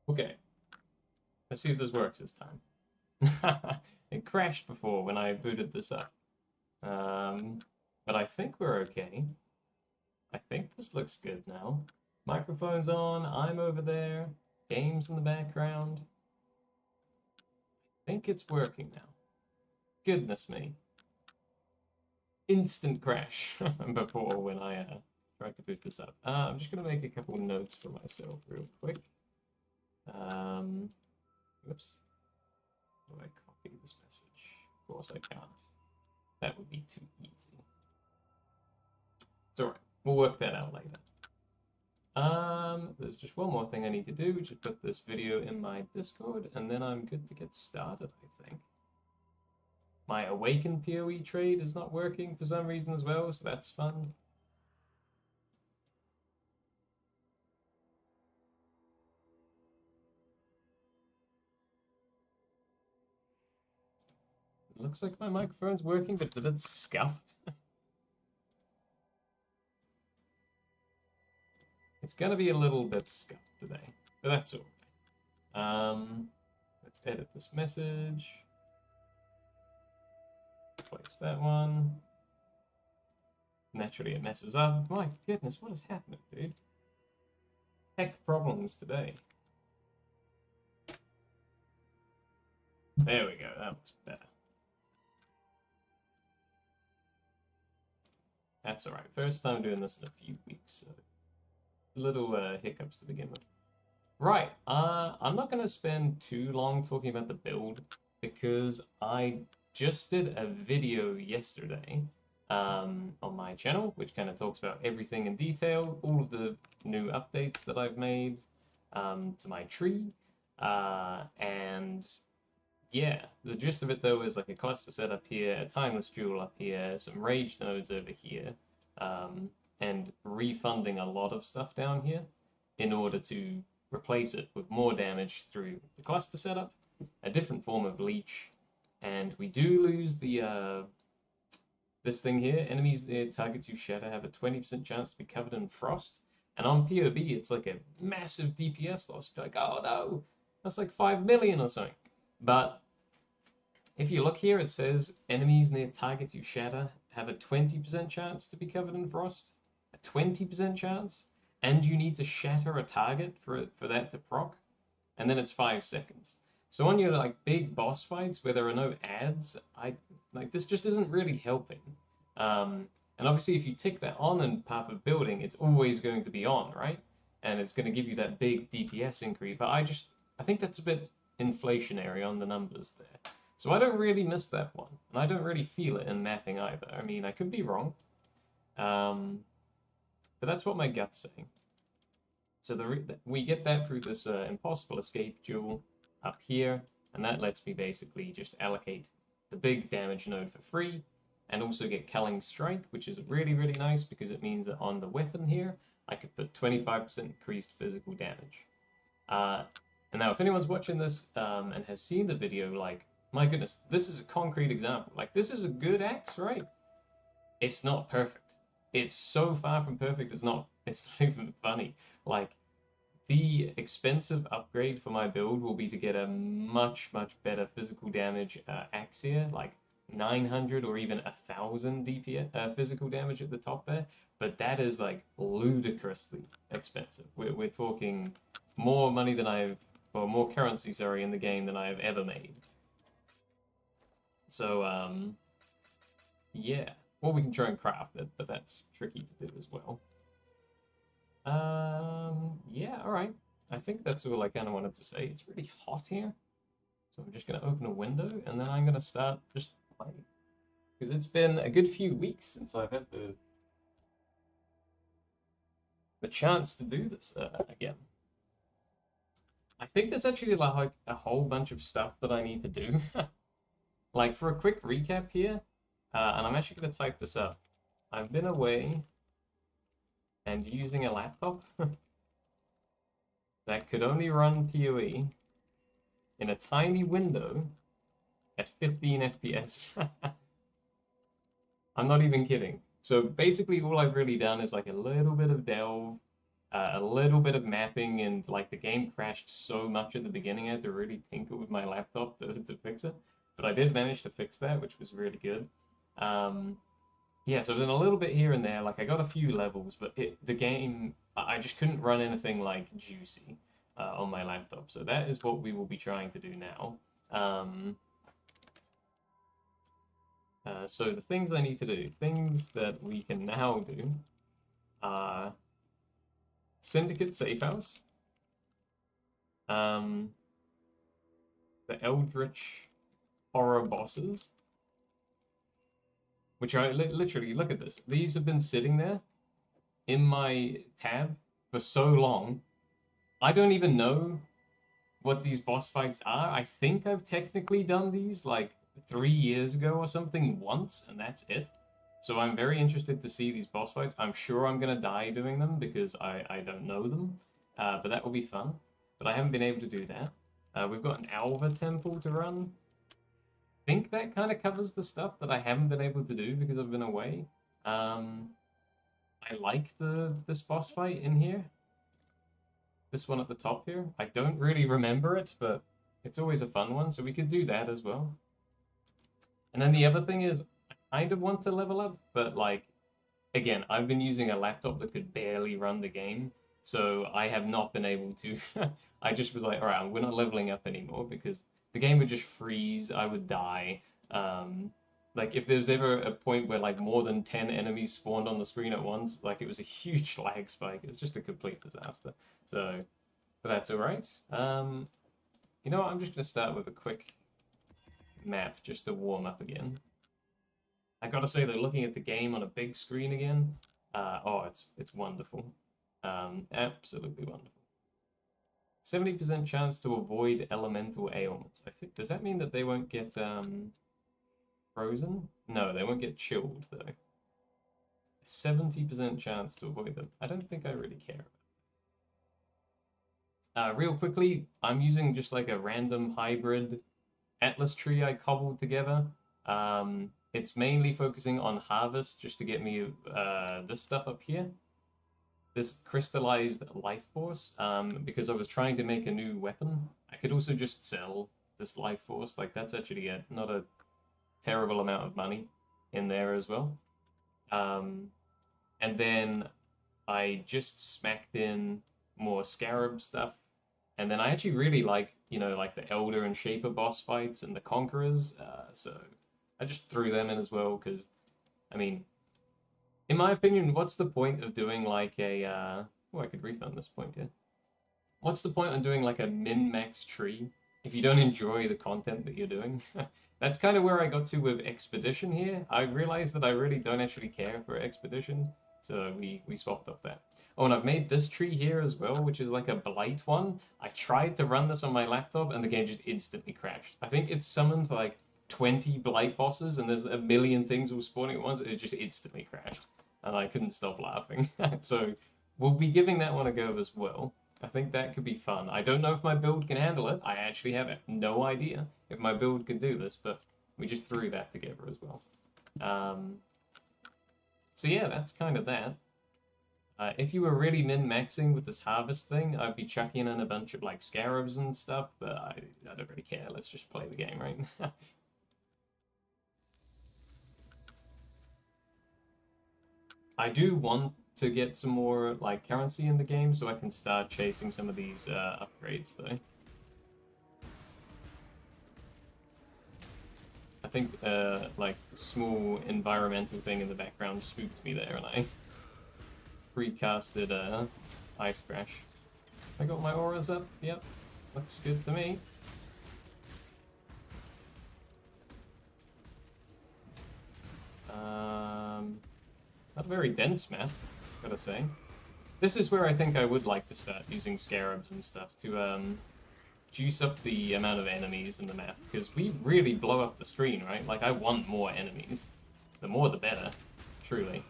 Okay, let's see if this works this time. It crashed before when I booted this up. Um, but I think we're okay. I think this looks good now. Microphone's on, I'm over there, games in the background. I think it's working now. Goodness me. Instant crash before when I tried to boot this up. I'm just going to make a couple notes for myself real quick. Whoops. How do I copy this message? Of course I can't. That would be too easy. It's alright. We'll work that out later. There's just one more thing I need to do, which is put this video in my Discord, and then I'm good to get started, I think. My Awaken POE trade is not working for some reason as well, so that's fun. It looks like my microphone's working, but it's a bit scuffed. It's gonna be a little bit scuffed today, but that's all. Let's edit this message. Place that one. Naturally, it messes up. My goodness, what is happening, dude? Tech problems today. There we go, that looks better. That's alright. First time doing this in a few weeks, so little hiccups to begin with. Right, I'm not going to spend too long talking about the build because I just did a video yesterday on my channel, which kind of talks about everything in detail, all of the new updates that I've made to my tree, and yeah, the gist of it though is like a cluster setup here, a timeless jewel up here, some rage nodes over here, and refunding a lot of stuff down here in order to replace it with more damage through the cluster setup, a different form of leech, and we do lose the this thing here. Enemies near targets you shatter have a 20% chance to be covered in frost, and on POB it's like a massive DPS loss. Like, oh no, that's like 5 million or something. But if you look here, it says enemies near targets you shatter have a 20% chance to be covered in frost. A 20% chance? And you need to shatter a target for that to proc, and then it's 5 seconds. So on your like big boss fights where there are no ads, this just isn't really helping. And obviously if you tick that on in Path of Building, it's always going to be on, right? And it's going to give you that big DPS increase. But I think that's a bit inflationary on the numbers there. So I don't really miss that one, and I don't really feel it in mapping either. I mean, I could be wrong, but that's what my gut's saying. So we get that through this impossible escape jewel up here, and that lets me basically just allocate the big damage node for free, and also get Culling Strike, which is really, really nice because it means that on the weapon here, I could put 25% increased physical damage. And now if anyone's watching this and has seen the video, like, my goodness, this is a concrete example. Like, this is a good axe, right? It's not perfect. It's so far from perfect, it's not even funny. Like, the expensive upgrade for my build will be to get a much, much better physical damage axe here, like 900 or even 1,000 DPS physical damage at the top there. But that is like ludicrously expensive. We're talking more money than or more currency, sorry, in the game than I have ever made. So, yeah. Or we can try and craft it, but that's tricky to do as well. Yeah, alright. I think that's all I kind of wanted to say. It's really hot here. So I'm just going to open a window, and then I'm going to start just playing. Because it's been a good few weeks since I've had the chance to do this again. I think there's actually like a whole bunch of stuff that I need to do. Like, for a quick recap here, and I'm actually going to type this up. I've been away and using a laptop that could only run PoE in a tiny window at 15 FPS. I'm not even kidding. So basically all I've really done is like a little bit of delve, a little bit of mapping, and like the game crashed so much at the beginning, I had to really tinker with my laptop to fix it. But I did manage to fix that, which was really good. Um, yeah, so I've done a little bit here and there. Like I got a few levels, but the game, I just couldn't run anything like juicy on my laptop. So that is what we will be trying to do now. So the things I need to do, things that we can now do are Syndicate Safe House, the Eldritch Horror Bosses, which I literally, look at this. These have been sitting there in my tab for so long. I don't even know what these boss fights are. I think I've technically done these like 3 years ago or something once, and that's it. So I'm very interested to see these boss fights. I'm sure I'm gonna die doing them because I don't know them, but that will be fun. But I haven't been able to do that. We've got an Alva temple to run. I think that kind of covers the stuff that I haven't been able to do because I've been away. I like this boss fight in here. This one at the top here. I don't really remember it, but it's always a fun one, so we could do that as well. And then the other thing is, I kind of want to level up, but like, again, I've been using a laptop that could barely run the game, so I have not been able to. I just was like, all right, we're not leveling up anymore because the game would just freeze. I would die. Like if there was ever a point where like more than 10 enemies spawned on the screen at once, like it was a huge lag spike. It was just a complete disaster. So, but that's all right. You know what? I'm just gonna start with a quick map just to warm up again. I gotta say though, looking at the game on a big screen again, oh, it's wonderful, absolutely wonderful. 70% chance to avoid elemental ailments. I think, does that mean that they won't get frozen? No, they won't get chilled though. 70% chance to avoid them. I don't think I really care. Real quickly, I'm using just like a random hybrid Atlas tree I cobbled together. It's mainly focusing on harvest just to get me this stuff up here. This crystallized life force, because I was trying to make a new weapon. I could also just sell this life force. Like that's actually not a terrible amount of money in there as well. And then I just smacked in more scarab stuff. And then I actually really like, like the Elder and Shaper boss fights and the Conquerors. So I just threw them in as well because, I mean, in my opinion, what's the point of doing like a... oh, I could refund this point here. What's the point on doing like a min-max tree if you don't enjoy the content that you're doing? That's kind of where I got to with Expedition here. I realized that I really don't actually care for Expedition, so we swapped off that. Oh, and I've made this tree here as well, which is like a blight one. I tried to run this on my laptop, and the game just instantly crashed. I think it's summoned like 20 blight bosses, and there's a million things all spawning at once. It just instantly crashed, and I couldn't stop laughing. So we'll be giving that one a go as well. I think that could be fun. I don't know if my build can handle it. I actually have no idea if my build can do this, but we just threw that together as well. So yeah, that's kind of that. If you were really min-maxing with this harvest thing, I'd be chucking in a bunch of like scarabs and stuff, but I don't really care. Let's just play the game, right? I do want to get some more like currency in the game so I can start chasing some of these upgrades though. I think like small environmental thing in the background spooked me there and I precasted Ice Crash. I got my auras up, yep, looks good to me. Not a very dense map, gotta say. This is where I think I would like to start using scarabs and stuff to juice up the amount of enemies in the map, because we really blow up the screen, right? Like, I want more enemies. The more the better, truly.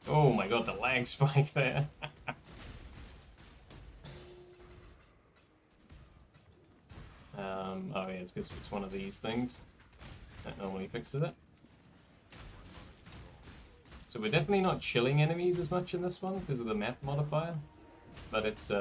Oh my god, the lag spike there. Oh yeah, it's because it's one of these things that normally fixes it. So we're definitely not chilling enemies as much in this one because of the map modifier. But it's,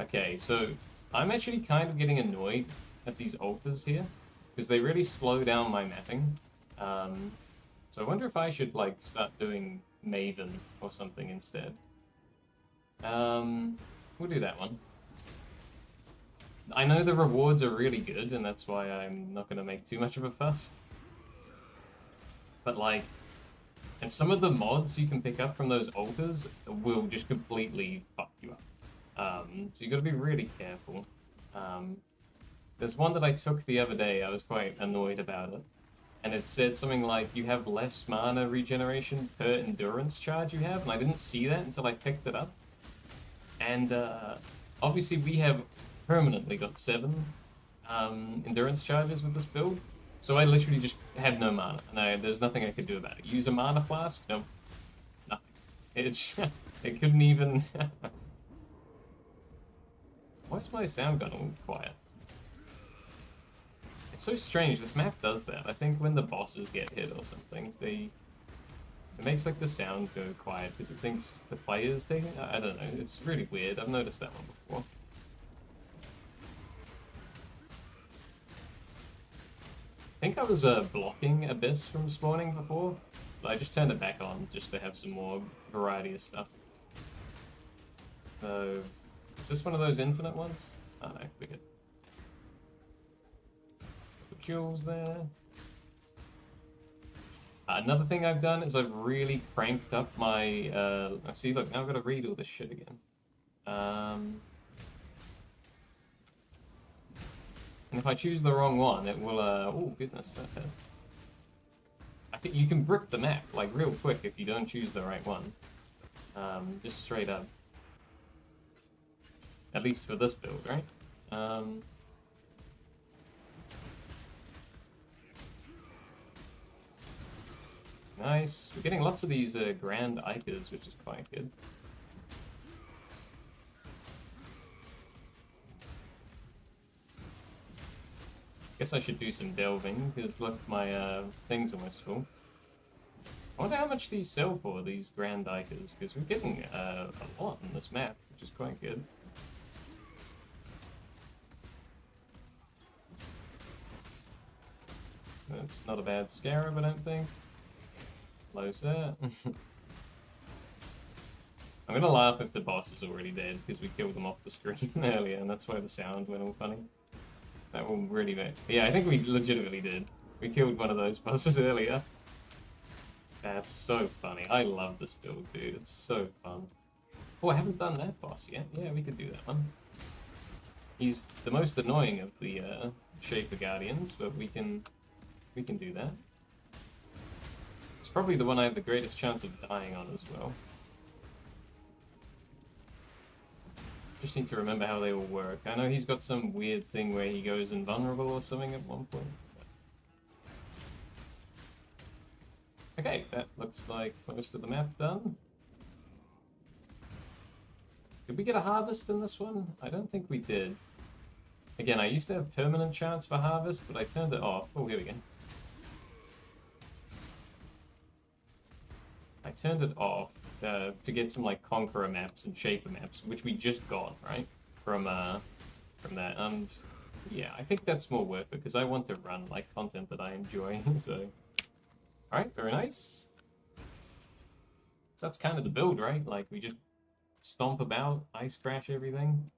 Okay, so I'm actually kind of getting annoyed at these altars here because they really slow down my mapping. So I wonder if I should, like, start doing Maven or something instead. We'll do that one. I know the rewards are really good, and that's why I'm not going to make too much of a fuss. But, like, and some of the mods you can pick up from those altars will just completely fuck you up. So you got to be really careful. There's one that I took the other day, I was quite annoyed about it. And it said something like, you have less mana regeneration per endurance charge you have, and I didn't see that until I picked it up. And obviously we have permanently got 7 endurance charges with this build, so I literally just had no mana, and there's nothing I could do about it. Use a mana flask? Nope. Nothing. It couldn't even... Why is my sound gone all quiet? It's so strange, this map does that. I think when the bosses get hit or something, it makes like the sound go quiet because it thinks the player's taking it. I don't know, it's really weird. I've noticed that one before. I think I was blocking Abyss from spawning before, but I just turned it back on just to have some more variety of stuff. So, is this one of those infinite ones? Oh no, we're good. Put jewels there. Another thing I've done is I've really cranked up my, see, look, now I've got to read all this shit again. And if I choose the wrong one, it will, oh goodness, that hurt. I think you can brick the map, like, real quick if you don't choose the right one. Just straight up. At least for this build, right? Nice. We're getting lots of these grand Ikers, which is quite good. Guess I should do some delving, because look, my thing's almost full. I wonder how much these sell for, these grand Ikers, because we're getting a lot on this map, which is quite good. That's not a bad scarab, I don't think. Close that. I'm gonna laugh if the boss is already dead, because we killed them off the screen earlier, and that's why the sound went all funny. That will really make... Yeah, I think we legitimately did. We killed one of those bosses earlier. That's so funny. I love this build, dude. It's so fun. Oh, I haven't done that boss yet. Yeah, we could do that one. He's the most annoying of the Shaper Guardians, but we can do that. It's probably the one I have the greatest chance of dying on as well. Just need to remember how they all work. I know he's got some weird thing where he goes invulnerable or something at one point. Okay, that looks like most of the map done. Did we get a harvest in this one? I don't think we did. Again, I used to have permanent chance for harvest, but I turned it off. Oh, here we go. I turned it off to get some like Conqueror maps and Shaper maps, which we just got, right? From that. And yeah, I think that's more worth it because I want to run like content that I enjoy. So, all right, very nice. So that's kind of the build, right? Like we just stomp about, ice crash everything.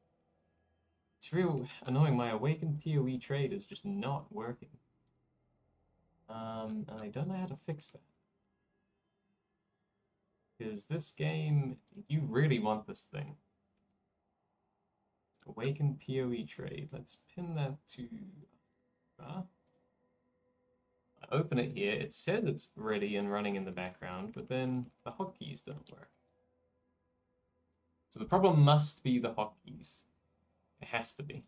It's real annoying. My awakened POE trade is just not working. And I don't know how to fix that. Because this game, you really want this thing. Awakened POE trade. Let's pin that to... I open it here. It says it's ready and running in the background, but then the hotkeys don't work. So the problem must be the hotkeys. It has to be.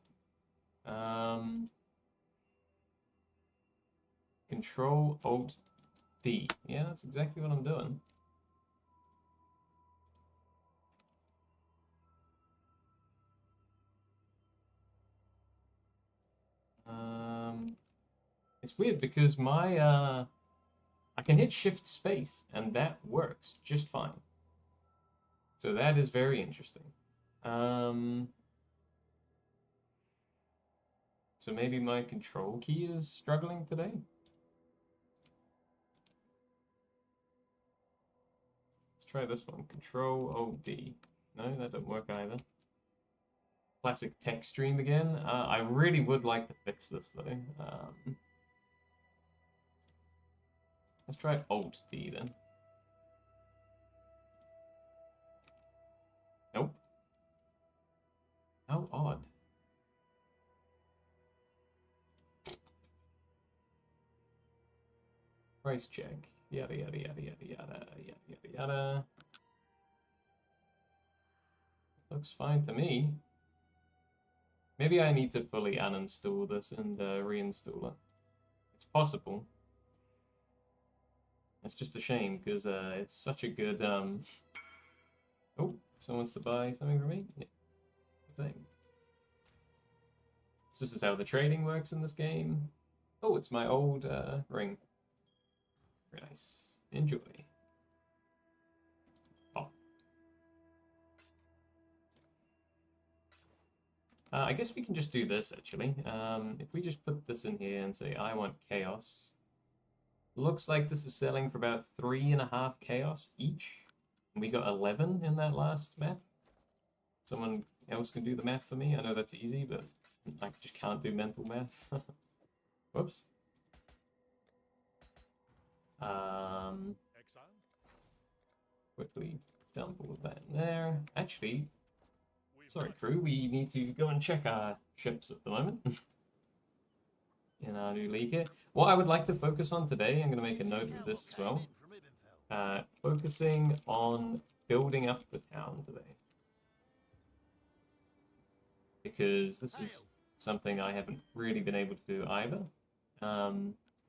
Control Alt D. Yeah, that's exactly what I'm doing. It's weird because my I can hit shift space and that works just fine. So that is very interesting. So maybe my control key is struggling today. Let's try this one. Control Alt D. No, that don't work either. Classic text stream again. I really would like to fix this though. Let's try Alt D then. Nope. How odd. Price check. Yada yada yada yada yada yada yada yada. Looks fine to me. Maybe I need to fully uninstall this and reinstall it. It's possible. It's just a shame because it's such a good. Oh, someone wants to buy something from me? Yeah. Thing. So this is how the trading works in this game. Oh, it's my old ring. Very nice. Enjoy. Oh. I guess we can just do this actually. If we just put this in here and say I want chaos. Looks like this is selling for about 3.5 chaos each. And we got 11 in that last math. Someone else can do the math for me. I know that's easy, but I just can't do mental math. Whoops. Exile? Quickly dump all of that in there. Actually, sorry crew, we need to go and check our ships at the moment. In our new league here. What I would like to focus on today, I'm going to make a note of this as well. Focusing on building up the town today. Because this is something I haven't really been able to do either. I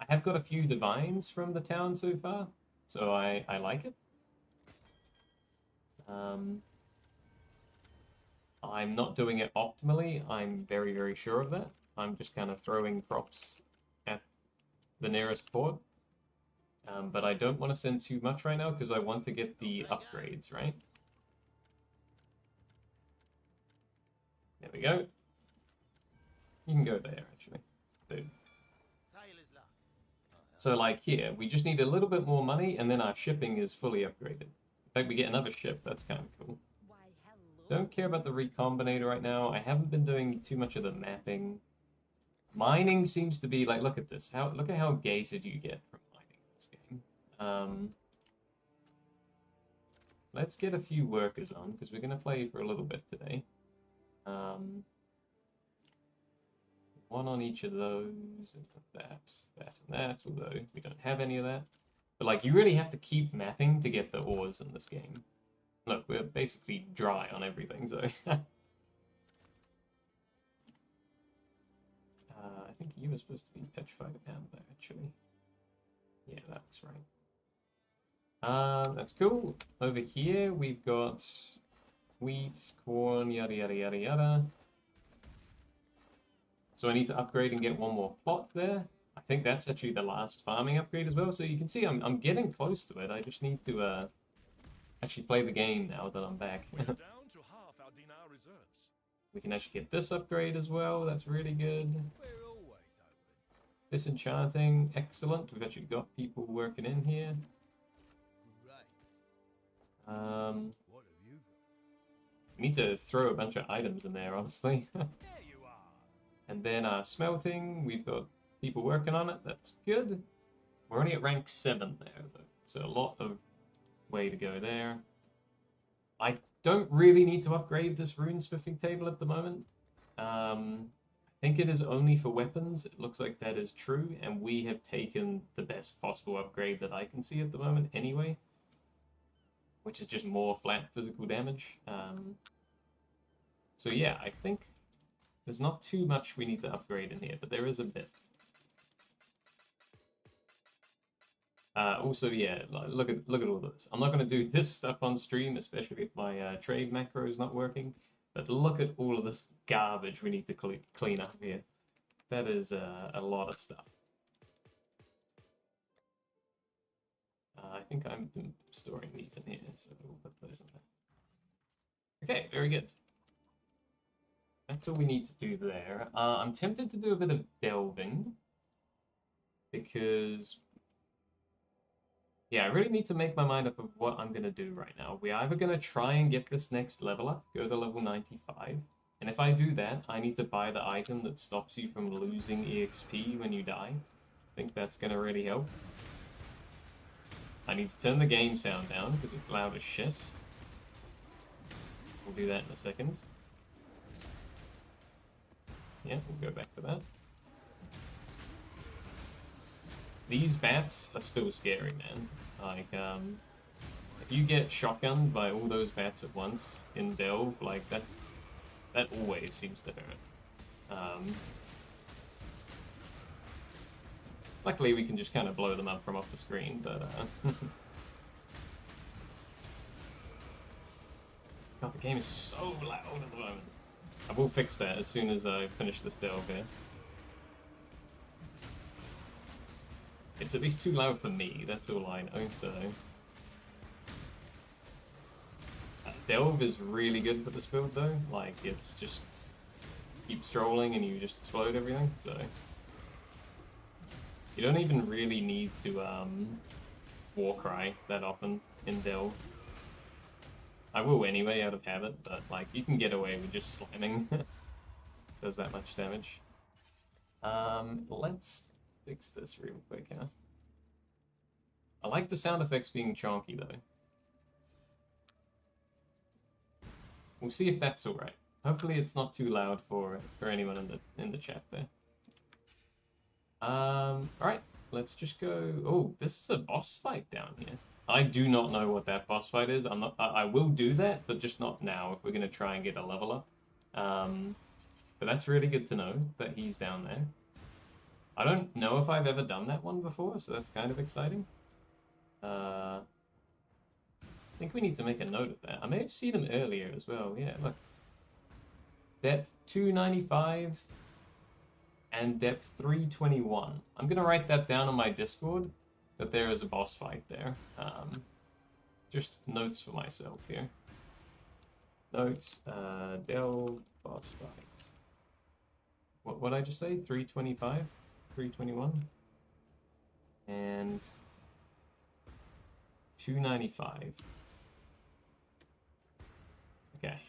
have got a few divines from the town so far, so I like it. I'm not doing it optimally, I'm very, very sure of that. I'm just kind of throwing props at the nearest port. But I don't want to send too much right now because I want to get the upgrades, right? There we go. You can go there, actually. Dude. So, like here, we just need a little bit more money, and then our shipping is fully upgraded. In fact, we get another ship. That's kind of cool. Don't care about the recombinator right now. I haven't been doing too much of the mapping. Mining seems to be like, look at this. Look at how gated you get from mining in this game. Let's get a few workers on because we're gonna play for a little bit today. One on each of those, and that, and that. Although we don't have any of that, but like you really have to keep mapping to get the ores in this game. Look, we're basically dry on everything, so. I think you were supposed to be petrified down there, actually. Yeah, that's right. That's cool. Over here, we've got wheat, corn, yada, yada, yada, yada. So I need to upgrade and get one more plot there. I think that's actually the last farming upgrade as well. So you can see I'm getting close to it. I just need to actually play the game now that I'm back. We're down to half our dinar reserves. We can actually get this upgrade as well. That's really good. Disenchanting, excellent. We've actually got people working in here. What have you got? We need to throw a bunch of items in there, honestly. There you are. And then smelting, we've got people working on it. That's good. We're only at rank 7 there, though. So a lot of way to go there. I don't really need to upgrade this rune-smithing table at the moment. I think it is only for weapons. It looks like that is true, and we have taken the best possible upgrade that I can see at the moment anyway, which is just more flat physical damage. So yeah, I think there's not too much we need to upgrade in here, but there is a bit. Also, yeah, look at all this. I'm not going to do this stuff on stream, especially if my trade macro is not working. But look at all of this garbage we need to clean up here. That is a lot of stuff. I think I'm storing these in here, so we'll put those in there. Okay, very good. That's all we need to do there. I'm tempted to do a bit of delving, because yeah, I really need to make my mind up of what I'm going to do right now. We're either going to try and get this next level up, go to level 95, and if I do that, I need to buy the item that stops you from losing EXP when you die. I think that's going to really help. I need to turn the game sound down, because it's loud as shit. We'll do that in a second. Yeah, we'll go back to that. These bats are still scary, man. Like, if you get shotgunned by all those bats at once in Delve, like, that always seems to hurt. Luckily, we can just kind of blow them up from off the screen, but, God, the game is so loud at the moment. I will fix that as soon as I finish this delve here. It's at least too loud for me, that's all I know, so... Delve is really good for this build though, like it's just... keep strolling and you just explode everything, so... You don't even really need to Warcry that often in Delve. I will anyway, out of habit, but like you can get away with just slamming. Does that much damage. Let's fix this real quick, huh? I like the sound effects being chonky though. We'll see if that's alright. Hopefully it's not too loud for anyone in the chat there. Alright, let's just go. Oh, this is a boss fight down here. I do not know what that boss fight is. I will do that, but just not now if we're gonna try and get a level up. But that's really good to know that he's down there. I don't know if I've ever done that one before, so that's kind of exciting. I think we need to make a note of that. I may have seen him earlier as well. Yeah, look. Depth 295 and depth 321. I'm gonna write that down on my Discord, that there is a boss fight there. Just notes for myself here. Notes, Delve boss fight. What did I just say? 325? 321? And 295. Okay,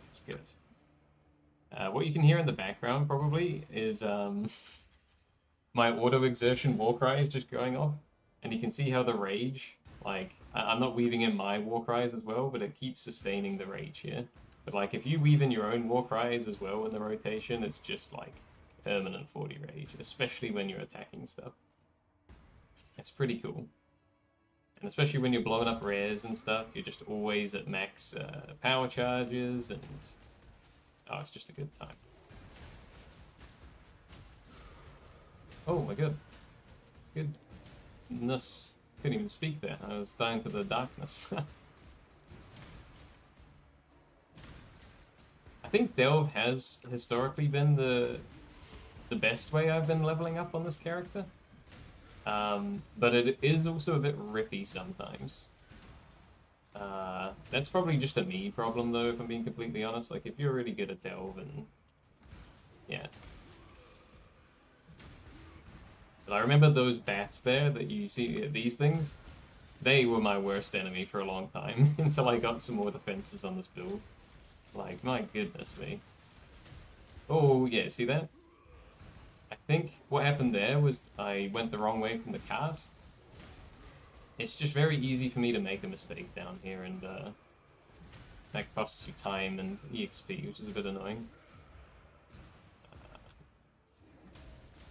that's good. What you can hear in the background probably is my auto exertion war cry is just going off, and you can see how the rage, like, I'm not weaving in my war cries as well, but it keeps sustaining the rage here. But like, if you weave in your own war cries as well in the rotation, it's just like permanent 40 rage, especially when you're attacking stuff. It's pretty cool. And especially when you're blowing up rares and stuff, you're just always at max power charges, and oh, it's just a good time. Oh my god. Goodness. Couldn't even speak there. I was dying to the darkness. I think Delve has historically been the best way I've been leveling up on this character. But it is also a bit rippy sometimes. That's probably just a me problem though, if I'm being completely honest. Like, if you're really good at Delve, and yeah. But I remember those bats there that you see, these things, they were my worst enemy for a long time, until I got some more defenses on this build. Like, my goodness me. Oh, yeah, see that? I think what happened there was I went the wrong way from the cart. It's just very easy for me to make a mistake down here, and that costs you time and EXP, which is a bit annoying.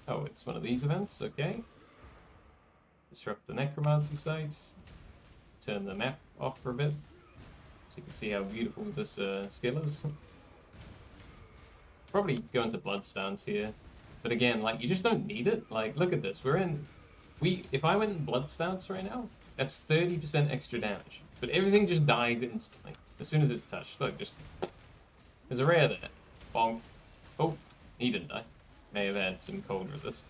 Oh, it's one of these events, okay. Disrupt the necromancy site. Turn the map off for a bit, so you can see how beautiful this skill is. Probably go into blood stance here. But again, like, you just don't need it. Like, look at this. If I went in blood stance right now, that's 30% extra damage. But everything just dies instantly as soon as it's touched. Look, just... There's a rare there. Bonk. Oh, he didn't die. May have had some cold resist.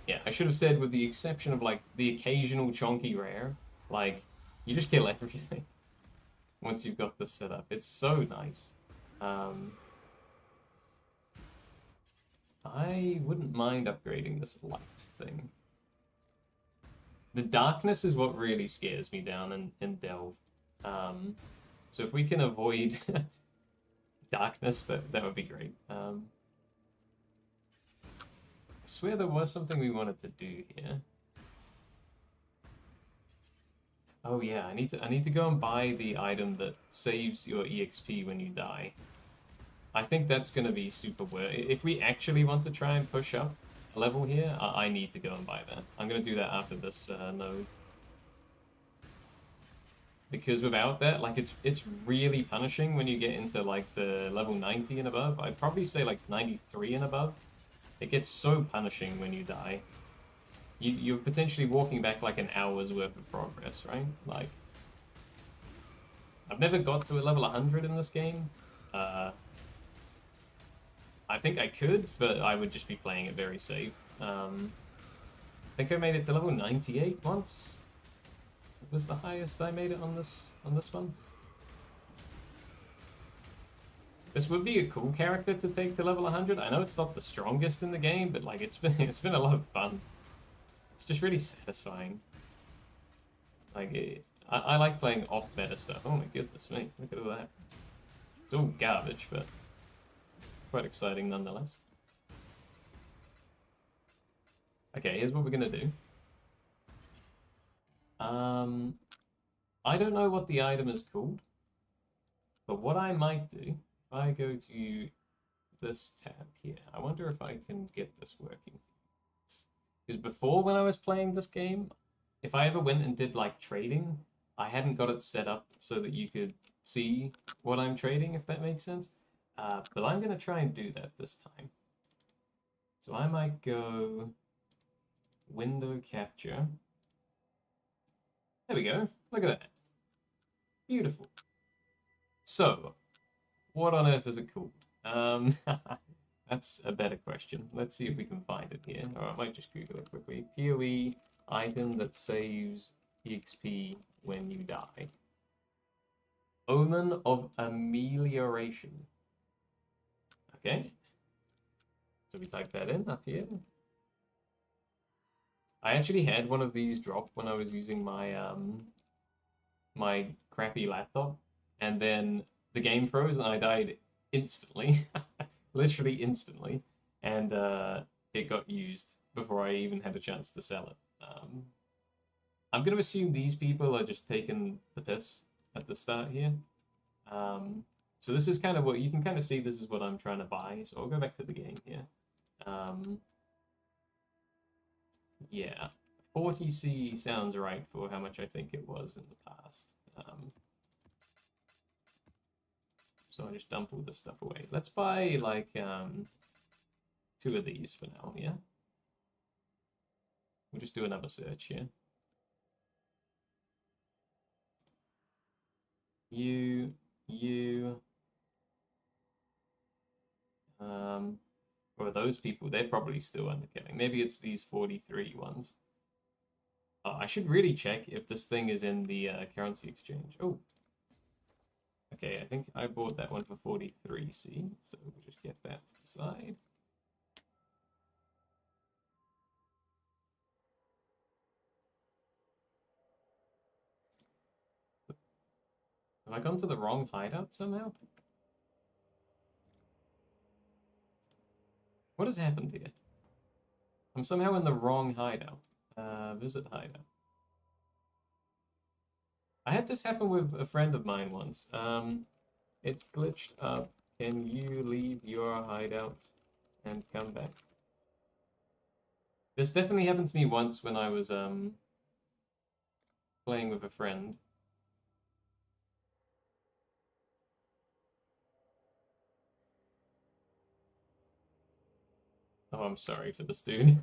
Yeah, I should have said with the exception of like the occasional chonky rare, like you just kill everything once you've got this set up. It's so nice. I wouldn't mind upgrading this light thing. The darkness is what really scares me down in Delve. So if we can avoid darkness, that would be great. I swear there was something we wanted to do here. Oh yeah, I need to go and buy the item that saves your EXP when you die. I think that's going to be super worth it. If we actually want to try and push up a level here, I need to go and buy that. I'm going to do that after this node. Because without that, like it's really punishing when you get into like the level 90 and above. I'd probably say like 93 and above. It gets so punishing when you die. You're potentially walking back like an hour's worth of progress, right? Like, I've never got to a level 100 in this game. I think I could, but I would just be playing it very safe. I think I made it to level 98 once. It was the highest I made it on this one. This would be a cool character to take to level 100. I know it's not the strongest in the game, but like it's been a lot of fun. It's just really satisfying. Like I like playing off meta stuff. Oh my goodness me, look at all that. It's all garbage, but quite exciting nonetheless. Okay, here's what we're gonna do. I don't know what the item is called, but what I might do, if I go to this tab here, I wonder if I can get this working. Because before, when I was playing this game, if I ever went and did like trading, I hadn't got it set up so that you could see what I'm trading, if that makes sense. But I'm going to try and do that this time. So I might go window capture. There we go. Look at that. Beautiful. So, what on earth is it called? That's a better question. Let's see if we can find it here. Or I might just Google it quickly. POE item that saves EXP when you die. Omen of Amelioration. Okay. So we type that in up here. I actually had one of these drop when I was using my my crappy laptop, and then the game froze and I died instantly, literally instantly, and it got used before I even had a chance to sell it. I'm going to assume these people are just taking the piss at the start here. So this is kind of what you can kind of see. This is what I'm trying to buy. So I'll go back to the game here. Yeah, 40C sounds right for how much I think it was in the past. So I just dump all this stuff away. Let's buy like 2 of these for now, yeah? We'll just do another search here. You, or those people, they're probably still undercutting. Maybe it's these 43 ones. I should really check if this thing is in the currency exchange. Oh. Okay, I think I bought that one for 43C, so we'll just get that to the side. Have I gone to the wrong hideout somehow? What has happened here? I'm somehow in the wrong hideout. Visit hideout. I had this happen with a friend of mine once. It's glitched up. Can you leave your hideout and come back? This definitely happened to me once when I was playing with a friend. Oh, I'm sorry for this dude.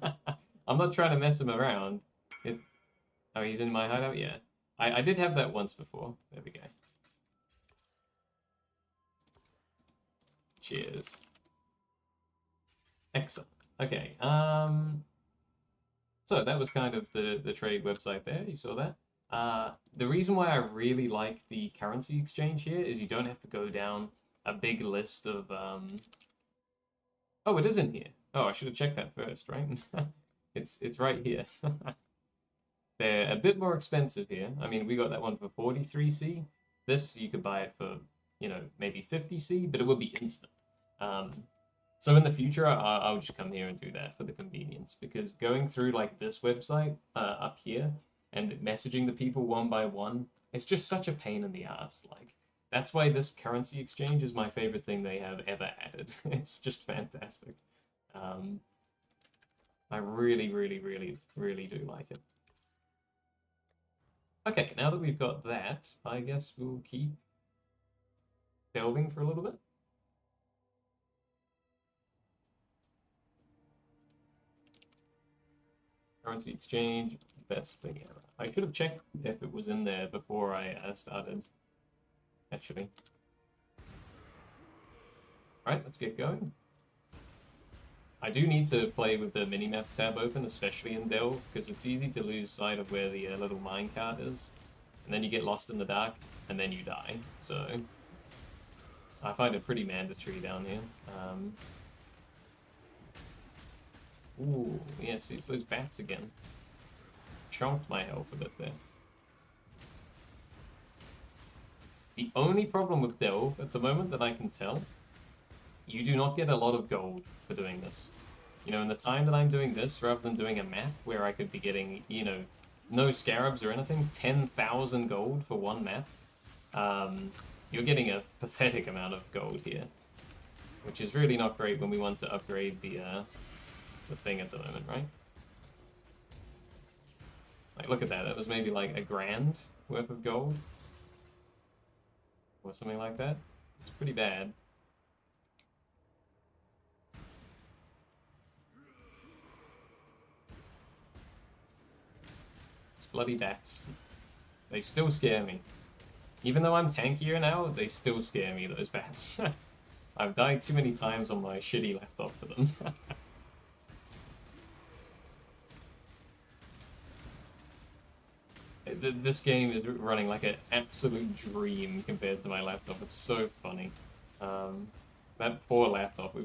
I'm not trying to mess him around. Oh, he's in my hideout? Yeah. I did have that once before. There we go. Cheers. Excellent. Okay, So that was kind of the trade website there. You saw that. The reason why I really like the currency exchange here is you don't have to go down a big list of Oh, it is in here. Oh, I should have checked that first, right? It's right here. They're a bit more expensive here. I mean, we got that one for 43C. This, you could buy it for, you know, maybe 50C, but it would be instant. So in the future, I'll just come here and do that for the convenience, because going through like this website up here and messaging the people one by one, it's just such a pain in the ass. Like, that's why this currency exchange is my favorite thing they have ever added. It's just fantastic. I really, really, really, really do like it. Okay, now that we've got that, I guess we'll keep delving for a little bit. Currency exchange, best thing ever. I should have checked if it was in there before I started, actually. Alright, let's get going. I do need to play with the minimap tab open, especially in Delve, because it's easy to lose sight of where the little minecart is. And then you get lost in the dark, and then you die. So, I find it pretty mandatory down here. Ooh, yeah, see, it's those bats again. Chomped my health a bit there. The only problem with Delve at the moment that I can tell, you do not get a lot of gold for doing this. You know, in the time that I'm doing this, rather than doing a map where I could be getting, you know, no scarabs or anything, 10,000 gold for one map, you're getting a pathetic amount of gold here. Which is really not great when we want to upgrade the thing at the moment, right? Like, look at that. That was maybe like $1,000 worth of gold. Or something like that. It's pretty bad. It's bloody bats. They still scare me. Even though I'm tankier now, they still scare me, those bats. I've died too many times on my shitty laptop for them. This game is running like an absolute dream compared to my laptop. It's so funny. That poor laptop,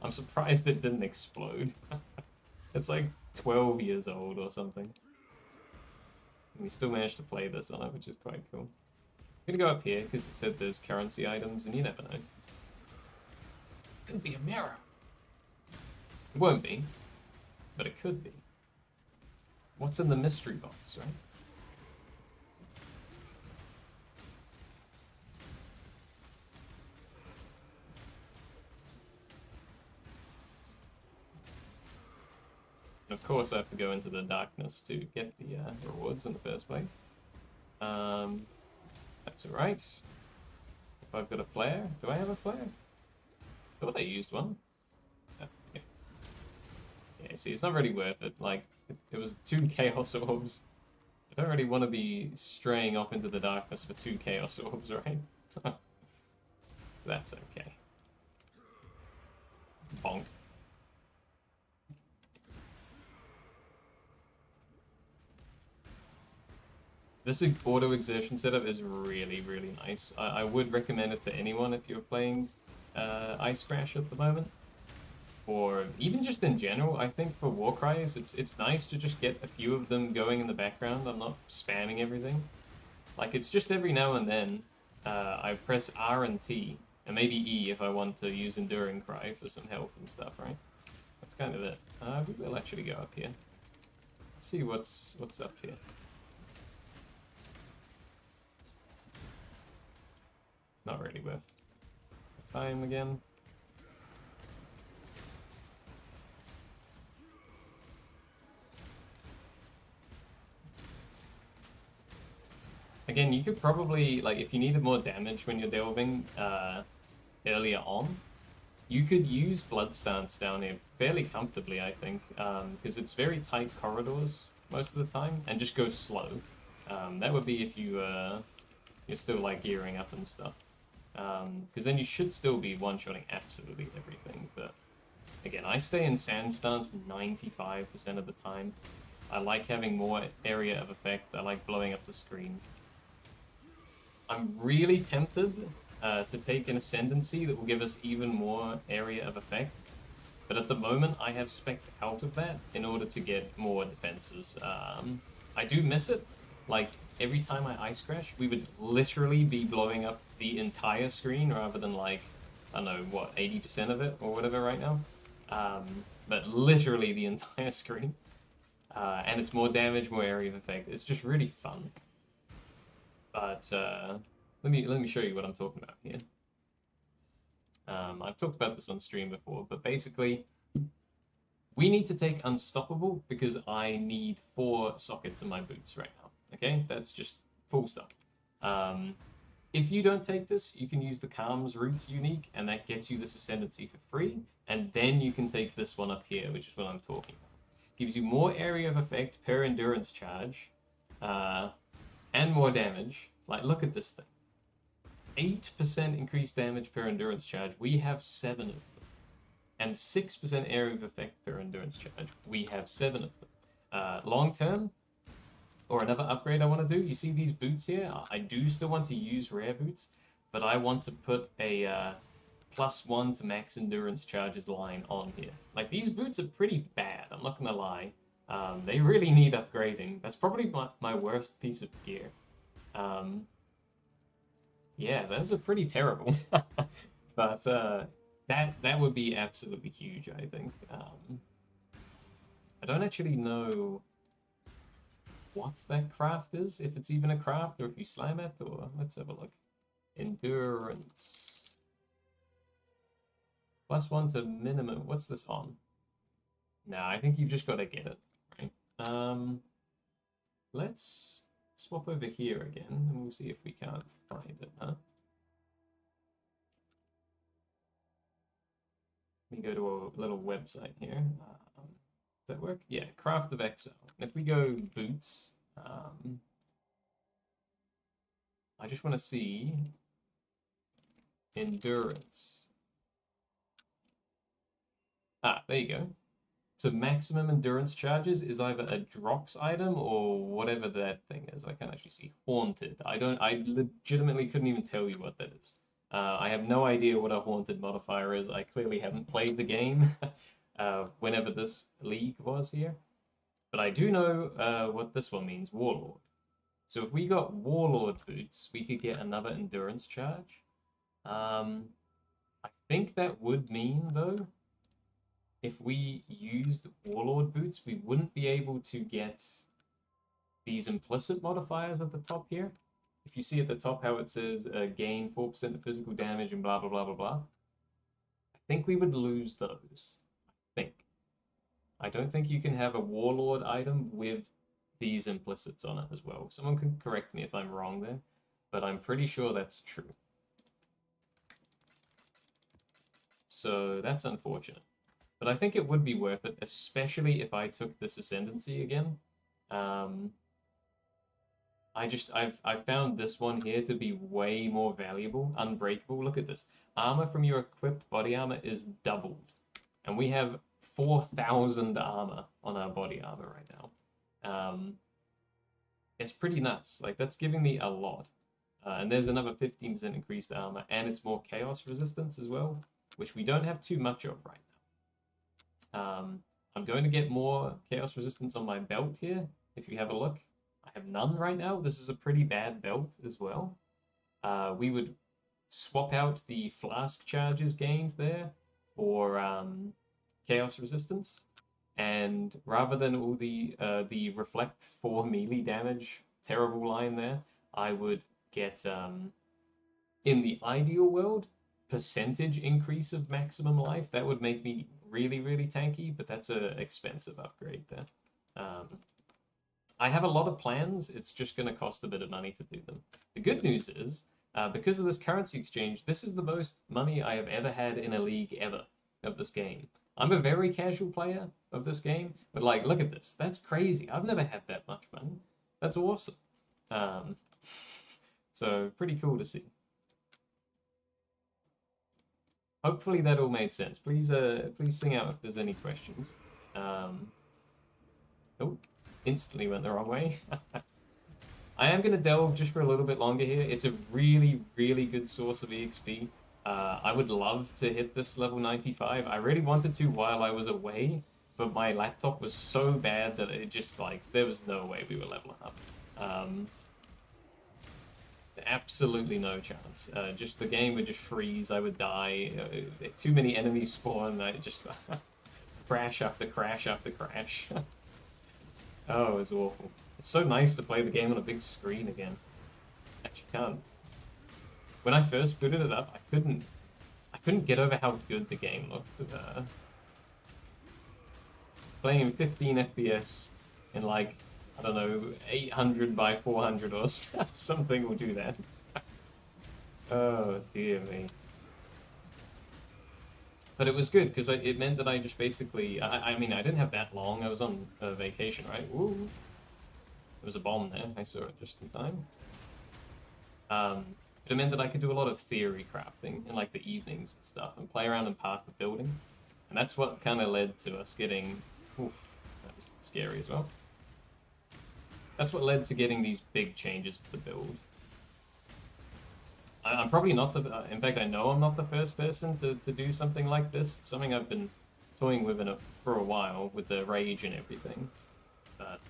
I'm surprised it didn't explode. It's like 12 years old or something. And we still managed to play this on it, which is quite cool. I'm gonna go up here because it said there's currency items, and you never know. It could be a mirror. It won't be, but it could be. What's in the mystery box, right? And of course, I have to go into the darkness to get the rewards in the first place. That's alright. If I've got a flare, do I have a flare? I thought I used one. Oh, yeah. Yeah, see, it's not really worth it. Like, it was 2 Chaos Orbs. I don't really want to be straying off into the darkness for 2 Chaos Orbs, right? That's okay. Bonk. This auto exertion setup is really, really nice. I would recommend it to anyone if you're playing Ice Crash at the moment. Or even just in general, I think for Warcries, it's nice to just get a few of them going in the background. I'm not spamming everything. Like, it's just every now and then I press R and T, and maybe E if I want to use Enduring Cry for some health and stuff, right? That's kind of it. We will actually go up here. Let's see what's up here. Not really worth the time again. Again, you could probably, like, if you needed more damage when you're delving earlier on, you could use Blood Stance down here fairly comfortably, I think, because it's very tight corridors most of the time, and just go slow. That would be if you're still, like, gearing up and stuff. Because then you should still be one-shotting absolutely everything, but again, I stay in Sand Stance 95% of the time. I like having more area of effect. I like blowing up the screen. I'm really tempted to take an Ascendancy that will give us even more area of effect. But at the moment, I have spec'd out of that in order to get more defenses. I do miss it. Like, every time I Ice Crash, we would literally be blowing up the entire screen rather than, like, I don't know, what, 80% of it or whatever right now? But literally the entire screen. And it's more damage, more area of effect. It's just really fun. But let me show you what I'm talking about here. I've talked about this on stream before, but basically, we need to take Unstoppable because I need 4 sockets in my boots right now. Okay, that's just full stop. If you don't take this, you can use the Calm's Roots unique, and that gets you this Ascendancy for free, and then you can take this one up here, which is what I'm talking about. Gives you more area of effect per endurance charge, and more damage. Like, look at this thing. 8% increased damage per endurance charge. We have 7 of them. And 6% area of effect per endurance charge. We have 7 of them. Long term, or another upgrade I want to do, you see these boots here? I do still want to use rare boots, but I want to put a +1 to max endurance charges line on here. Like, these boots are pretty bad, I'm not gonna lie. They really need upgrading. That's probably my worst piece of gear. Yeah, those are pretty terrible. But that would be absolutely huge, I think. I don't actually know what that craft is, if it's even a craft, or if you slam it, or let's have a look. Endurance. +1 to minimum. What's this on? Nah, I think you've just got to get it, right? Let's swap over here again, and we'll see if we can't find it, huh? Let me go to a little website here. Does that work? Yeah, Craft of Exile. And if we go boots, I just want to see endurance. Ah, there you go. So maximum endurance charges is either a Drox item or whatever that thing is. I can't actually see. Haunted. I legitimately couldn't even tell you what that is. I have no idea what a haunted modifier is. I clearly haven't played the game whenever this league was here. But I do know what this one means, Warlord. So if we got Warlord boots, we could get another endurance charge. I think that would mean, though, if we used Warlord boots, we wouldn't be able to get these implicit modifiers at the top here. If you see at the top how it says gain 4% of physical damage and blah, blah, blah, blah, blah. I think we would lose those. I think. I don't think you can have a Warlord item with these implicits on it as well. Someone can correct me if I'm wrong there, but I'm pretty sure that's true. So that's unfortunate. But I think it would be worth it, especially if I took this Ascendancy again. I've found this one here to be way more valuable. Unbreakable. Look at this. Armor from your equipped body armor is doubled. And we have 4,000 armor on our body armor right now. It's pretty nuts. Like, that's giving me a lot. And there's another 15% increased armor, and it's more chaos resistance as well, which we don't have too much of right now. I'm going to get more chaos resistance on my belt here, if you have a look. I have none right now. This is a pretty bad belt as well. We would swap out the flask charges gained there for chaos resistance, and rather than all the reflect 4 melee damage terrible line there, I would get in the ideal world percentage increase of maximum life. That would make me really, really tanky, but that's an expensive upgrade there. I have a lot of plans. It's just going to cost a bit of money to do them. The good news is, because of this currency exchange, this is the most money I have ever had in a league ever of this game. I'm a very casual player of this game, but like, look at this. That's crazy. I've never had that much money. That's awesome. So pretty cool to see. Hopefully that all made sense. Please sing out if there's any questions. Oh, instantly went the wrong way. I am going to delve just for a little bit longer here. It's a really, really good source of EXP. I would love to hit this level 95. I really wanted to while I was away, but my laptop was so bad that it just, like, there was no way we were leveling up. Absolutely no chance. Just the game would just freeze, I would die, too many enemies spawn, I just crash after crash after crash. Oh, it's awful. It's so nice to play the game on a big screen again. Actually can't. When I first booted it up, I couldn't get over how good the game looked. Playing in 15 FPS in like, I don't know, 800 by 400 or something will do that. Oh, dear me. But it was good, because it meant that I just basically... I mean, I didn't have that long. I was on vacation, right? Ooh. There was a bomb there. I saw it just in time. But it meant that I could do a lot of theory crafting in, like, the evenings and stuff, and play around and park the building. And that's what kind of led to us getting... Oof, that was scary as well. That's what led to getting these big changes for the build. I'm probably not the... in fact, I know I'm not the first person to do something like this. It's something I've been toying with for a while, with the rage and everything. But...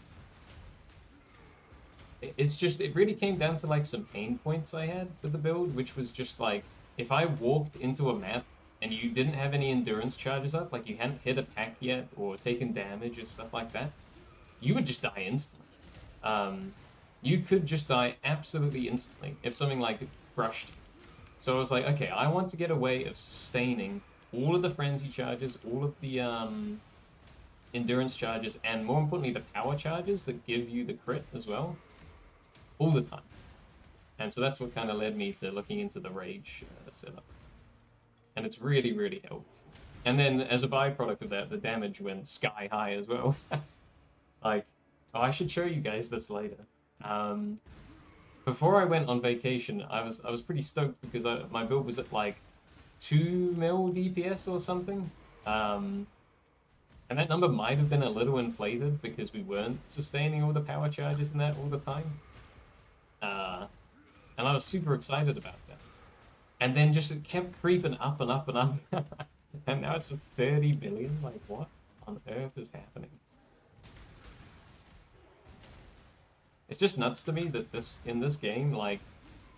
it's just... it really came down to, like, some pain points I had with the build, which was just, like, if I walked into a map and you didn't have any endurance charges up, like you hadn't hit a pack yet, or taken damage or stuff like that, you would just die instantly. You could just die absolutely instantly if something like crushed you. So I was like, okay, I want to get a way of sustaining all of the frenzy charges, all of the endurance charges, and more importantly, the power charges that give you the crit as well, all the time. And so that's what kind of led me to looking into the rage setup. And it's really, really helped. And then as a byproduct of that, the damage went sky high as well. Like, oh, I should show you guys this later. Before I went on vacation, I was pretty stoked because my build was at like 2 mil DPS or something. And that number might have been a little inflated because we weren't sustaining all the power charges in that all the time. And I was super excited about that. And then just it kept creeping up and up and up. And now it's at 30 billion. Like, what on earth is happening? It's just nuts to me that in this game, like,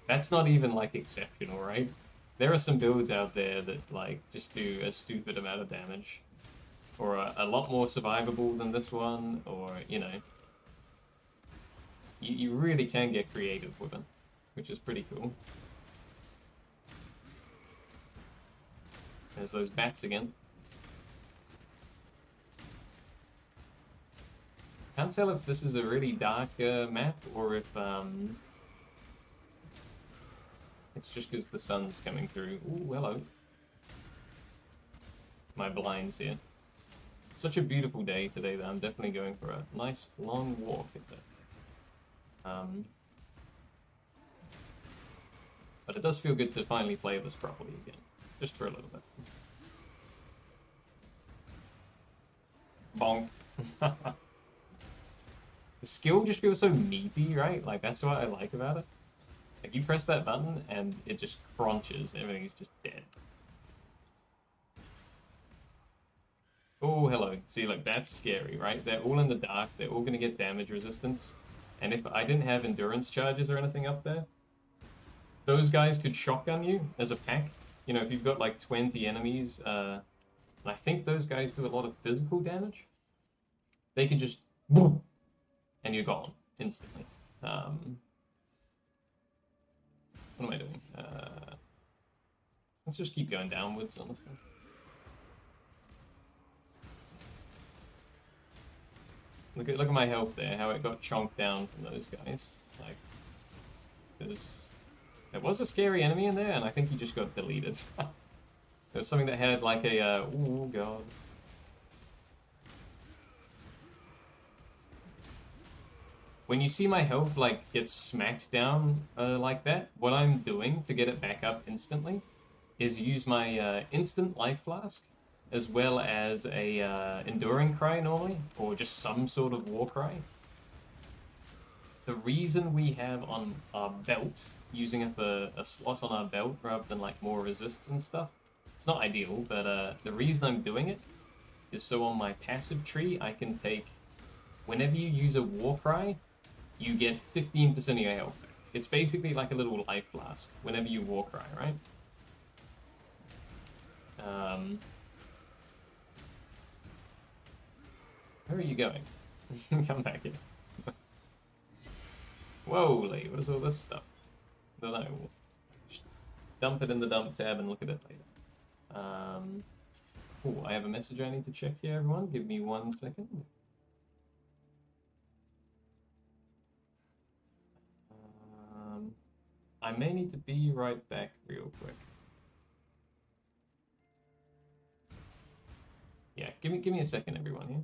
that's not even, like, exceptional, right? There are some builds out there that, like, just do a stupid amount of damage. Or a lot more survivable than this one, or, you know. You really can get creative with it, which is pretty cool. There's those bats again. Can't tell if this is a really dark map or if it's just because the sun's coming through. Ooh, hello. My blinds here. It's such a beautiful day today that I'm definitely going for a nice long walk at that. But it does feel good to finally play this properly again. Just for a little bit. Bonk. The skill just feels so meaty, right? Like, that's what I like about it. Like, you press that button, and it just crunches. Everything's just dead. Oh, hello. See, like, that's scary, right? They're all in the dark. They're all going to get damage resistance. And if I didn't have endurance charges or anything up there, those guys could shotgun you as a pack. You know, if you've got, like, 20 enemies, and I think those guys do a lot of physical damage, they can just... boom, and you're gone instantly. What am I doing? Let's just keep going downwards, honestly. Look at my health there, how it got chonked down from those guys. Like, there was a scary enemy in there, and I think he just got deleted. There was something that had like a, oh god. When you see my health, like, get smacked down like that, what I'm doing to get it back up instantly is use my instant life flask, as well as a enduring cry normally, or just some sort of war cry. the reason we have on our belt, using up a slot on our belt rather than like more resists and stuff, it's not ideal, but the reason I'm doing it is so on my passive tree I can take, whenever you use a war cry, you get 15% of your health. It's basically like a little life flask whenever you war cry, right? Where are you going? Come back here. Whoa, Lee, what is all this stuff? I don't know. Just dump it in the dump tab and look at it later. Oh, I have a message I need to check here, everyone. Give me 1 second. I may need to be right back real quick. Yeah, give me a second, everyone here.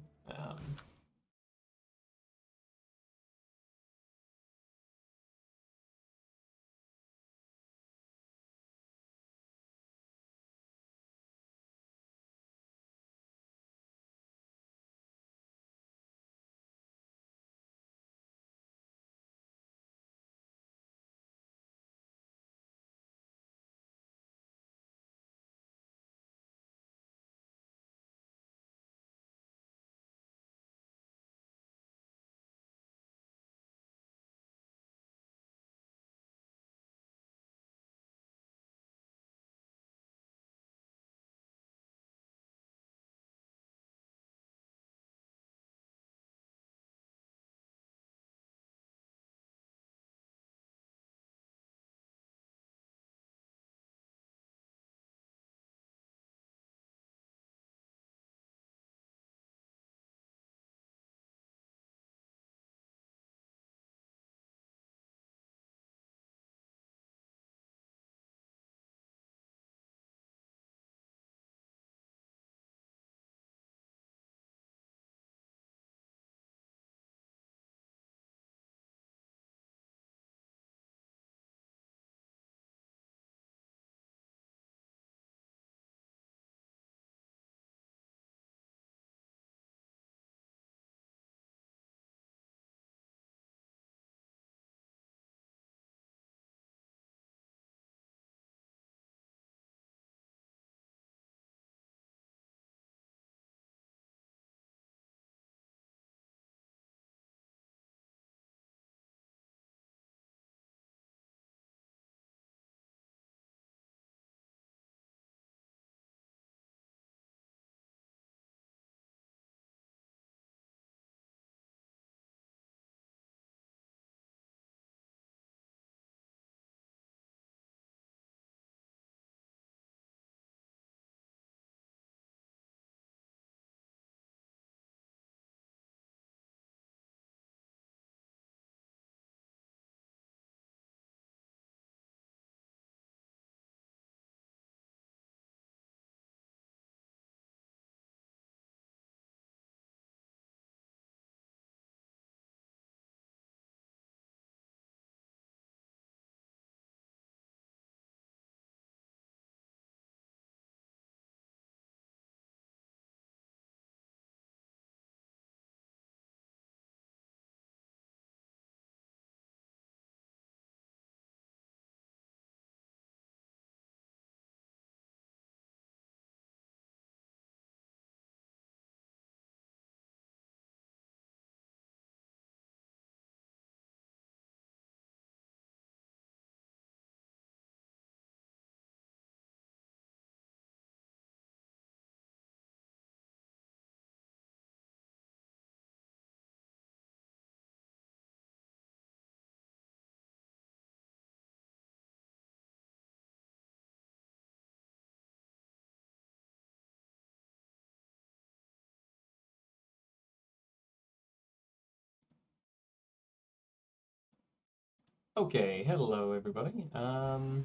Okay, hello everybody. Can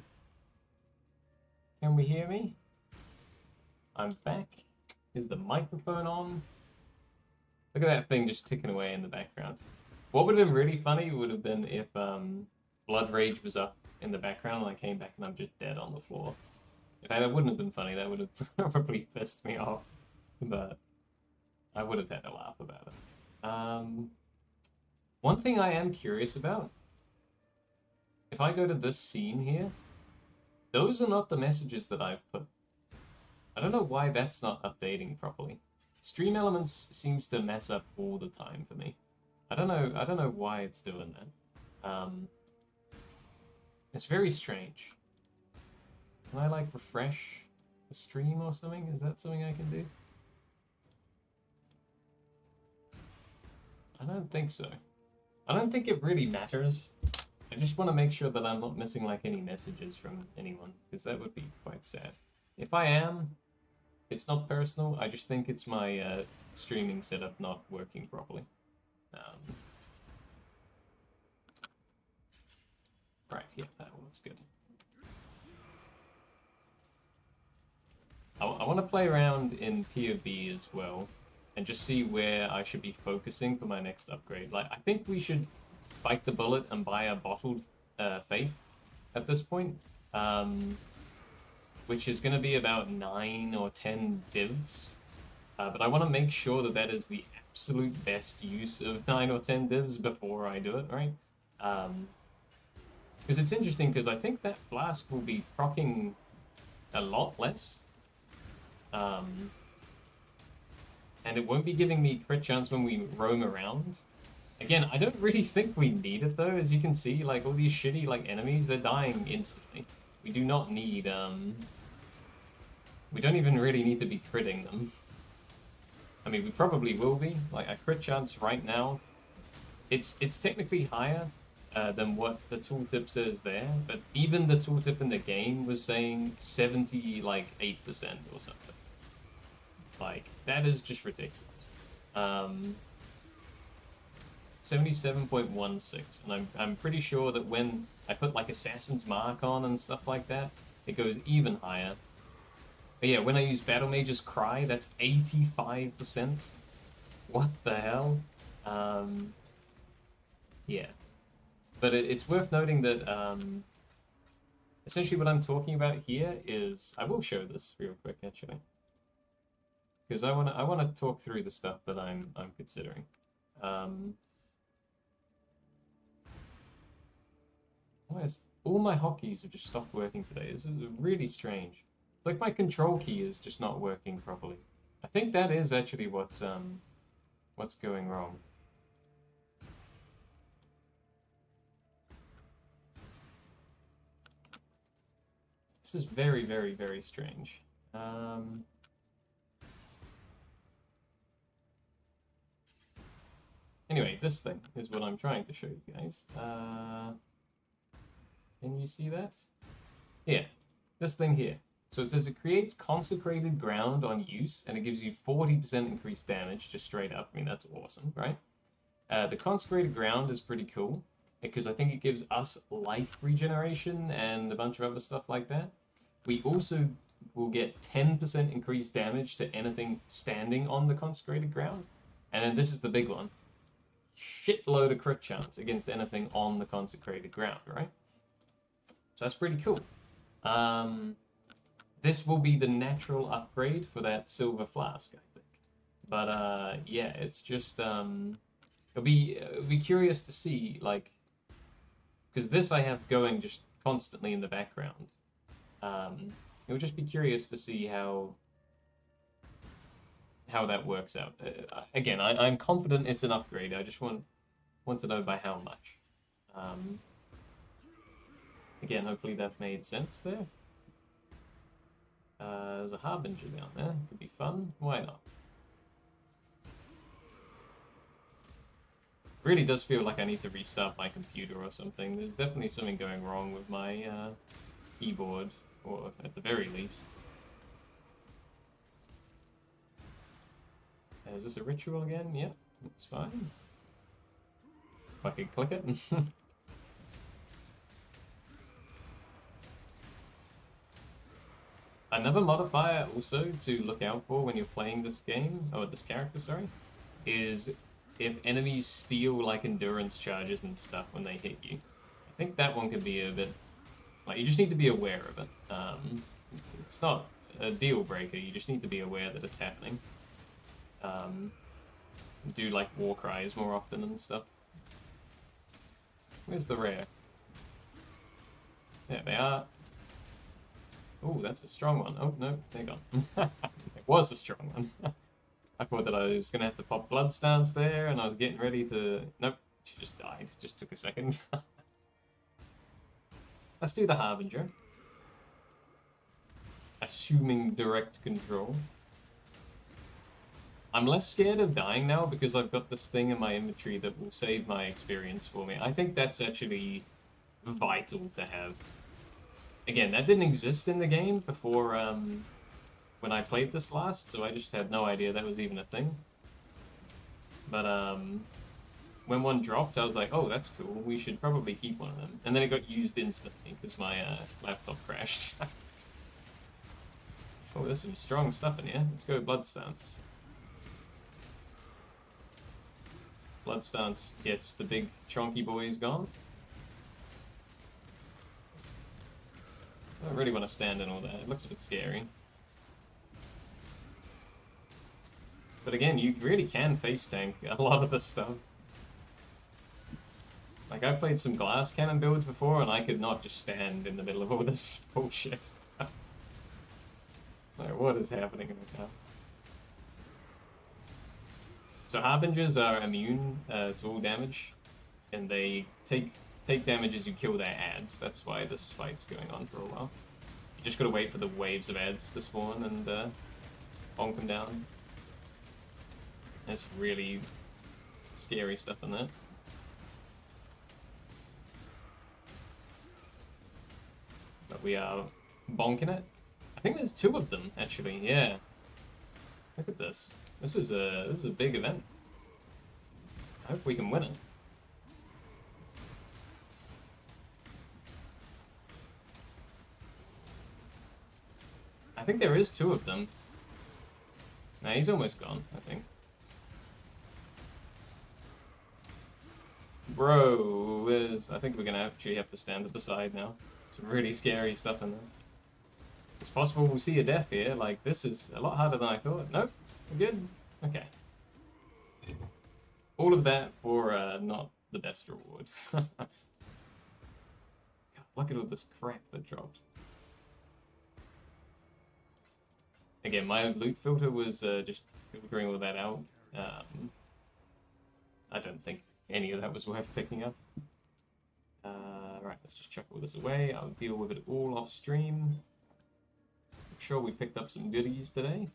we hear me? I'm back. Is the microphone on? Look at that thing just ticking away in the background. What would have been really funny would have been if Blood Rage was up in the background and I came back and I'm just dead on the floor. In fact, that wouldn't have been funny. That would have probably pissed me off. But I would have had a laugh about it. One thing I am curious about, if I go to this scene here, those are not the messages that I've put. I don't know why that's not updating properly. Stream Elements seems to mess up all the time for me. I don't know why it's doing that. It's very strange. Can I like refresh the stream or something? Is that something I can do? I don't think so. I don't think it really matters. I just want to make sure that I'm not missing like any messages from anyone, because that would be quite sad. If I am, it's not personal. I just think it's my streaming setup not working properly. Right, yeah, that looks good. I want to play around in POE as well, and just see where I should be focusing for my next upgrade. Like, I think we should bite the bullet and buy a bottled faith at this point, which is going to be about 9 or 10 divs. But I want to make sure that that is the absolute best use of 9 or 10 divs before I do it, right? Because it's interesting, because I think that flask will be proccing a lot less. And it won't be giving me crit chance when we roam around. Again, I don't really think we need it though. As you can see, like all these shitty like enemies, they're dying instantly. We do not need we don't even really need to be critting them. I mean, we probably will be. Like a crit chance right now, it's technically higher than what the tooltip says there, but even the tooltip in the game was saying 78% or something. Like, that is just ridiculous. 77.16, and I'm pretty sure that when I put like Assassin's Mark on and stuff like that, it goes even higher. But yeah, when I use Battle Mage's Cry, that's 85%. What the hell? Yeah. But it's worth noting that essentially what I'm talking about here is, I will show this real quick actually, because I wanna talk through the stuff that I'm considering. Why is all my hotkeys have just stopped working today? This is really strange. It's like my control key is just not working properly. I think that is actually what's going wrong. This is very, very, very strange. Anyway, this thing is what I'm trying to show you guys. Can you see that? Yeah, this thing here. So it says it creates consecrated ground on use, and it gives you 40% increased damage, just straight up. I mean, that's awesome, right? The consecrated ground is pretty cool, because I think it gives us life regeneration and a bunch of other stuff like that. We also will get 10% increased damage to anything standing on the consecrated ground. And then this is the big one. Shitload of crit chance against anything on the consecrated ground, right? So that's pretty cool. This will be the natural upgrade for that silver flask, I think. But yeah, it's just it'll be curious to see, like, because this I have going just constantly in the background. It would just be curious to see how that works out. Again, I'm confident it's an upgrade. I just want to know by how much. Again, hopefully that made sense there. There's a Harbinger down there. Could be fun. Why not? Really does feel like I need to restart my computer or something. There's definitely something going wrong with my keyboard, or at the very least. Is this a ritual again? Yep, that's fine. If I could click it. Another modifier also to look out for when you're playing this game, or this character, sorry, is if enemies steal like endurance charges and stuff when they hit you. I think that one could be a bit, like, you just need to be aware of it. It's not a deal breaker, you just need to be aware that it's happening. Do like war cries more often and stuff. Where's the rare? There they are. Oh, that's a strong one. Oh, no, they're gone. It was a strong one. I thought that I was going to have to pop Bloodstance there, and I was getting ready to... Nope, she just died. Just took a second. Let's do the Harbinger. Assuming direct control. I'm less scared of dying now because I've got this thing in my inventory that will save my experience for me. I think that's actually vital to have. Again, that didn't exist in the game before when I played this last, so I just had no idea that was even a thing. But when one dropped, I was like, oh, that's cool. We should probably keep one of them. And then it got used instantly because my laptop crashed. Oh, there's some strong stuff in here. Let's go Bloodstance. Bloodstance gets the big chonky boys gone. I don't really want to stand in all that. It looks a bit scary. But again, you really can face tank a lot of this stuff. Like, I've played some glass cannon builds before, and I could not just stand in the middle of all this bullshit. Like, what is happening right now? So Harbingers are immune to all damage, and they take damage as you kill their ads. That's why this fight's going on for a while. You just gotta wait for the waves of ads to spawn and bonk them down. There's really scary stuff in there. But we are bonking it. I think there's 2 of them, actually, yeah. Look at this. This is a big event. I hope we can win it. I think there is 2 of them. Nah, he's almost gone, I think. Bro, I think we're gonna actually have to stand at the side now. Some really scary stuff in there. It's possible we'll see a death here. Like, this is a lot harder than I thought. Nope, we're good. Okay. All of that for not the best reward. God, look at all this crap that dropped. Again, my loot filter was just filtering all that out. I don't think any of that was worth picking up. Right, let's just chuck all this away. I'll deal with it all off stream. I'm sure we picked up some goodies today.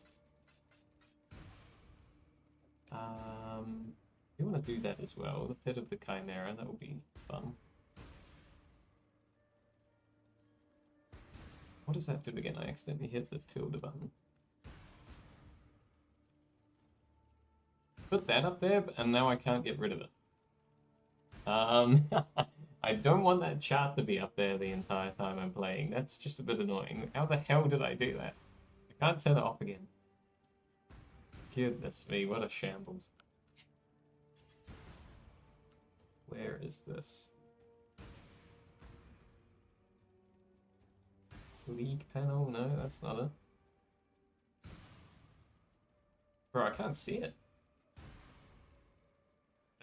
We want to do that as well. The Pit of the Chimera, that will be fun. What does that do again? I accidentally hit the tilde button. Put that up there, and now I can't get rid of it. I don't want that chart to be up there the entire time I'm playing. That's just a bit annoying. How the hell did I do that? I can't turn it off again. Goodness me, what a shambles. Where is this? League panel? No, that's not it. Bro, I can't see it.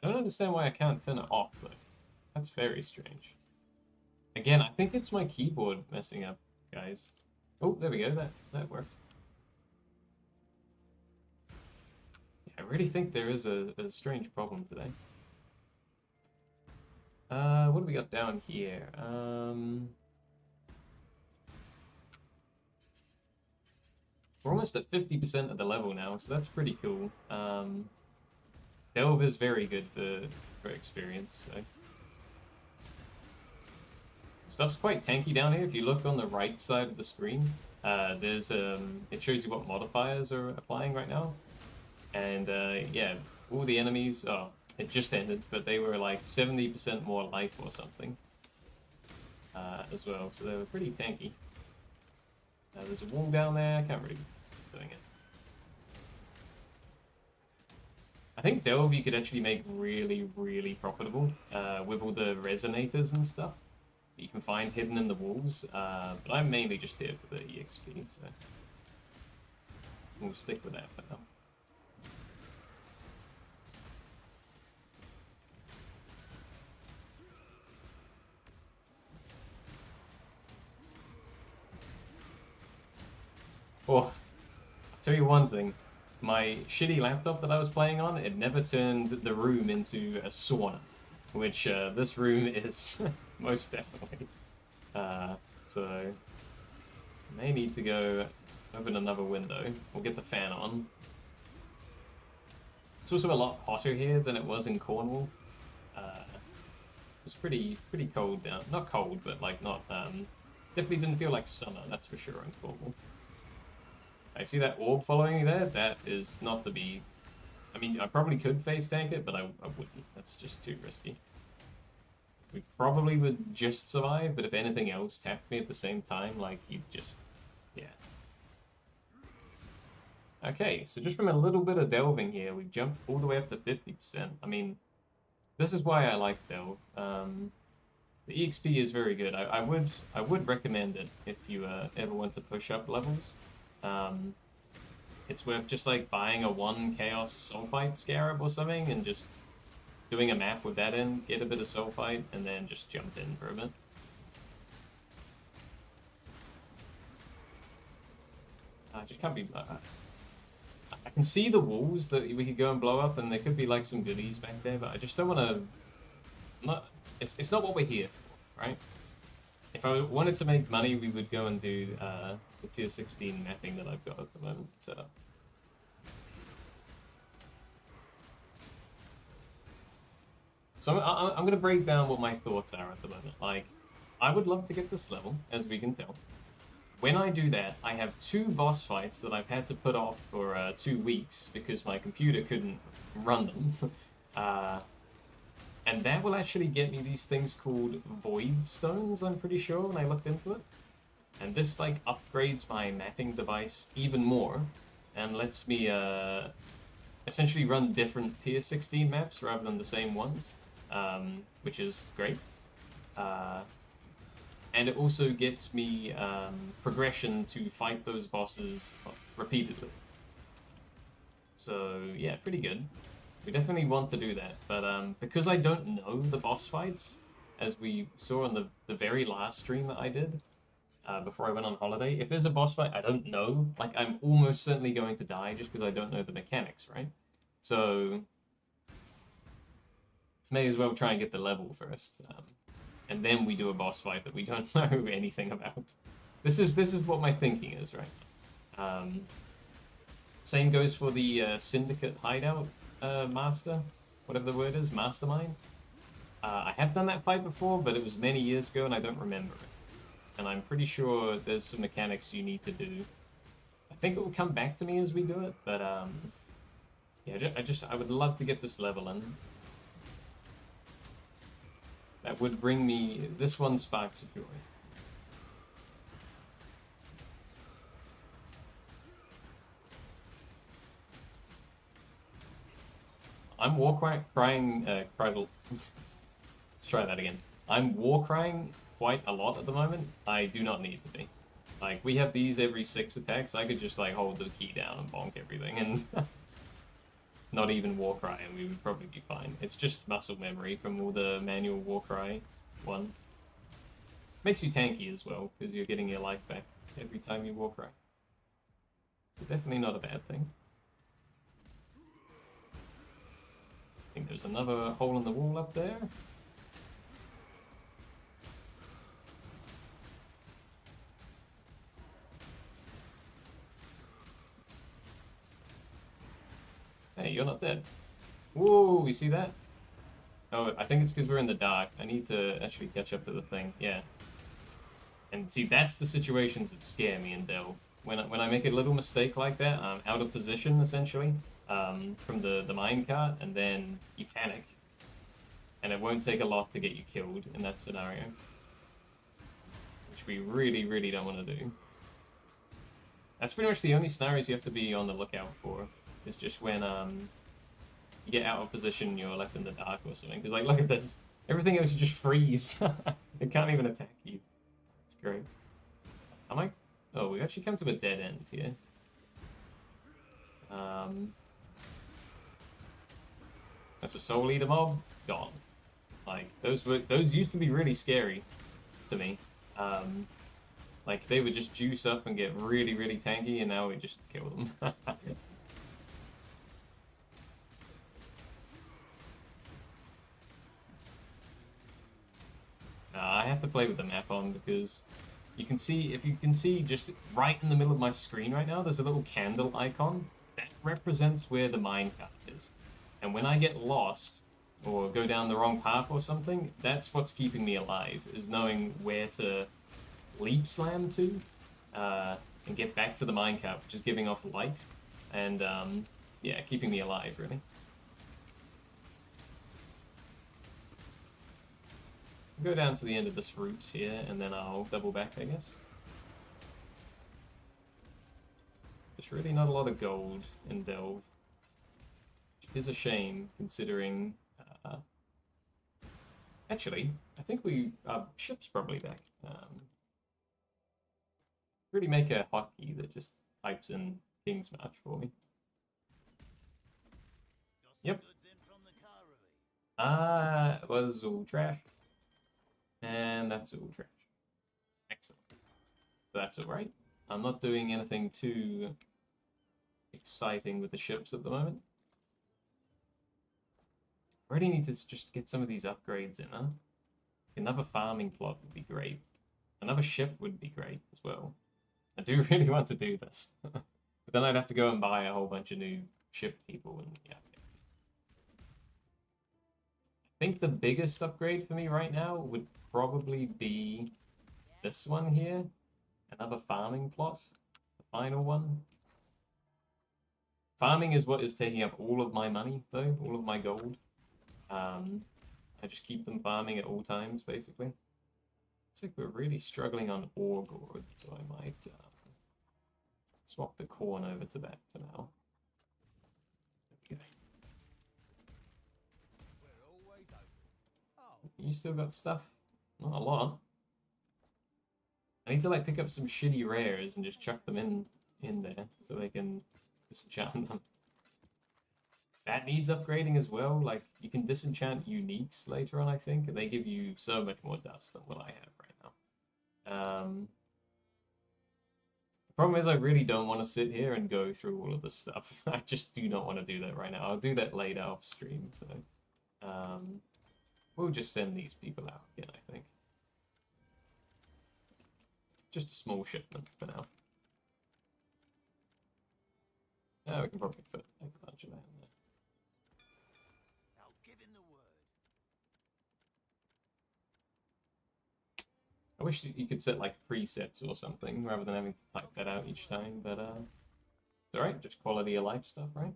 I don't understand why I can't turn it off, though. That's very strange. Again, I think it's my keyboard messing up, guys. Oh, there we go. That worked. Yeah, I really think there is a strange problem today. What do we got down here? We're almost at 50% of the level now, so that's pretty cool. Delve is very good for experience, so. Stuff's quite tanky down here. If you look on the right side of the screen, there's it shows you what modifiers are applying right now. And yeah, all the enemies, oh, it just ended, but they were like 70% more life or something as well, so they were pretty tanky. There's a wall down there, I can't really be doing it. I think Delve you could actually make really, really profitable with all the resonators and stuff that you can find hidden in the walls, but I'm mainly just here for the EXP, so we'll stick with that for now. Oh, I'll tell you one thing. My shitty laptop that I was playing on, it never turned the room into a sauna, which this room is most definitely. So may need to go open another window. We'll get the fan on. It's also a lot hotter here than it was in Cornwall. It was pretty cold down. Not cold, but like not definitely didn't feel like summer. That's for sure in Cornwall. I see that orb following me there. That is not to be. I mean, I probably could face tank it, but I wouldn't. That's just too risky. We probably would just survive, but if anything else tapped me at the same time, like you'd just, yeah. Okay, so just from a little bit of delving here, we've jumped all the way up to 50%. I mean, this is why I like Delve. The EXP is very good. I would recommend it if you ever want to push up levels. It's worth just like buying a 1 Chaos Sulfite Scarab or something and just doing a map with that in, get a bit of Sulfite, and then just jump in for a bit. I just can't be... I can see the walls that we could go and blow up, and there could be like some goodies back there, but I just don't want to... It's not what we're here for, right? If I wanted to make money, we would go and do the tier 16 mapping that I've got at the moment set up. So I'm going to break down what my thoughts are at the moment. Like, I would love to get this level, as we can tell. When I do that, I have 2 boss fights that I've had to put off for 2 weeks because my computer couldn't run them. And that will actually get me these things called Void Stones, I'm pretty sure, when I looked into it. And this, like, upgrades my mapping device even more and lets me essentially run different tier 16 maps rather than the same ones. Which is great. And it also gets me progression to fight those bosses repeatedly. So yeah, pretty good. We definitely want to do that, but because I don't know the boss fights, as we saw on the very last stream that I did before I went on holiday, if there's a boss fight I don't know, like I'm almost certainly going to die just because I don't know the mechanics, right? So may as well try and get the level first, and then we do a boss fight that we don't know anything about. This is what my thinking is, right? Same goes for the Syndicate Hideout Master, whatever the word is, Mastermind. I have done that fight before, but it was many years ago and I don't remember it. And I'm pretty sure there's some mechanics you need to do. I think it will come back to me as we do it, but yeah, I would love to get this level in. That would bring me this one, Sparks of Joy. I'm war crying, let's try that again. I'm war crying quite a lot at the moment. I do not need to be. Like, we have these every 6 attacks. I could just, like, hold the key down and bonk everything and not even war cry, and we would probably be fine. It's just muscle memory from all the manual war cry one. Makes you tanky as well, because you're getting your life back every time you war cry. So definitely not a bad thing. I think there's another hole in the wall up there. Hey, you're not dead. Whoa, you see that? Oh, I think it's because we're in the dark. I need to actually catch up to the thing. Yeah. And see, that's the situations that scare me in Delve. When I make a little mistake like that, I'm out of position, essentially, from the minecart, and then you panic. And it won't take a lot to get you killed in that scenario. Which we really, really don't want to do. That's pretty much the only scenarios you have to be on the lookout for. It's just when you get out of position and you're left in the dark or something. Because, like, look at this. Everything else just freeze. It can't even attack you. It's great. Am I... Oh, we actually come to a dead end here. That's a Soul Eater mob. Gone. Like, those used to be really scary to me. Like, Like, they would just juice up and get really, really tanky, and now we just kill them. I have to play with the map on because you can see, if you can see just right in the middle of my screen right now, there's a little candle icon. That represents where the minecart is. And when I get lost, or go down the wrong path or something, that's what's keeping me alive, is knowing where to leap slam to, and get back to the minecart, which is giving off light, and yeah, keeping me alive, really. Go down to the end of this route here, and then I'll double back, I guess. There's really not a lot of gold in Delve, which is a shame, considering... actually, I think our ship's probably back. Really make a hotkey that just types in King's March for me. Yep. It was all trash. And that's all trash. Excellent. That's alright. I'm not doing anything too exciting with the ships at the moment. I really need to just get some of these upgrades in, huh? Another farming plot would be great. Another ship would be great as well. I do really want to do this. But then I'd have to go and buy a whole bunch of new ship people, and yeah. I think the biggest upgrade for me right now would probably be this one here. Another farming plot. The final one. Farming is what is taking up all of my money, though. All of my gold. I just keep them farming at all times, basically. Looks like we're really struggling on ore gourd, so I might swap the corn over to that for now. Okay. You still got stuff? Not a lot. I need to like pick up some shitty rares and just chuck them in there so they can disenchant them. That needs upgrading as well. Like, you can disenchant uniques later on, I think, and they give you so much more dust than what I have right now. The problem is I really don't want to sit here and go through all of this stuff. I just do not want to do that right now. I'll do that later off stream, so... we'll just send these people out again, I think. Just a small shipment for now. Yeah, we can probably put like a bunch of that in there. I'll give him the word. I wish you could set like presets or something rather than having to type that out each time, but it's alright, just quality of life stuff, right?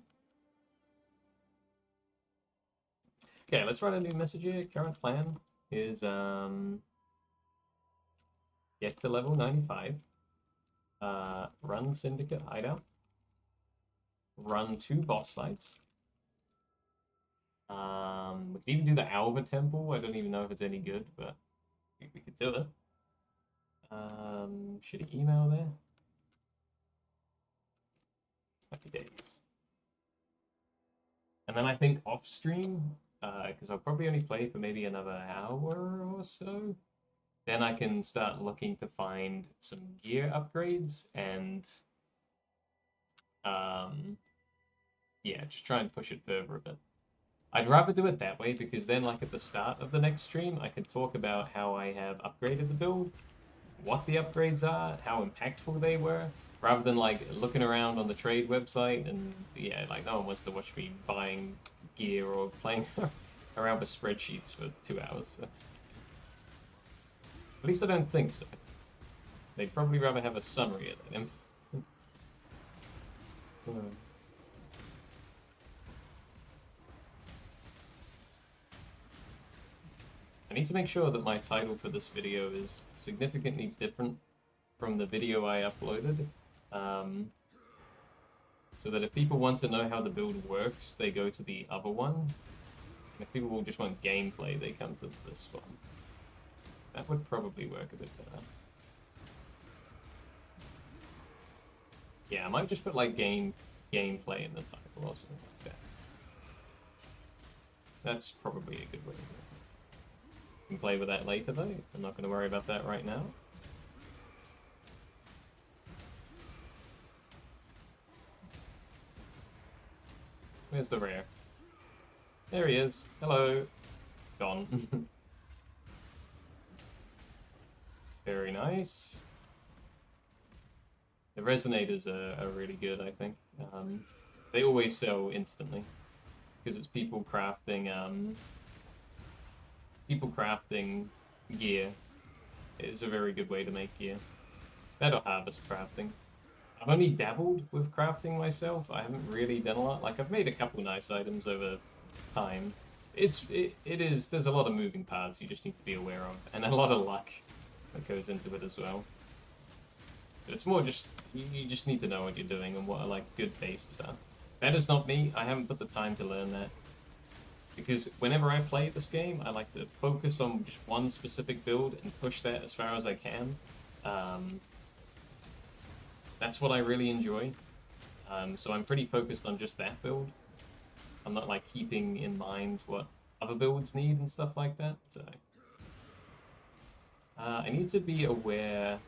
Okay, let's write a new message here. Current plan is get to level 95, run Syndicate Hideout, run 2 boss fights. We could even do the Alva Temple. I don't even know if it's any good, but we could do it. Shitty email there. Happy days. And then I think off stream, because I'll probably only play for maybe another hour or so, then I can start looking to find some gear upgrades and yeah, just try and push it further a bit. I'd rather do it that way because then, like, at the start of the next stream, I can talk about how I have upgraded the build, what the upgrades are, how impactful they were, rather than, like, looking around on the trade website and, yeah, like, no one wants to watch me buying gear or playing around with spreadsheets for 2 hours. So. At least I don't think so. They'd probably rather have a summary of that. I need to make sure that my title for this video is significantly different from the video I uploaded, so that if people want to know how the build works, they go to the other one. If people will just want gameplay, they come to this one. That would probably work a bit better. Yeah, I might just put like gameplay in the title or something like that. That's probably a good way to do it. We can play with that later though. I'm not going to worry about that right now. Where's the rare? There he is. Hello. Gone. Very nice. The resonators are really good, I think. They always sell instantly because it's people crafting gear. It's a very good way to make gear. That or harvest crafting. I've only dabbled with crafting myself. I haven't really done a lot. Like, I've made a couple nice items over time. There's a lot of moving parts you just need to be aware of, and a lot of luck that goes into it as well. But it's more just, you just need to know what you're doing and what like good bases are. That is not me. I haven't put the time to learn that. Because whenever I play this game, I like to focus on just one specific build and push that as far as I can. That's what I really enjoy. So I'm pretty focused on just that build. I'm not like keeping in mind what other builds need and stuff like that. So I need to be aware. I'm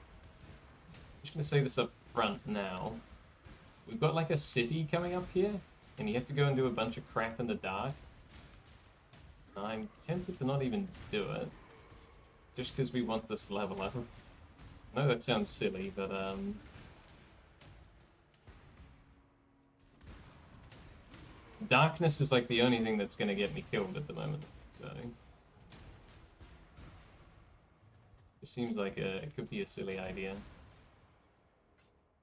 just gonna say this up front now. We've got like a city coming up here, and you have to go and do a bunch of crap in the dark. I'm tempted to not even do it, just because we want this level up. I know that sounds silly, but darkness is like the only thing that's gonna get me killed at the moment, so it seems like it could be a silly idea.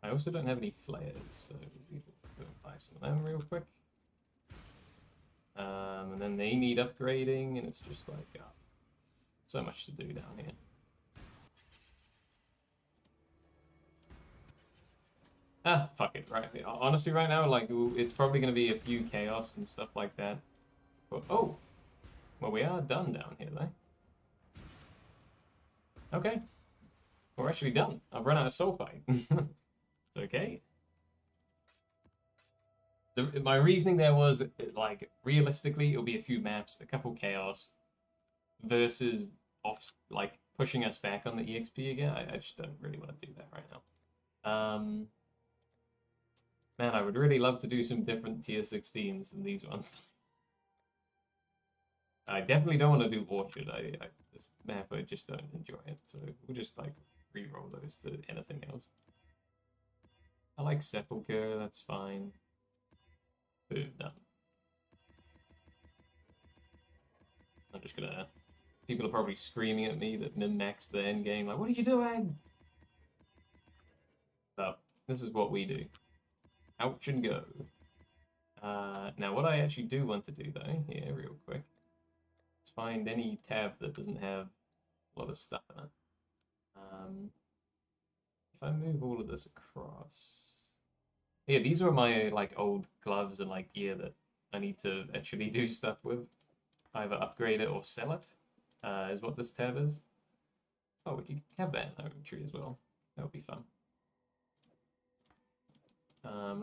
I also don't have any flares, so we'll go and buy some of them real quick. And then they need upgrading, and it's just like so much to do down here. Ah, fuck it, right. Honestly, right now, like, it's probably going to be a few chaos and stuff like that. But, oh! Well, we are done down here, though. Okay. We're actually done. I've run out of sulfite. It's okay. My reasoning there was, like, realistically, it'll be a few maps, a couple chaos, versus like, pushing us back on the EXP again. I just don't really want to do that right now. Man, I would really love to do some different tier 16s than these ones. I definitely don't want to do Orchard. This map, I just don't enjoy it. So we'll just like re-roll those to anything else. I like Sepulchre, that's fine. Boom, done. I'm just gonna... People are probably screaming at me that min-maxed the endgame, like, what are you doing? But this is what we do. Ouch and go. Now, what I actually do want to do, though, here, real quick, is find any tab that doesn't have a lot of stuff in it. If I move all of this across... Yeah, these are my, like, old gloves and, like, gear that I need to actually do stuff with. Either upgrade it or sell it, is what this tab is. Oh, we could have that in our inventory as well. That would be fun.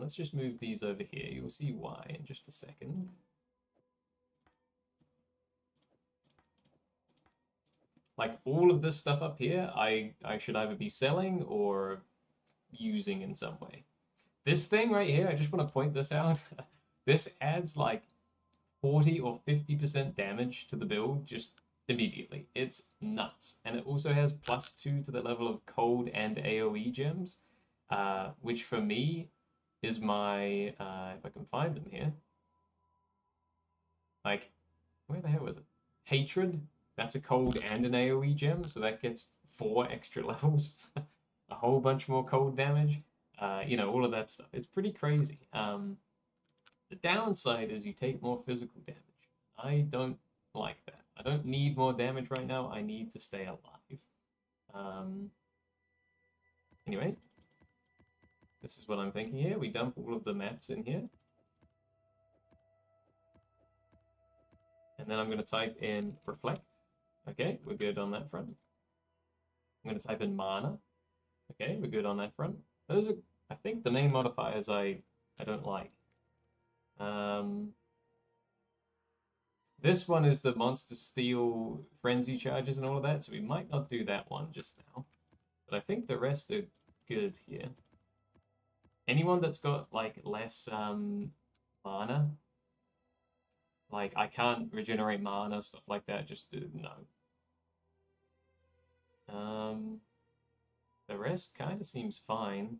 Let's just move these over here. You'll see why in just a second. Like, all of this stuff up here, I should either be selling or using in some way. This thing right here, I just want to point this out. This adds like 40 or 50% damage to the build just immediately. It's nuts. And it also has +2 to the level of cold and AoE gems, which for me is my, if I can find them here, like, where the hell was it? Hatred, that's a cold and an AoE gem, so that gets 4 extra levels, a whole bunch more cold damage, you know, all of that stuff. It's pretty crazy. The downside is you take more physical damage. I don't like that. I don't need more damage right now. I need to stay alive. Anyway, this is what I'm thinking here. We dump all of the maps in here. And then I'm going to type in reflect. Okay, we're good on that front. I'm going to type in mana. Okay, we're good on that front. Those are, I think, the main modifiers I don't like. This one is the Monster Steel Frenzy charges and all of that, so we might not do that one just now. But I think the rest are good here. Anyone that's got like less mana Like, I can't regenerate mana, stuff like that, just no. The rest kind of seems fine.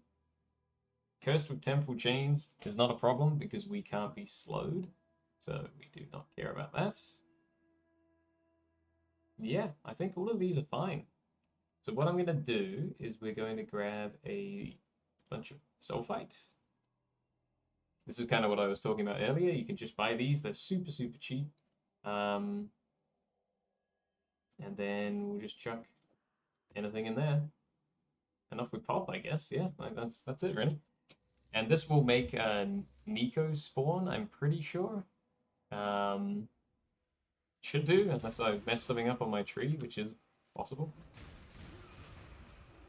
Cursed with Temporal Chains is not a problem because we can't be slowed, so we do not care about that. Yeah, I think all of these are fine. So what I'm going to do is we're going to grab a bunch of Sulfite. This is kind of what I was talking about earlier. You can just buy these. They're super, super cheap. And then we'll just chuck anything in there. And off we pop, I guess. Yeah, like that's it, really. And this will make Nico spawn, I'm pretty sure. Should do, unless I mess something up on my tree, which is possible.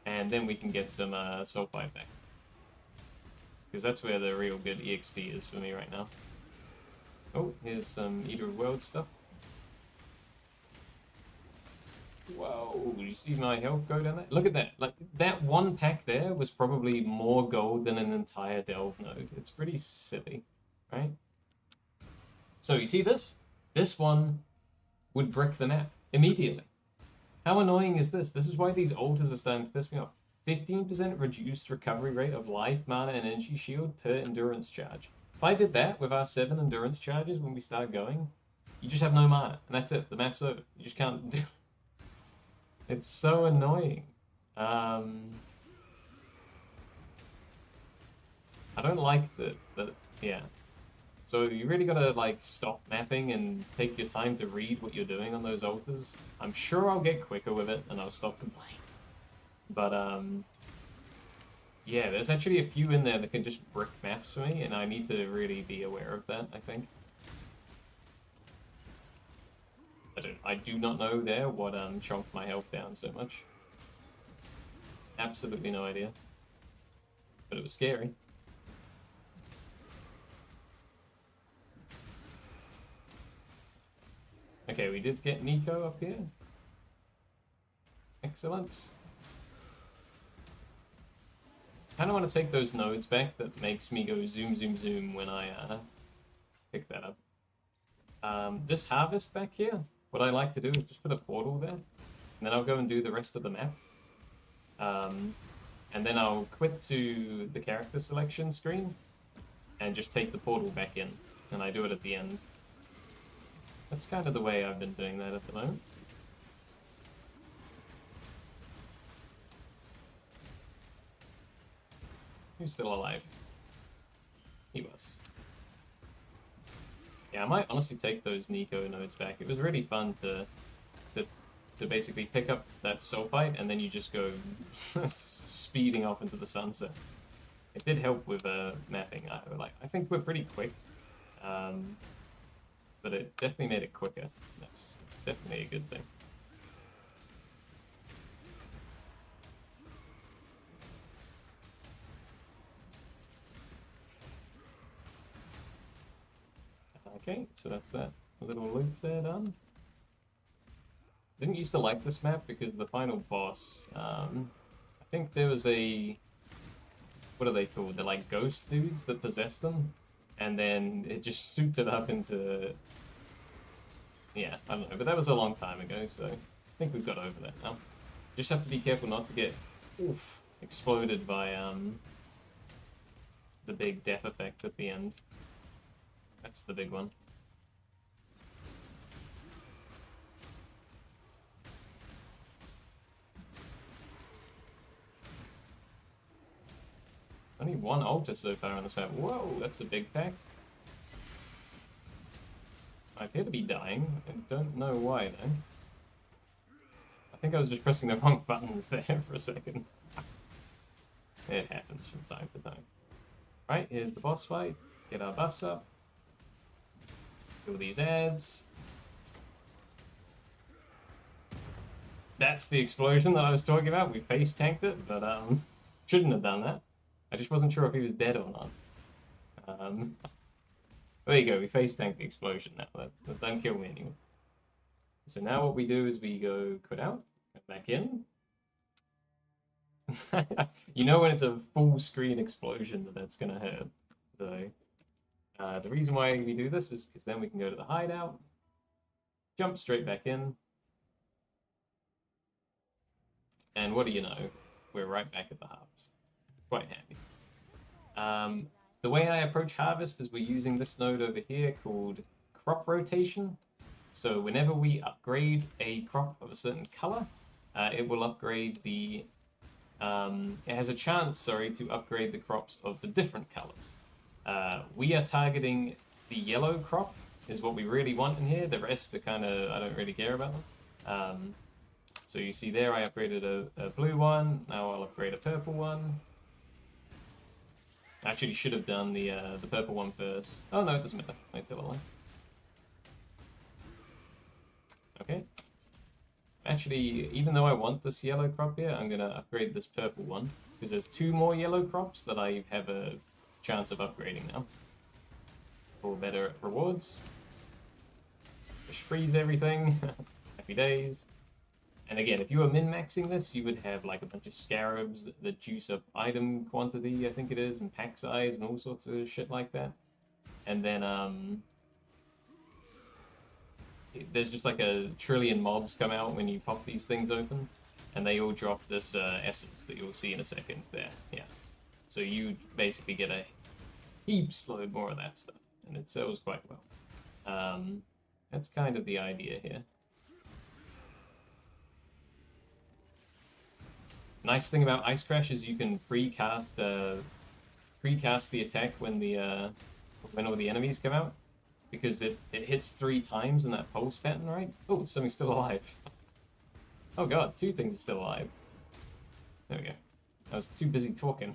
And then we can get some Sulfite back. Because that's where the real good EXP is for me right now. Oh, here's some Eater of Worlds stuff. Whoa, you see my health go down there? Look at that. Like, that one pack there was probably more gold than an entire Delve node. It's pretty silly, right? So you see this? This one would brick the map immediately. How annoying is this? This is why these altars are starting to piss me off. 15% reduced recovery rate of life, mana, and energy shield per endurance charge. If I did that with our 7 endurance charges when we start going, you just have no mana, and that's it. The map's over. You just can't do it. It's so annoying. I don't like yeah. So you really gotta like stop mapping and take your time to read what you're doing on those altars. I'm sure I'll get quicker with it and I'll stop complaining. But yeah, there's actually a few in there that can just brick maps for me, and I need to really be aware of that, I think. I do not know there what chunked my health down so much. Absolutely no idea. But it was scary. Okay, we did get Nico up here. Excellent. I kind of want to take those nodes back that makes me go zoom, zoom, zoom when I pick that up. This harvest back here, what I like to do is just put a portal there, and then I'll go and do the rest of the map. And then I'll quit to the character selection screen, and just take the portal back in, and I do it at the end. That's kind of the way I've been doing that at the moment. Who's still alive? He was. Yeah, I might honestly take those Nico nodes back. It was really fun to basically pick up that Sulfite and then you just go speeding off into the sunset. It did help with mapping. I think we're pretty quick, but it definitely made it quicker. That's definitely a good thing. Okay, so that's that little loop there done. Didn't used to like this map because the final boss, I think there was a, what are they called? They're like ghost dudes that possess them, and then it just souped it up into, yeah, I don't know, but that was a long time ago, so I think we've got over that now. Just have to be careful not to get exploded by the big death effect at the end. That's the big one. Only one altar so far on this map. Whoa, that's a big pack. I appear to be dying. I don't know why, though. I think I was just pressing the wrong buttons there for a second. It happens from time to time. Right, here's the boss fight. Get our buffs up. Do these ads. That's the explosion that I was talking about. We face tanked it, but shouldn't have done that. I just wasn't sure if he was dead or not. There you go, we face tanked the explosion now. That don't kill me anymore. So now what we do is we go quit out, go back in. You know when it's a full screen explosion that's gonna hurt. So The reason why we do this is because then we can go to the hideout, jump straight back in, and what do you know? We're right back at the harvest. Quite handy. The way I approach harvest is we're using this node over here called crop rotation. So whenever we upgrade a crop of a certain color, it will upgrade the... it has a chance, sorry, to upgrade the crops of the different colors. We are targeting the yellow crop, is what we really want in here. The rest are kind of, I don't really care about them. So you see there, I upgraded a blue one. Now I'll upgrade a purple one. Actually, should have done the purple one first. Oh no, it doesn't matter. I tell a lie. Okay. Actually, even though I want this yellow crop here, I'm gonna upgrade this purple one because there's 2 more yellow crops that I have a chance of upgrading now for better rewards. Just freeze everything. Happy days. And again, if you were min-maxing this, you would have like a bunch of scarabs that juice up item quantity, I think it is, and pack size and all sorts of shit like that. And then there's just like a trillion mobs come out when you pop these things open, and they all drop this essence that you'll see in a second there. Yeah. So you basically get a heaps load more of that stuff, and it sells quite well. That's kind of the idea here. Nice thing about Ice Crash is you can precast the attack when all the enemies come out, because it hits 3 times in that pulse pattern, right? Oh, something's still alive. Oh god, 2 things are still alive. There we go. I was too busy talking.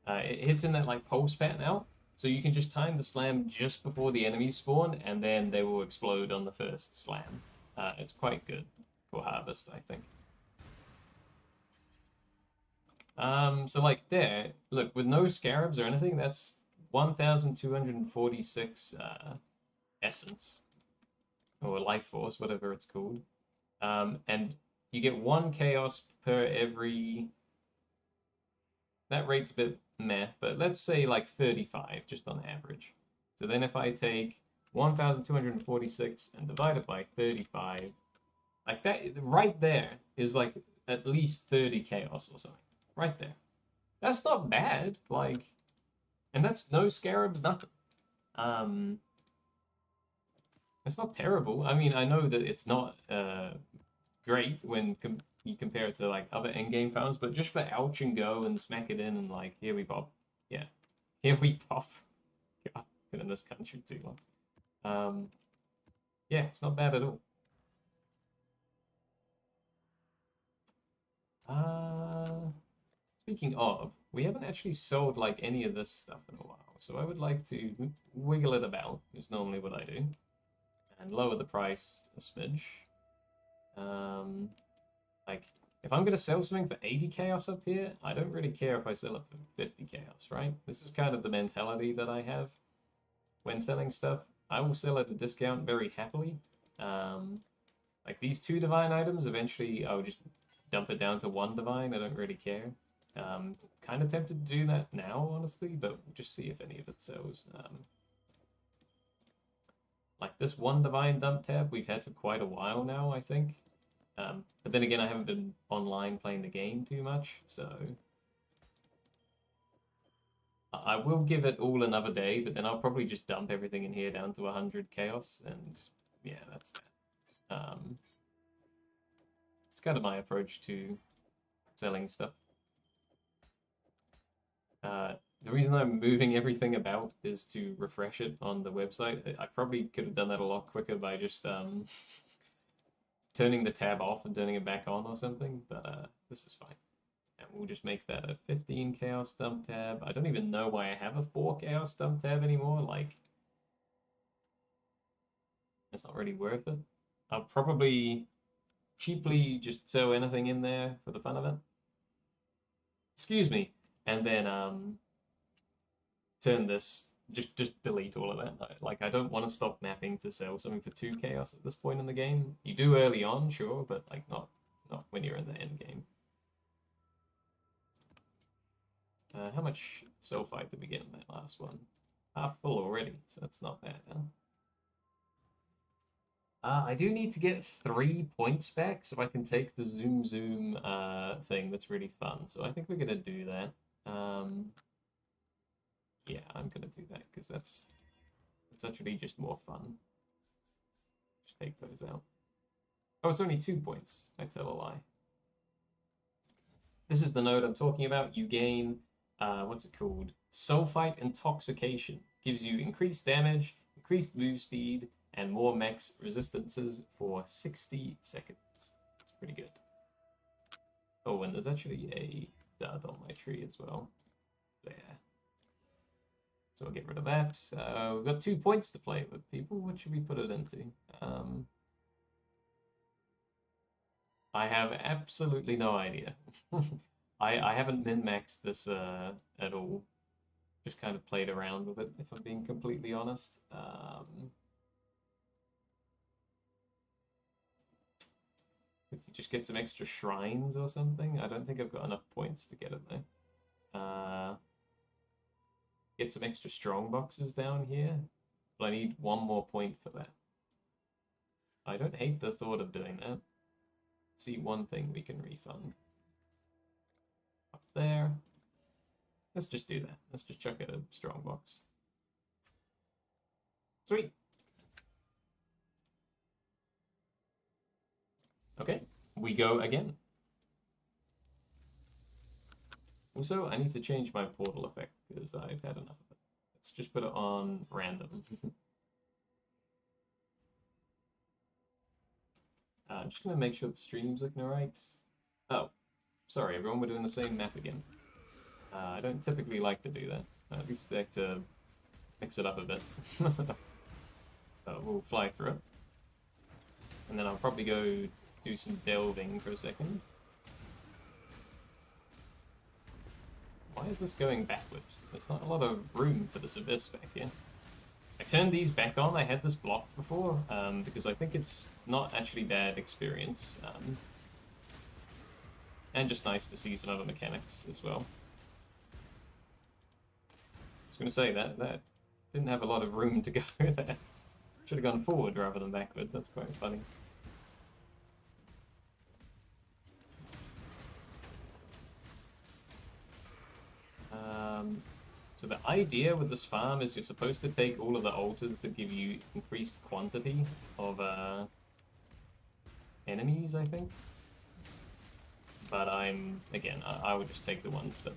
It hits in that like pulse pattern out, so you can just time the slam just before the enemies spawn, and then they will explode on the first slam. It's quite good for harvest, I think. So like there, look, with no scarabs or anything, that's 1,246 essence, or life force, whatever it's called. And you get 1 chaos per every... That rate's a bit meh, but let's say like 35, just on average. So then if I take 1,246 and divide it by 35, like that, right there is like at least 30 chaos or something. Right there. That's not bad, like, and that's no scarabs, nothing. It's not terrible. I mean, I know that it's not great when you compare it to like other endgame farms, but just for ouch and go and smack it in and like, here we pop. Yeah. Here we pop. God, been in this country too long. Yeah, it's not bad at all. Speaking of, we haven't actually sold like any of this stuff in a while, so I would like to wiggle it about, is normally what I do, and lower the price a smidge. Like, if I'm going to sell something for 80 chaos up here, I don't really care if I sell it for 50 chaos, right? This is kind of the mentality that I have when selling stuff. I will sell at a discount very happily. Like these 2 divine items, eventually I'll just dump it down to 1 divine, I don't really care. Kind of tempted to do that now, honestly, but we'll just see if any of it sells. Like this 1 divine dump tab we've had for quite a while now, I think. But then again, I haven't been online playing the game too much, so... I will give it all another day, but then I'll probably just dump everything in here down to 100 chaos, and yeah, that's that. It's kind of my approach to selling stuff. The reason I'm moving everything about is to refresh it on the website. I probably could have done that a lot quicker by just turning the tab off and turning it back on or something, but this is fine. And we'll just make that a 15 chaos dump tab. I don't even know why I have a 4 chaos dump tab anymore, like... It's not really worth it. I'll probably cheaply just throw anything in there for the fun of it. Excuse me. And then turn this, just delete all of that. Like, I don't want to stop mapping to sell something for 2 chaos at this point in the game. You do early on, sure, but like not when you're in the end game. How much sulfite did we get in that last one? Half full already, so that's not bad, huh? I do need to get 3 points back so I can take the zoom zoom thing that's really fun. So I think we're gonna do that. Yeah, I'm gonna do that because it's actually just more fun. Just take those out. Oh, it's only 2 points. I tell a lie. This is the node I'm talking about. You gain, what's it called? Sulfite Intoxication. Gives you increased damage, increased move speed, and more max resistances for 60 seconds. It's pretty good. Oh, and there's actually a dud on my tree as well. There. So I'll get rid of that. We've got 2 points to play with, people. What should we put it into? I have absolutely no idea. I haven't min-maxed this at all. Just kind of played around with it, if I'm being completely honest. If you just get some extra shrines or something. I don't think I've got enough points to get it though. Get some extra strong boxes down here, but I need 1 more point for that. I don't hate the thought of doing that. Let's see one thing we can refund. Up there. Let's just do that. Let's just chuck a strong box. Sweet. Okay, we go again. Also, I need to change my portal effect because I've had enough of it. Let's just put it on random. I'm just going to make sure the stream's looking alright. Oh, sorry everyone, we're doing the same map again. I don't typically like to do that. At least I like to mix it up a bit. We'll fly through it. And then I'll probably go do some delving for a second. Why is this going backward? There's not a lot of room for this abyss back here. I turned these back on. I had this blocked before because I think it's not actually bad experience. And just nice to see some other mechanics as well. I was going to say that didn't have a lot of room to go there. Should have gone forward rather than backward. That's quite funny. So the idea with this farm is you're supposed to take all of the altars that give you increased quantity of enemies, I think. But again, I would just take the ones that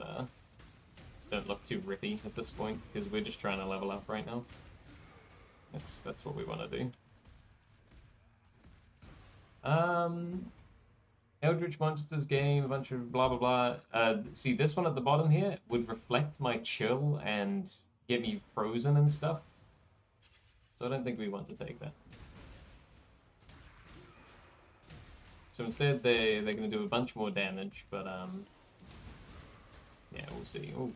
don't look too rippy at this point, because we're just trying to level up right now. That's what we want to do. Eldritch Monsters game, a bunch of blah blah blah. See, this one at the bottom here would reflect my chill and get me frozen and stuff. So I don't think we want to take that. So instead, they're going to do a bunch more damage, but yeah, we'll see. Ooh.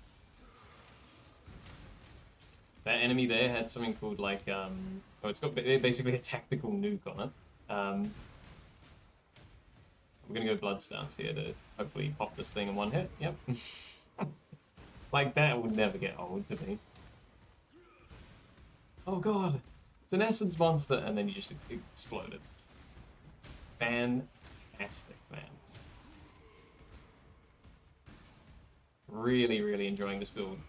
That enemy there had something called like oh, it's got basically a tactical nuke on it. We're gonna go blood stance here to hopefully pop this thing in one hit. Yep. Like that would never get old to me. Oh god, it's an essence monster, and then you just explode it. Fantastic, man. Really, really enjoying this build.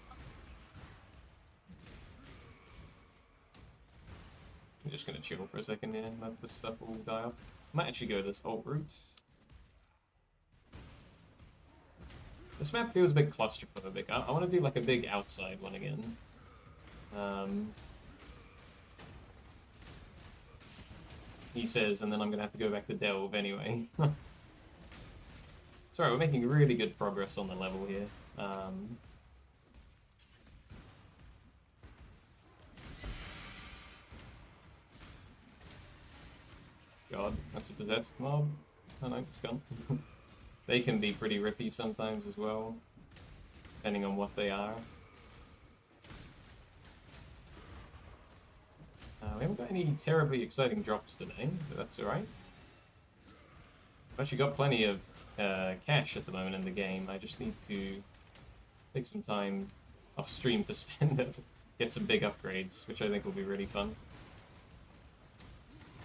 I'm just gonna chill for a second here and let this stuff all die off. Might actually go this alt route. This map feels a bit claustrophobic. I want to do like a big outside one again. He says, and then I'm going to have to go back to delve anyway. Sorry, we're making really good progress on the level here. God, that's a possessed mob. Oh no, it's gone. They can be pretty rippy sometimes as well, depending on what they are. We haven't got any terribly exciting drops today, but that's alright. I've actually got plenty of cash at the moment in the game. I just need to take some time off stream to spend it. get some big upgrades, which I think will be really fun.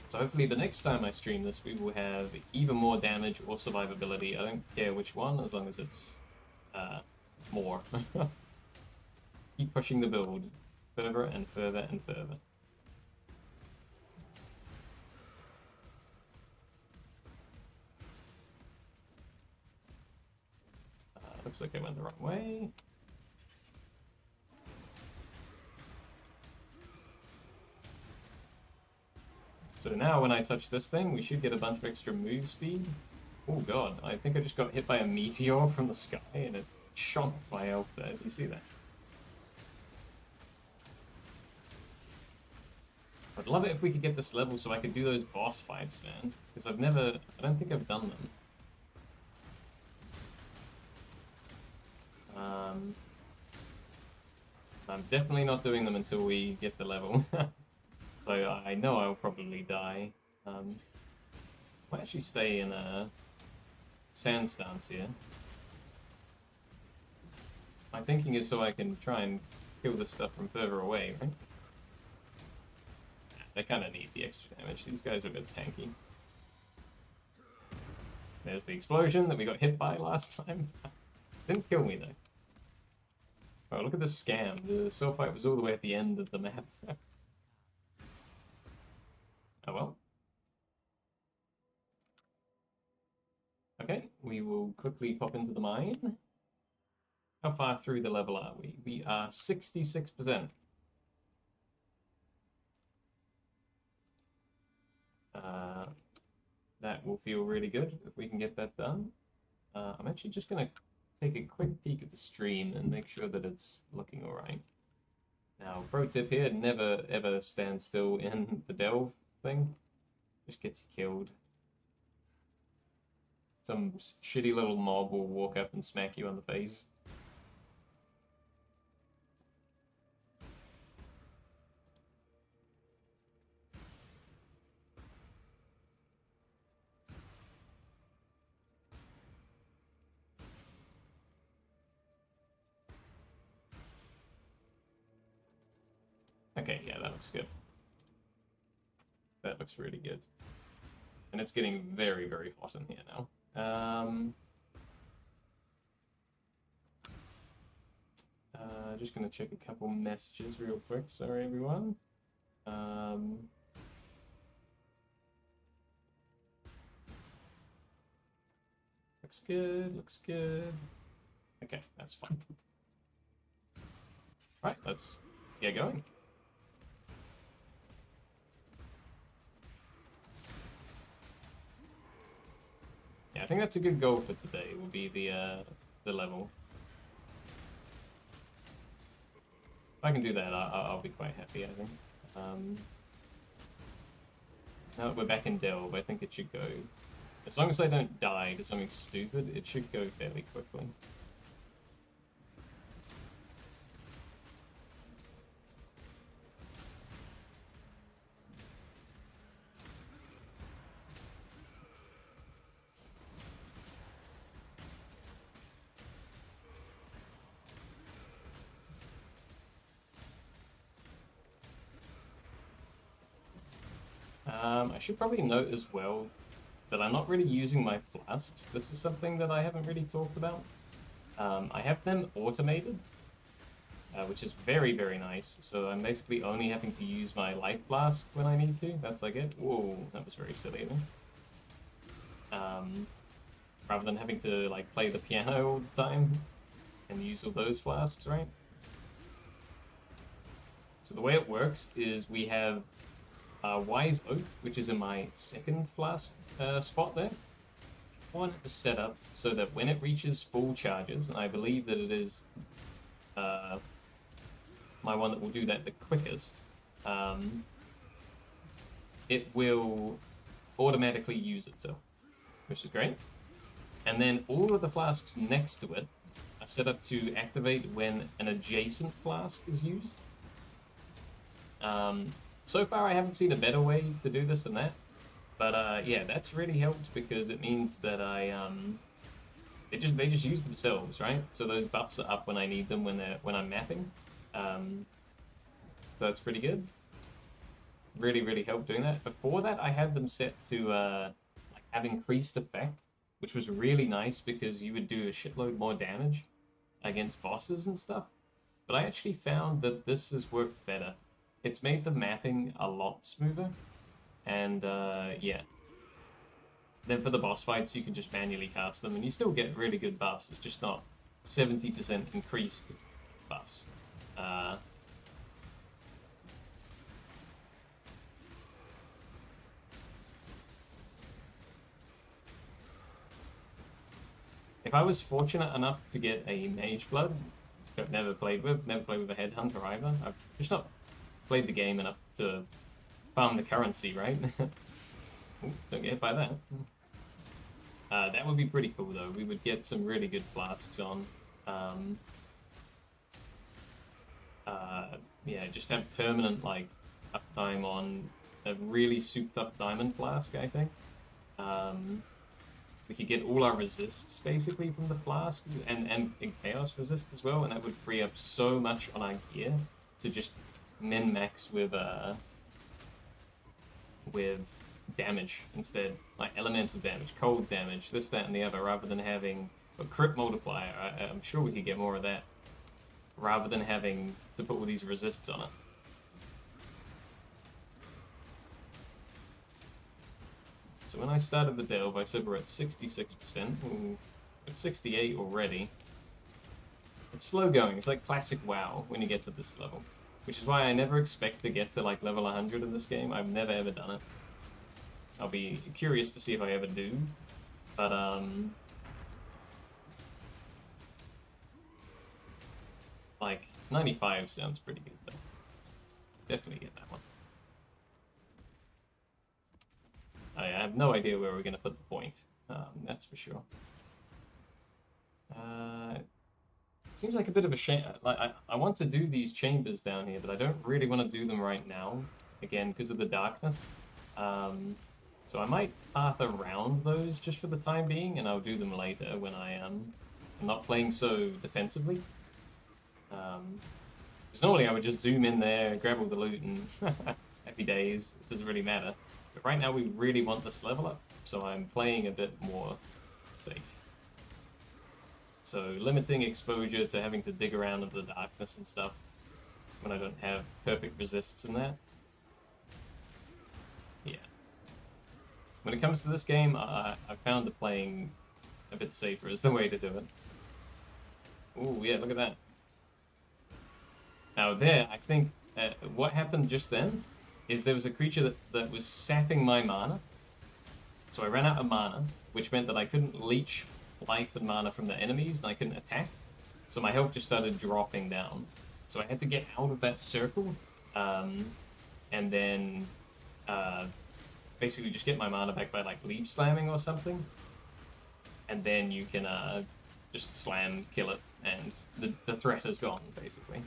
So hopefully the next time I stream this, we will have even more damage or survivability. I don't care which one, as long as it's more. Keep pushing the build further and further and further. Looks like I went the wrong way. So now when I touch this thing, we should get a bunch of extra move speed. Oh god, I think I just got hit by a meteor from the sky and it shot my health there. Do you see that? I'd love it if we could get this level so I could do those boss fights, man. Because I don't think I've done them. I'm definitely not doing them until we get the level. So I know I'll probably die. Might actually stay in a sand stance here. My thinking is so I can try and kill this stuff from further away, right? They kind of need the extra damage. These guys are a bit tanky. There's the explosion that we got hit by last time. Didn't kill me though. Oh, look at this scam. The sword fight was all the way at the end of the map. Oh well. Okay, we will quickly pop into the mine. How far through the level are we? We are 66%. That will feel really good if we can get that done. I'm actually just going to take a quick peek at the stream and make sure that it's looking alright. Now, pro tip here, never ever stand still in the delve thing. Just gets you killed. Some shitty little mob will walk up and smack you on the face. Okay, yeah, that looks good. That looks really good. And it's getting very, very hot in here now. Just gonna check a couple messages real quick. Sorry, everyone. Looks good, looks good. Okay, that's fine. Right, let's get going. Yeah, I think that's a good goal for today, will be the level. If I can do that, I'll be quite happy, I think. Now that we're back in Delve, I think it should go... As long as I don't die to something stupid, it should go fairly quickly. I should probably note as well that I'm not really using my flasks. This is something that I haven't really talked about. I have them automated, which is very, very nice. So I'm basically only having to use my life flask when I need to. That's like it. Whoa, that was very silly of me. Rather than having to like play the piano all the time and use all those flasks, right? So the way it works is we have Wise Oak, which is in my second flask spot there. I want it to set up so that when it reaches full charges, and I believe that it is my one that will do that the quickest, it will automatically use itself, which is great. And then all of the flasks next to it are set up to activate when an adjacent flask is used. So far, I haven't seen a better way to do this than that, but yeah, that's really helped because it means that they just use themselves, right? So those buffs are up when I need them when I'm mapping. So that's pretty good. Really, really helped doing that. Before that, I had them set to like have increased effect, which was really nice because you would do a shitload more damage against bosses and stuff. But I actually found that this has worked better. It's made the mapping a lot smoother, and yeah. Then for the boss fights, you can just manually cast them, and you still get really good buffs. It's just not 70% increased buffs. If I was fortunate enough to get a Mage Blood, which I've never played with a Headhunter either, I've just not played the game enough to farm the currency, right? Ooh, don't get hit by that. That would be pretty cool, though. We would get some really good flasks on. Yeah, just have permanent, like, uptime on a really souped-up diamond flask, I think. We could get all our resists, basically, from the flask, and chaos resist as well, and that would free up so much on our gear to just min-max with damage instead, like elemental damage, cold damage, this, that, and the other, rather than having a crit multiplier. I'm sure we could get more of that, rather than having to put all these resists on it. So when I started the delve, I said we're at 66%. Ooh, at 68 already. It's slow going. It's like classic WoW when you get to this level, which is why I never expect to get to like level 100 in this game. I've never ever done it. I'll be curious to see if I ever do, but like 95 sounds pretty good though. Definitely get that one. I have no idea where we're gonna put the point. That's for sure. Seems like a bit of a shame. Like I want to do these chambers down here, but I don't really want to do them right now. Again, because of the darkness. So I might path around those just for the time being, and I'll do them later when I'm not playing so defensively. Because normally I would just zoom in there, grab all the loot, and happy days. It doesn't really matter. But right now we really want this level up, so I'm playing a bit more safe. So limiting exposure to having to dig around in the darkness and stuff when I don't have perfect resists in that. Yeah. When it comes to this game, I found that playing a bit safer is the way to do it. Ooh, yeah, look at that. Now there, I think what happened just then is there was a creature that was sapping my mana. So I ran out of mana, which meant that I couldn't leech life and mana from the enemies, and I couldn't attack. So my health just started dropping down. So I had to get out of that circle, and then basically just get my mana back by like leech slamming or something. And then you can just slam, kill it, and the threat is gone, basically.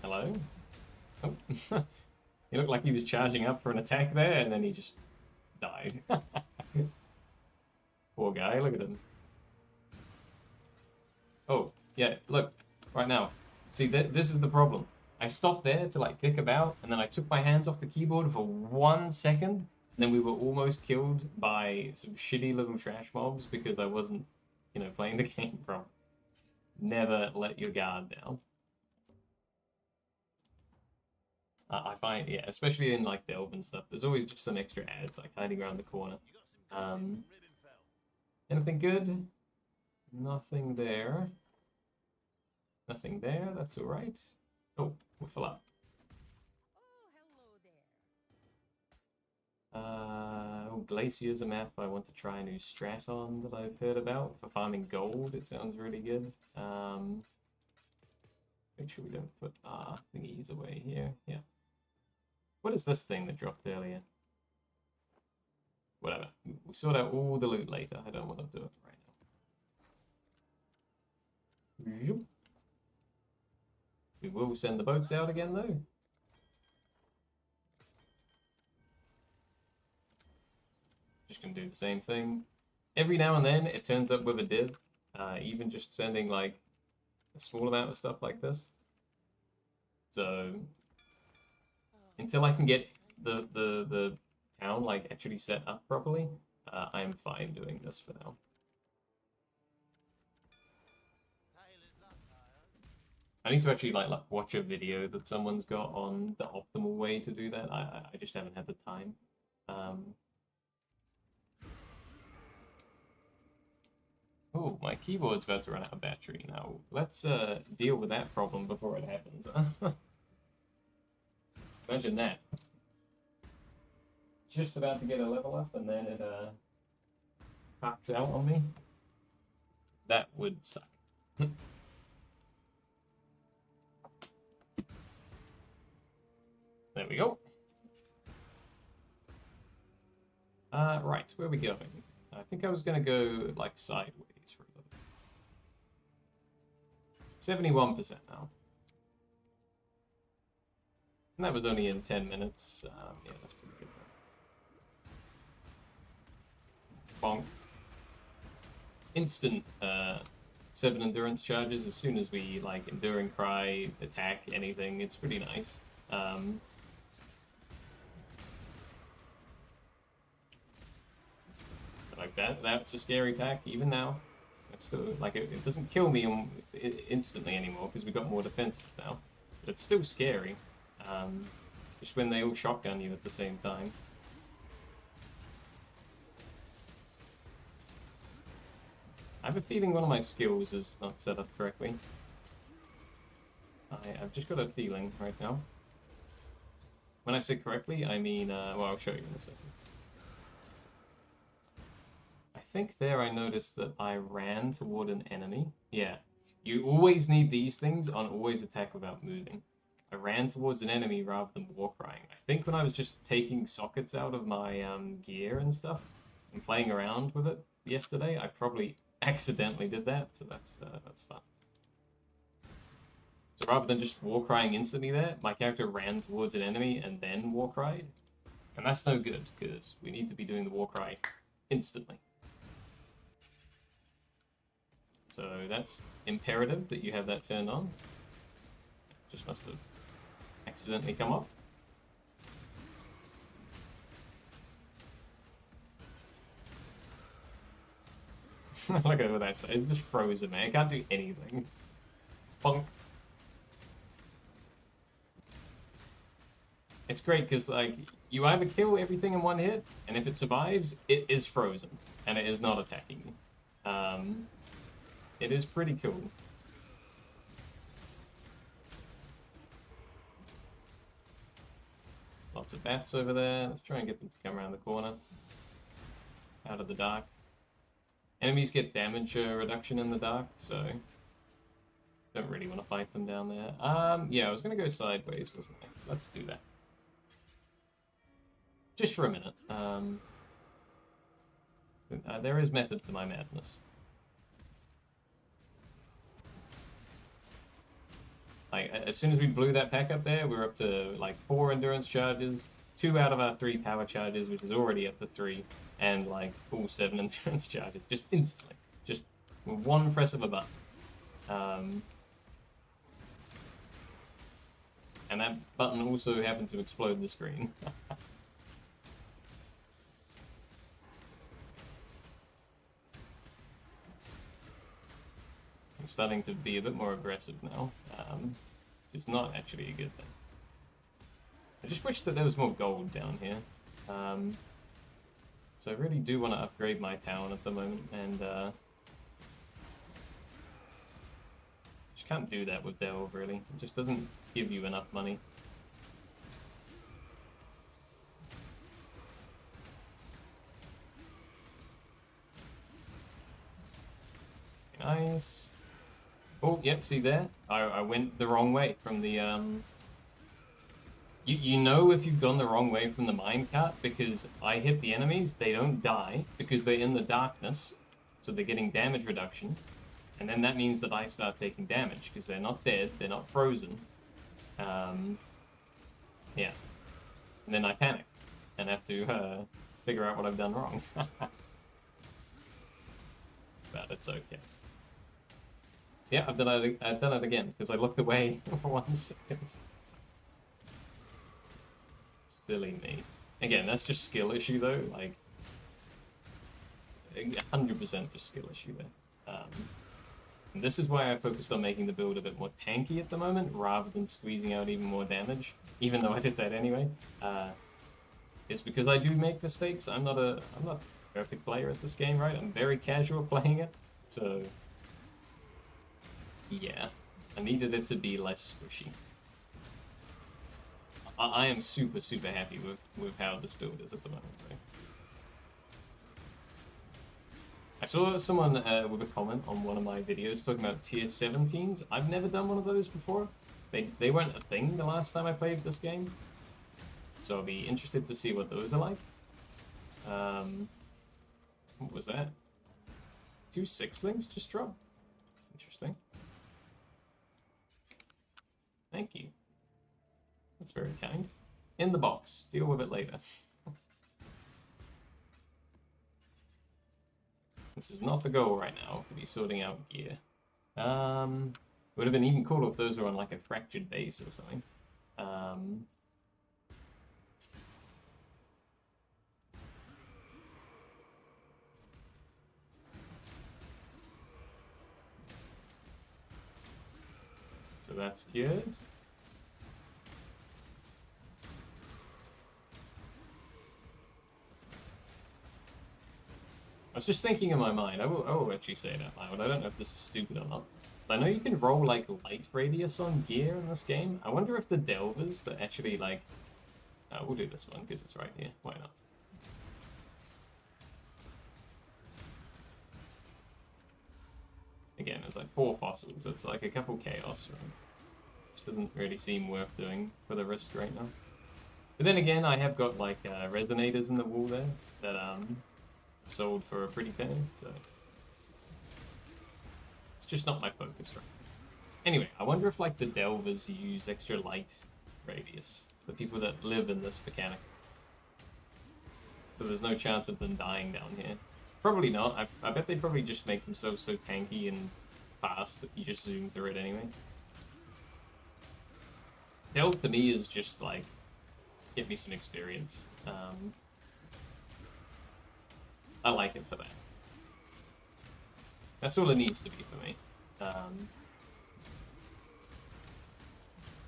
Hello? Oh. He looked like he was charging up for an attack there, and then he just died. Poor guy, look at him. Oh, yeah, look, right now. See, this is the problem. I stopped there to, like, kick about, and then I took my hands off the keyboard for 1 second, and then we were almost killed by some shitty little trash mobs because I wasn't, you know, playing the game properly. Never let your guard down. I find, yeah, especially in like Delve and stuff, there's always just some extra ads like hiding around the corner. Anything good? Nothing there. Nothing there, that's alright. Oh, we're full up. Oh, Glacier's a map I want to try a new strat on that I've heard about for farming gold. It sounds really good. Make sure we don't put thingies away here. Yeah. What is this thing that dropped earlier? Whatever. We'll sort out all the loot later. I don't want to do it right now. We will send the boats out again, though. Just gonna do the same thing. Every now and then, it turns up with a div, even just sending like a small amount of stuff like this. So until I can get the town like actually set up properly, I'm fine doing this for now. I need to actually like watch a video that someone's got on the optimal way to do that. I just haven't had the time. Oh, my keyboard's about to run out of battery now. Let's deal with that problem before it happens. Imagine that. Just about to get a level up and then it cocks out on me. That would suck. There we go. Right, where are we going? I think I was going to go, like, sideways for a little. 71% now. And that was only in 10 minutes. Yeah, that's pretty good. Bonk. Instant 7 endurance charges as soon as we, like, enduring cry, attack, anything. It's pretty nice. Like that's a scary pack even now. It's still like it doesn't kill me instantly anymore because we got more defenses now, but it's still scary. Just when they all shotgun you at the same time. I have a feeling one of my skills is not set up correctly. I've just got a feeling right now. When I say correctly, I mean well, I'll show you in a second. I think there I noticed that I ran toward an enemy. Yeah, you always need these things on always attack without moving. I ran towards an enemy rather than war crying. I think when I was just taking sockets out of my gear and stuff and playing around with it yesterday, I probably accidentally did that, so that's fun. So rather than just war crying instantly there, my character ran towards an enemy and then war cried. And that's no good, because we need to be doing the war cry instantly. So that's imperative that you have that turned on. Just must have accidentally come up. Look at what that says. It's just frozen, man. I can't do anything. Bonk. It's great because, like, you either kill everything in one hit, and if it survives, it is frozen, and it is not attacking you. It is pretty cool. Lots of bats over there. Let's try and get them to come around the corner. Out of the dark. Enemies get damage reduction in the dark, so don't really want to fight them down there. Yeah, I was going to go sideways, wasn't I? So let's do that. Just for a minute. There is method to my madness. Like, as soon as we blew that pack up there, we were up to like 4 endurance charges, 2 out of our 3 power charges, which is already up to 3, and like full 7 endurance charges, just instantly, just with one press of a button. And that button also happened to explode the screen. I'm starting to be a bit more aggressive now. It's not actually a good thing. I just wish that there was more gold down here. So I really do want to upgrade my town at the moment, and just can't do that with Delve, really. It just doesn't give you enough money. Nice. Oh, yep, see there? I went the wrong way from the, You know if you've gone the wrong way from the minecart, because I hit the enemies, they don't die, because they're in the darkness, so they're getting damage reduction, and then that means that I start taking damage, because they're not dead, they're not frozen. Yeah. And then I panic, and have to figure out what I've done wrong. But it's okay. Yeah, I've done it again because I looked away for 1 second. Silly me. Again, that's just skill issue though. Like 100% just skill issue there. And this is why I focused on making the build a bit more tanky at the moment, rather than squeezing out even more damage. Even though I did that anyway. It's because I do make mistakes. I'm not a perfect player at this game, right? I'm very casual playing it, so yeah, I needed it to be less squishy. I am super happy with how this build is at the moment, though. I saw someone with a comment on one of my videos talking about tier 17s. I've never done one of those before. They weren't a thing the last time I played this game. So I'll be interested to see what those are like. What was that? 2 6-lings just dropped? Interesting. Thank you. That's very kind. In the box. Deal with it later. This is not the goal right now, to be sorting out gear. Would have been even cooler if those were on like a fractured base or something. So that's good. I was just thinking in my mind, I will actually say it out loud. I don't know if this is stupid or not. But I know you can roll like light radius on gear in this game. I wonder if the delvers that actually like... we'll do this one because it's right here. Why not? Again, it's like 4 fossils. It's like a couple chaos, right? Which doesn't really seem worth doing for the risk right now. But then again, I have got like resonators in the wall there that sold for a pretty penny, so it's just not my focus right now. Anyway, I wonder if like the delvers use extra light radius, the people that live in this mechanic. So there's no chance of them dying down here. Probably not. I bet they probably just make themselves so tanky and fast that you just zoom through it anyway. Delve to me is just like, get me some experience. I like it for that. That's all it needs to be for me.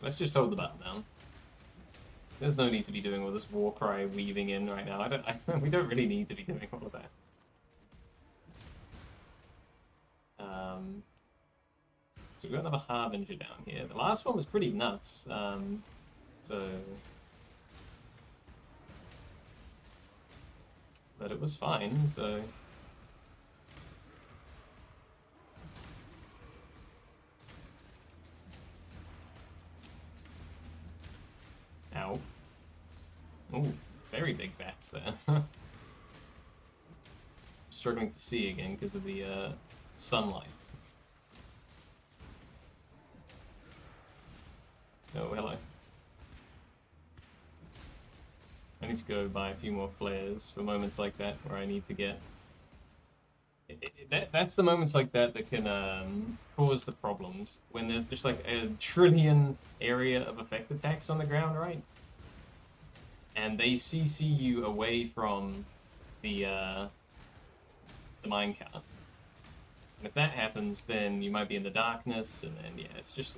Let's just hold the button down. There's no need to be doing all this war cry weaving in right now. We don't really need to be doing all of that. So we've got another Harbinger down here. The last one was pretty nuts. But it was fine, so... Ow. Oh, very big bats there. I'm struggling to see again because of the sunlight. Oh, hello. I need to go buy a few more flares for moments like that where I need to get... That's the moments like that that can cause the problems. When there's just like a trillion area of effect attacks on the ground, right? And they CC you away from the minecart. And if that happens, then you might be in the darkness, and then, yeah, it's just...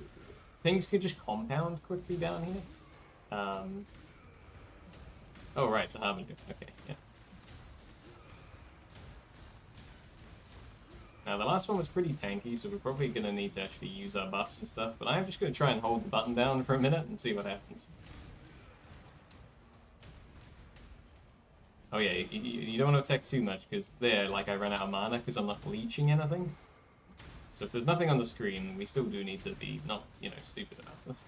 Things could just compound quickly down here. Oh, right, it's a Harbinger. Okay, yeah. Now, the last one was pretty tanky, so we're probably going to need to actually use our buffs and stuff, but I'm just going to try and hold the button down for a minute and see what happens. Oh yeah, you don't want to attack too much, because there, like, I ran out of mana because I'm not leeching anything. So if there's nothing on the screen, we still do need to be not, you know, stupid about this.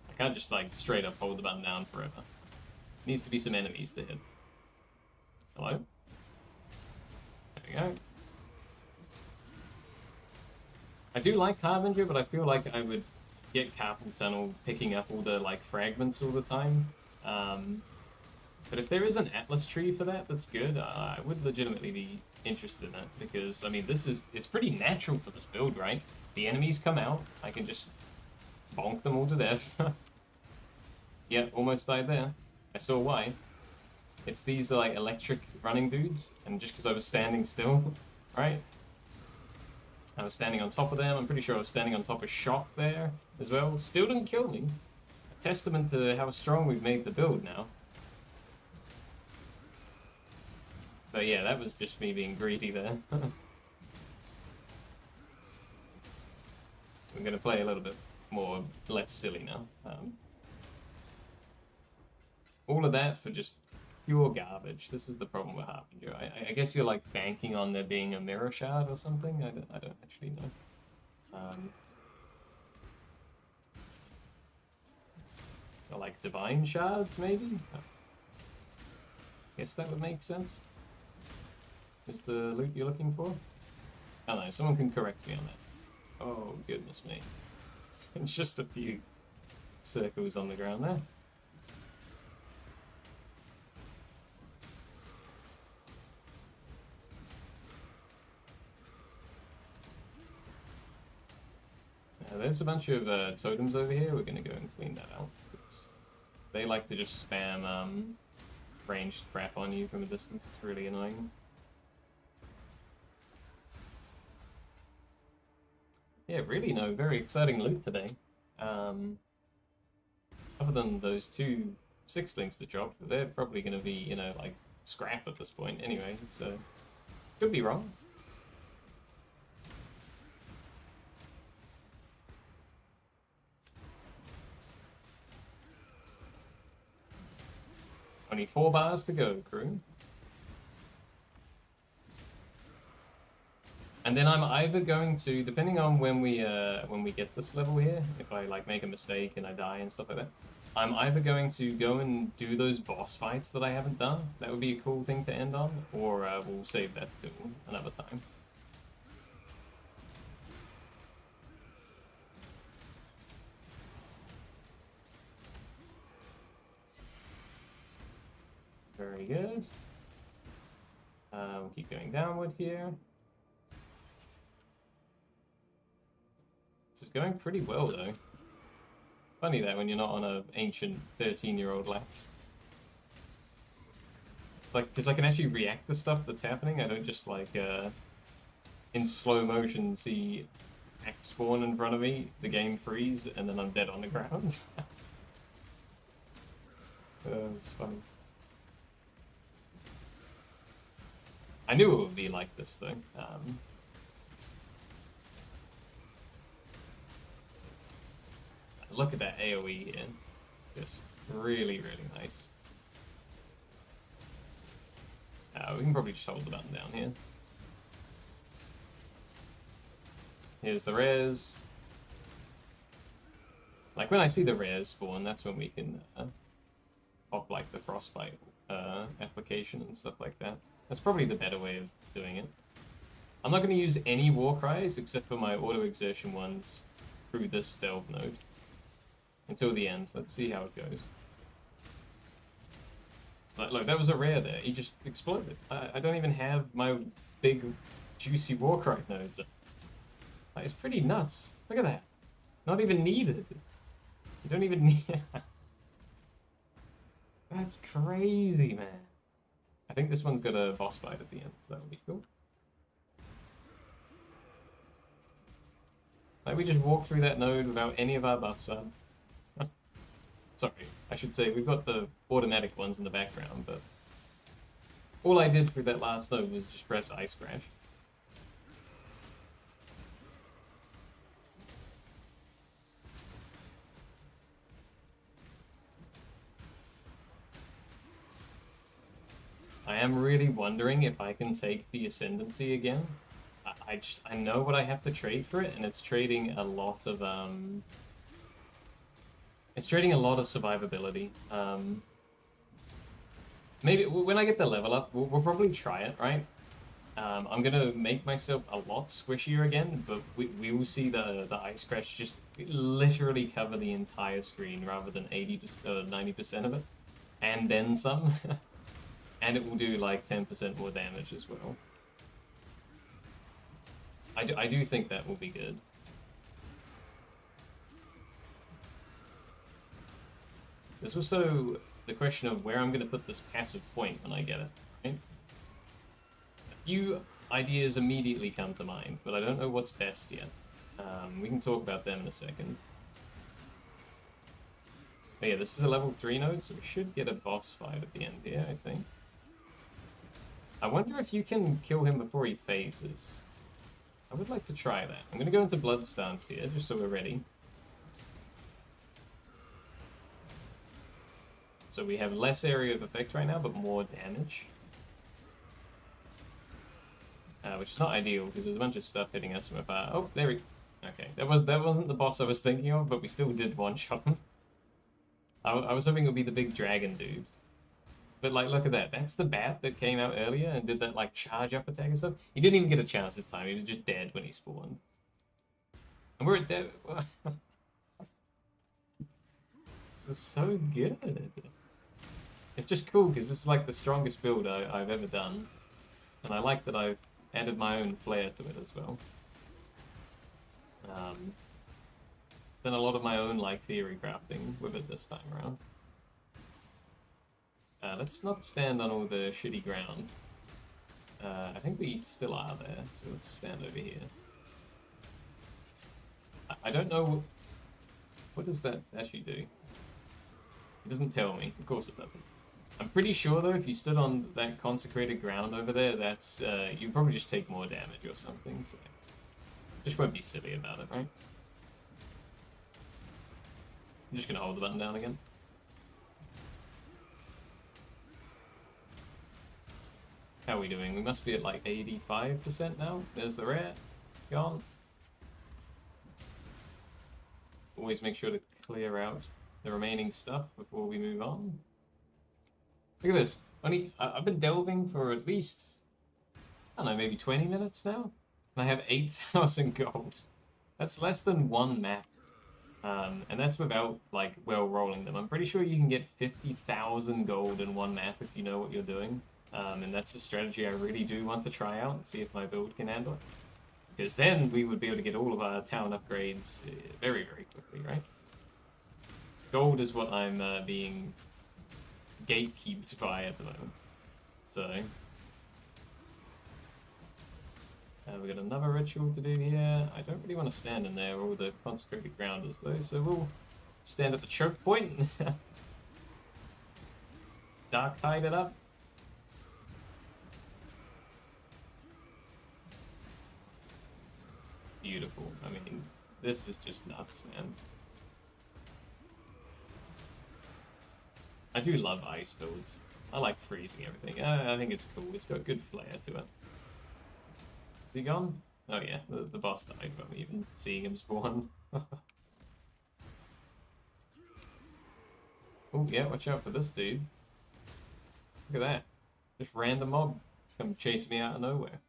I can't just, like, straight up hold the button down forever. Needs to be some enemies to hit. Hello? There we go. I do like Harbinger, but I feel like I would get Carpal Tunnel picking up all the, like, fragments all the time. But if there is an Atlas tree for that, that's good. I would legitimately be interested in it because, I mean, it's pretty natural for this build, right? The enemies come out, I can just bonk them all to death. Yeah, almost died there. I saw why. It's these, like, electric running dudes, and just because I was standing still, right? I was standing on top of them. I'm pretty sure I was standing on top of Shock there as well. Still didn't kill me. A testament to how strong we've made the build now. But yeah, that was just me being greedy there. We're going to play a little bit more, less silly now. All of that for just pure garbage. This is the problem with Harbinger. I guess you're like banking on there being a mirror shard or something. I don't actually know. Or like divine shards, maybe? Guess that would make sense. Is the loot you're looking for? I don't know, someone can correct me on that. Oh, goodness me. It's just a few circles on the ground there. There's a bunch of totems over here. We're going to go and clean that out. They like to just spam ranged crap on you from a distance. It's really annoying. Yeah, really no very exciting loot today. Other than those 2 sixlings that dropped, they're probably going to be, you know, like scrap at this point anyway, so could be wrong. Only 4 bars to go, crew. And then I'm either going to, depending on when we get this level here, if I like make a mistake and I die and stuff like that, I'm either going to go and do those boss fights that I haven't done. That would be a cool thing to end on, or we'll save that till another time. Very good. We'll keep going downward here. This is going pretty well, though. Funny that when you're not on an ancient 13-year-old lat. It's like, because I can actually react to stuff that's happening. I don't just, like, in slow motion see Axe spawn in front of me, the game freeze, and then I'm dead on the ground. It's funny. I knew it would be like this, though. Look at that AoE here. Just really, really nice. We can probably just hold the button down here. Here's the rares. Like, when I see the rares spawn, that's when we can pop, like, the frostbite application and stuff like that. That's probably the better way of doing it. I'm not going to use any war cries except for my auto-exertion ones through this stealth node. Until the end. Let's see how it goes. Look, that was a rare there. He just exploded. I don't even have my big, juicy Warcry nodes. Like, it's pretty nuts. Look at that. Not even needed. You don't even need... That's crazy, man. I think this one's got a boss fight at the end, so that would be cool. Like, we just walked through that node without any of our buffs up. Sorry, I should say we've got the automatic ones in the background, but all I did through that last node was just press Ice Crash. I am really wondering if I can take the Ascendancy again. I know what I have to trade for it, and it's trading a lot of survivability. Maybe when I get the level up, we'll probably try it, right? I'm gonna make myself a lot squishier again, but we will see the Ice Crash just literally cover the entire screen rather than 80% or 90% of it. and then some. And it will do like 10% more damage as well. I do think that will be good. There's also the question of where I'm going to put this passive point when I get it, right? A few ideas immediately come to mind, but I don't know what's best yet. We can talk about them in a second. But yeah, this is a level 3 node, so we should get a boss fight at the end here, I think. I wonder if you can kill him before he phases. I would like to try that. I'm going to go into Blood Stance here, just so we're ready. So we have less area of effect right now, but more damage. Which is not ideal, because there's a bunch of stuff hitting us from afar. Oh, there we... Okay, that wasn't the boss I was thinking of, but we still did one-shot him. I was hoping it would be the big dragon dude. But, like, look at that. That's the bat that came out earlier and did that, like, charge-up attack and stuff. He didn't even get a chance this time. He was just dead when he spawned. And we're at dead... This is so good. It's just cool, because this is, like, the strongest build I've ever done. And I like that I've added my own flair to it as well. Done a lot of my own, like, theory crafting with it this time around. Let's not stand on all the shitty ground. I think we still are there, so let's stand over here. I don't know... What does that actually do? It doesn't tell me. Of course it doesn't. I'm pretty sure, though, if you stood on that consecrated ground over there, that's... you'd probably just take more damage or something, so... Just won't be silly about it, right? I'm just gonna hold the button down again. How are we doing? We must be at like 85% now. There's the rare. Gone. Always make sure to clear out the remaining stuff before we move on. Look at this. I've been delving for at least, I don't know, maybe 20 minutes now. And I have 8,000 gold. That's less than one map. And that's without, like, well rolling them. I'm pretty sure you can get 50,000 gold in one map if you know what you're doing. And that's a strategy I really do want to try out and see if my build can handle it. Because then we would be able to get all of our town upgrades very, very quickly, right? Gold is what I'm being gatekeeped by at the moment. So... we've got another ritual to do here. I don't really want to stand in there where all the consecrated ground is, though, so we'll stand at the choke point. Dark tide it up. Beautiful. I mean, this is just nuts, man. I do love ice builds. I like freezing everything. I think it's cool. It's got good flair to it. Is he gone? Oh yeah, the boss died from even seeing him spawn. Oh yeah, watch out for this dude. Look at that. Just random mob come chase me out of nowhere.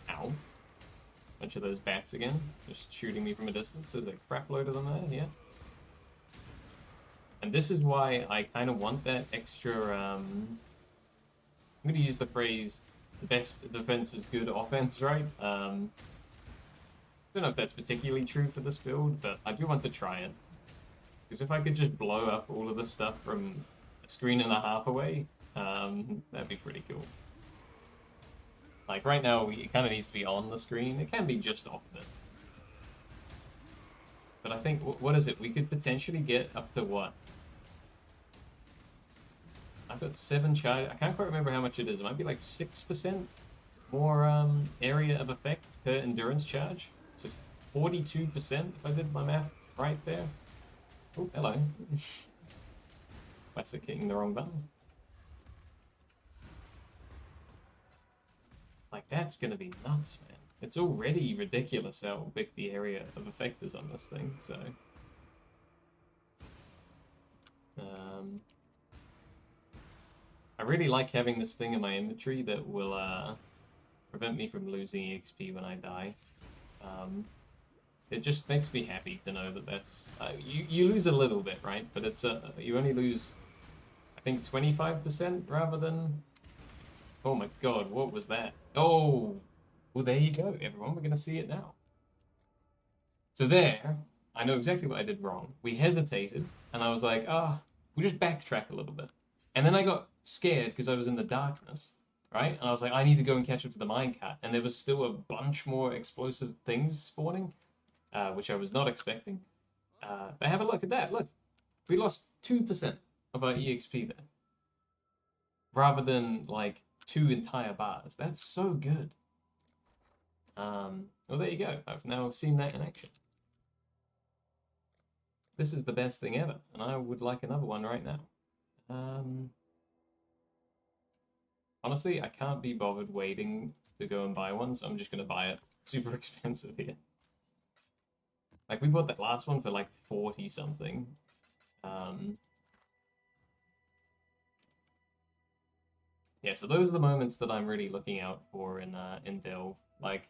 Ow. Bunch of those bats again, just shooting me from a distance. There's a crap load of them there, yeah. And this is why I kind of want that extra, I'm going to use the phrase, the best defense is good offense, right? I don't know if that's particularly true for this build, but I do want to try it. Because if I could just blow up all of this stuff from a screen and a half away, that'd be pretty cool. Like, right now, it kind of needs to be on the screen. It can be just off of it. But I think, what is it? We could potentially get up to what? I've got 7 charge. I can't quite remember how much it is. It might be like 6% more area of effect per endurance charge. So 42% if I did my math right there. Oh, hello. Classic hitting the wrong button. Like, that's gonna be nuts, man. It's already ridiculous how big the area of effect is on this thing, so... I really like having this thing in my inventory that will prevent me from losing EXP when I die. It just makes me happy to know that that's... you lose a little bit, right? But it's you only lose, I think, 25% rather than... Oh my god, what was that? Oh! Well, there you go, everyone. We're going to see it now. So there, I know exactly what I did wrong. We hesitated, and I was like, we'll just backtrack a little bit. And then I got scared because I was in the darkness, right? And I was like, I need to go and catch up to the minecart. And there was still a bunch more explosive things spawning, which I was not expecting. But have a look at that. Look, we lost 2% of our EXP there. Rather than, like, 2 entire bars. That's so good. Well, there you go. I've now seen that in action. This is the best thing ever, and I would like another one right now. Honestly, I can't be bothered waiting to go and buy one, so I'm just going to buy it. It's super expensive here. Like, we bought that last one for like 40 something. Yeah, so those are the moments that I'm really looking out for in Delve. Like,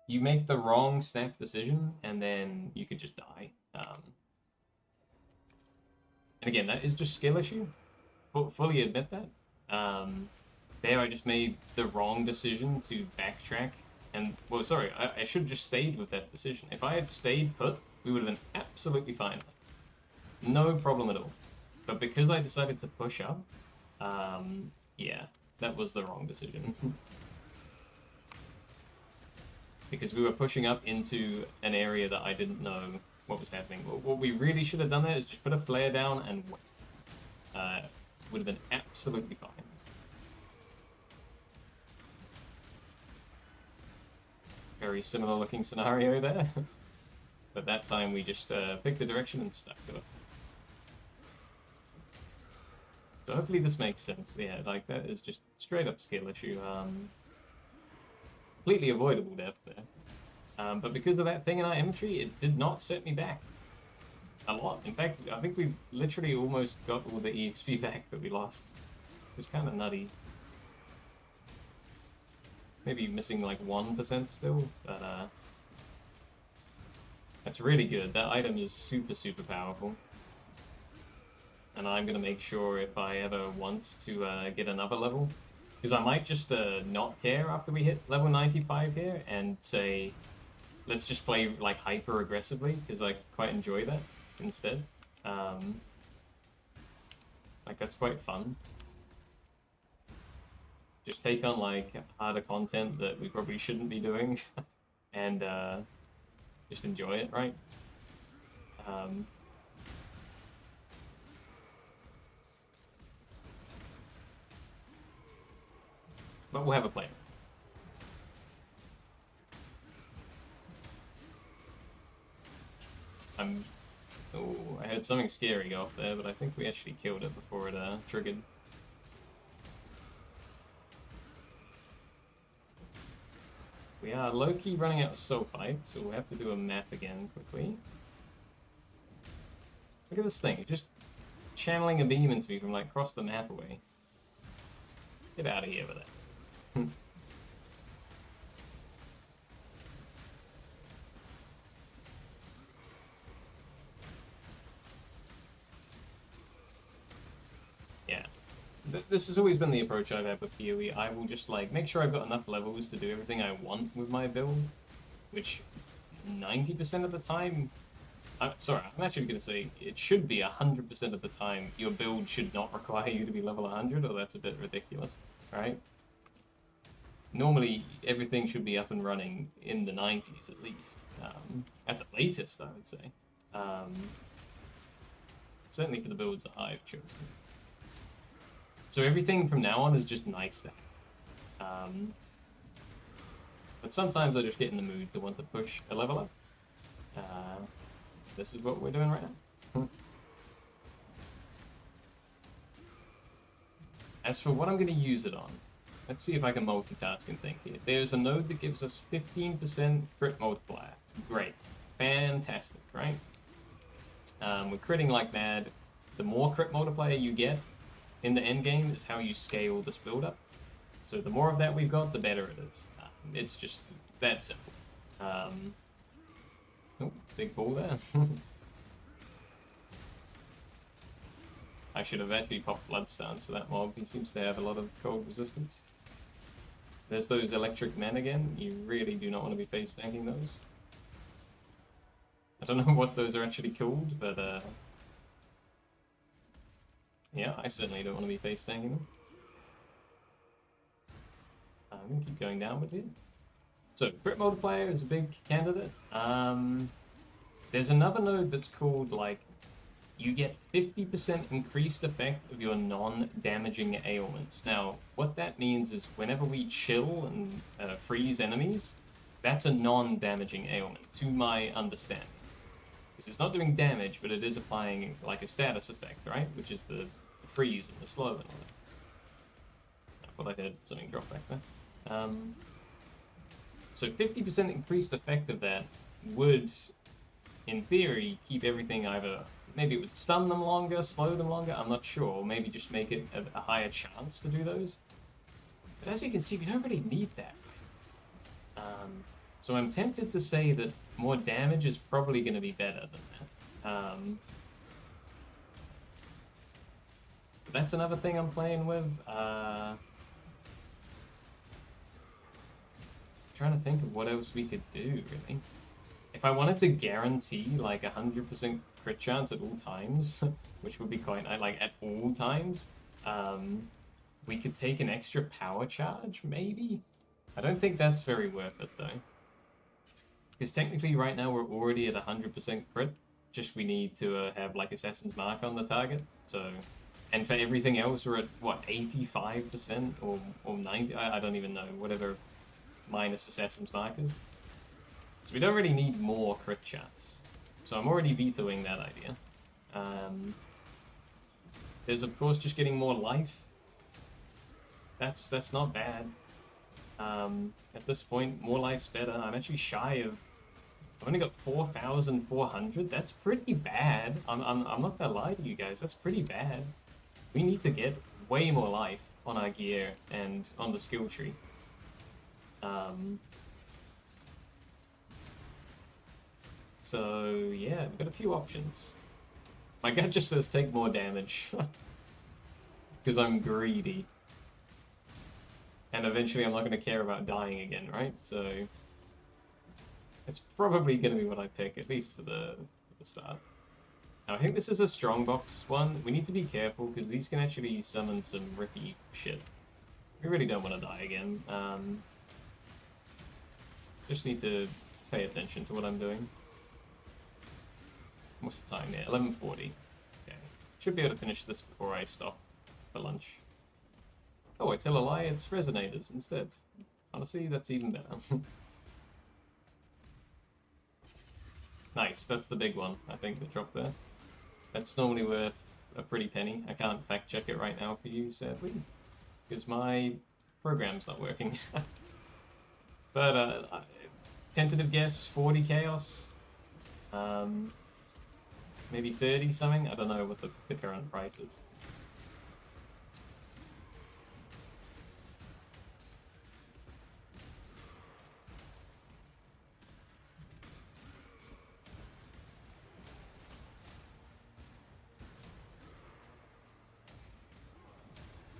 you make the wrong snap decision, and then you could just die. And again, that is just skill issue. Fully admit that. There I just made the wrong decision to backtrack. And, well, sorry, I should have just stayed with that decision. If I had stayed put, we would have been absolutely fine. No problem at all. But because I decided to push up, yeah, that was the wrong decision. Because we were pushing up into an area that I didn't know what was happening. What we really should have done there is just put a flare down and wait. Would have been absolutely fine. Very similar looking scenario there. But that time we just picked a direction and stuck to it. So hopefully this makes sense. Yeah, like that is just straight up skill issue. Completely avoidable death there. But because of that thing in our inventory, it did not set me back a lot. In fact, I think we literally almost got all the EXP back that we lost. It was kind of nutty. Maybe missing like 1% still, but that's really good. That item is super, super powerful. And I'm going to make sure if I ever want to get another level, because I might just not care after we hit level 95 here and say, let's just play like hyper aggressively, because I quite enjoy that instead. Like that's quite fun. Just take on like harder content that we probably shouldn't be doing and just enjoy it, right? But we'll have a plan. Oh, I heard something scary go off there, but I think we actually killed it before it triggered. We are low-key running out of sulfite, so we'll have to do a map again quickly. Look at this thing, just channeling a beam into me from like across the map away. Get out of here with that. Yeah. This has always been the approach I've had with POE. I will just like make sure I've got enough levels to do everything I want with my build, which 90% of the time, I'm actually going to say it should be 100% of the time your build should not require you to be level 100, or that's a bit ridiculous, right? Normally, everything should be up and running in the 90s at least, at the latest, I would say. Certainly for the builds that I've chosen. So everything from now on is just nice to have. But sometimes I just get in the mood to want to push a level up. This is what we're doing right now. As for what I'm going to use it on, let's see if I can multitask and think here. There's a node that gives us 15% crit multiplier. Great. Fantastic, right? We're critting like mad. The more crit multiplier you get, in the end game is how you scale this build up. So the more of that we've got, the better it is. It's just that simple. Oh, big ball there. I should have actually popped Blood Stance for that mob. He seems to have a lot of cold resistance. There's those electric men again. You really do not want to be face tanking those. I don't know what those are actually called, but yeah, I certainly don't want to be face tanking them. I'm gonna keep going downward here. So, crit multiplier is a big candidate. There's another node that's called, like, you get 50% increased effect of your non-damaging ailments. Now, what that means is whenever we chill and freeze enemies, that's a non-damaging ailment, to my understanding. Because it's not doing damage, but it is applying, like, a status effect, right? Which is the freeze and the slow and all that. I thought I heard something drop back there. So 50% increased effect of that would, in theory, keep everything either... Maybe it would stun them longer, slow them longer, I'm not sure. Or maybe just make it a higher chance to do those. But as you can see, we don't really need that. So I'm tempted to say that more damage is probably going to be better than that. But that's another thing I'm playing with. Trying to think of what else we could do, really. If I wanted to guarantee like 100% crit chance at all times, which would be quite nice, like at all times, we could take an extra power charge, maybe? I don't think that's very worth it, though. Because technically right now we're already at 100% crit, just we need to have like Assassin's Mark on the target, so... And for everything else we're at, what, 85% or 90? I don't even know, whatever minus Assassin's Mark is. So we don't really need more crit chance. So I'm already vetoing that idea. There's of course just getting more life. That's not bad. At this point, more life's better. I'm actually shy of... I've only got 4,400. That's pretty bad. I'm not gonna lie to you guys. That's pretty bad. We need to get way more life on our gear and on the skill tree. So, yeah, we've got a few options. My gut just says take more damage. Because I'm greedy. And eventually I'm not going to care about dying again, right? So, it's probably going to be what I pick, at least for the start. Now, I think this is a strongbox one. We need to be careful, because these can actually summon some rippy shit. We really don't want to die again. Just need to pay attention to what I'm doing. What's the time there? 11:40. Okay. Should be able to finish this before I stop for lunch. Oh, I tell a lie, it's resonators instead. Honestly, that's even better. Nice, that's the big one, I think, that dropped there. That's normally worth a pretty penny. I can't fact check it right now for you, sadly, because my program's not working. But, tentative guess, 40 chaos. Maybe 30 something? I don't know what the current price is.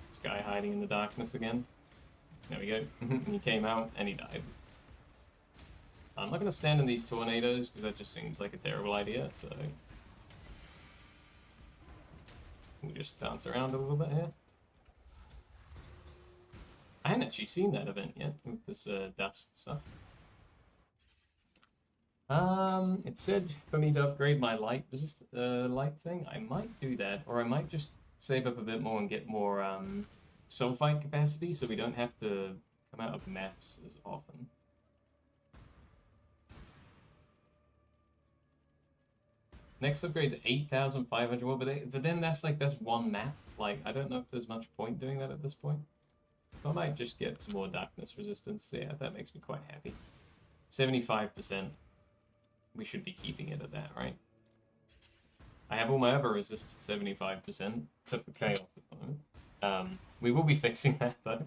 This guy hiding in the darkness again. There we go. He came out and he died. I'm not going to stand in these tornadoes because that just seems like a terrible idea, so... We'll just dance around a little bit here. I hadn't actually seen that event yet with this dust stuff. It said for me to upgrade my light light thing. I might do that, or I might just save up a bit more and get more sulfite capacity so we don't have to come out of maps as often. Next upgrade is 8,500 more, but then that's one map. Like, I don't know if there's much point doing that at this point. I might just get some more darkness resistance. Yeah, that makes me quite happy. 75%. We should be keeping it at that, right? I have all my other resist at 75%, except for chaos at the moment. We will be fixing that though,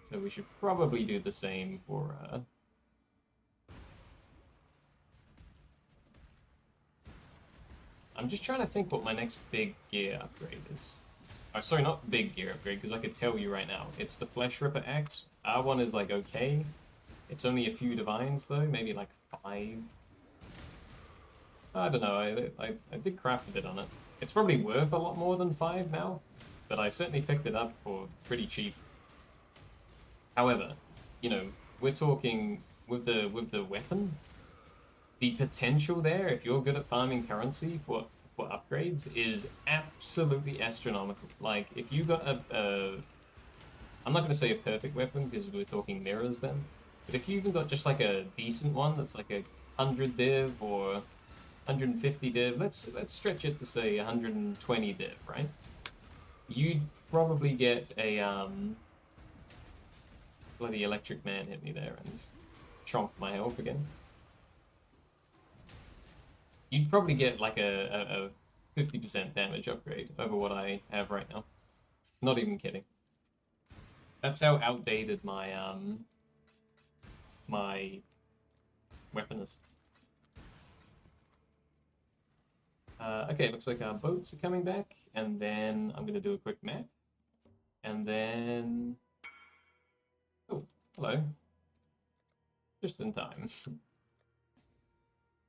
so we should probably do the same for. I'm just trying to think what my next big gear upgrade is. Oh, sorry, not big gear upgrade, because I could tell you right now. It's the Flesh Ripper Axe. Our one is like okay. It's only a few divines though, maybe like 5. I don't know, I did craft a bit on it. It's probably worth a lot more than 5 now, but I certainly picked it up for pretty cheap. However, you know, we're talking with the weapon, the potential there, if you're good at farming currency for upgrades, is absolutely astronomical. Like, if you got I'm not going to say a perfect weapon, because we're talking mirrors then, but if you even got just like a decent one that's like a 100 div or 150 div, let's stretch it to say 120 div, right? You'd probably get a bloody electric man hit me there and chomped my health again. You'd probably get like a 50% damage upgrade over what I have right now. Not even kidding. That's how outdated my my weapon is. Okay, looks like our boats are coming back, and then I'm gonna do a quick map, and then oh, hello, just in time.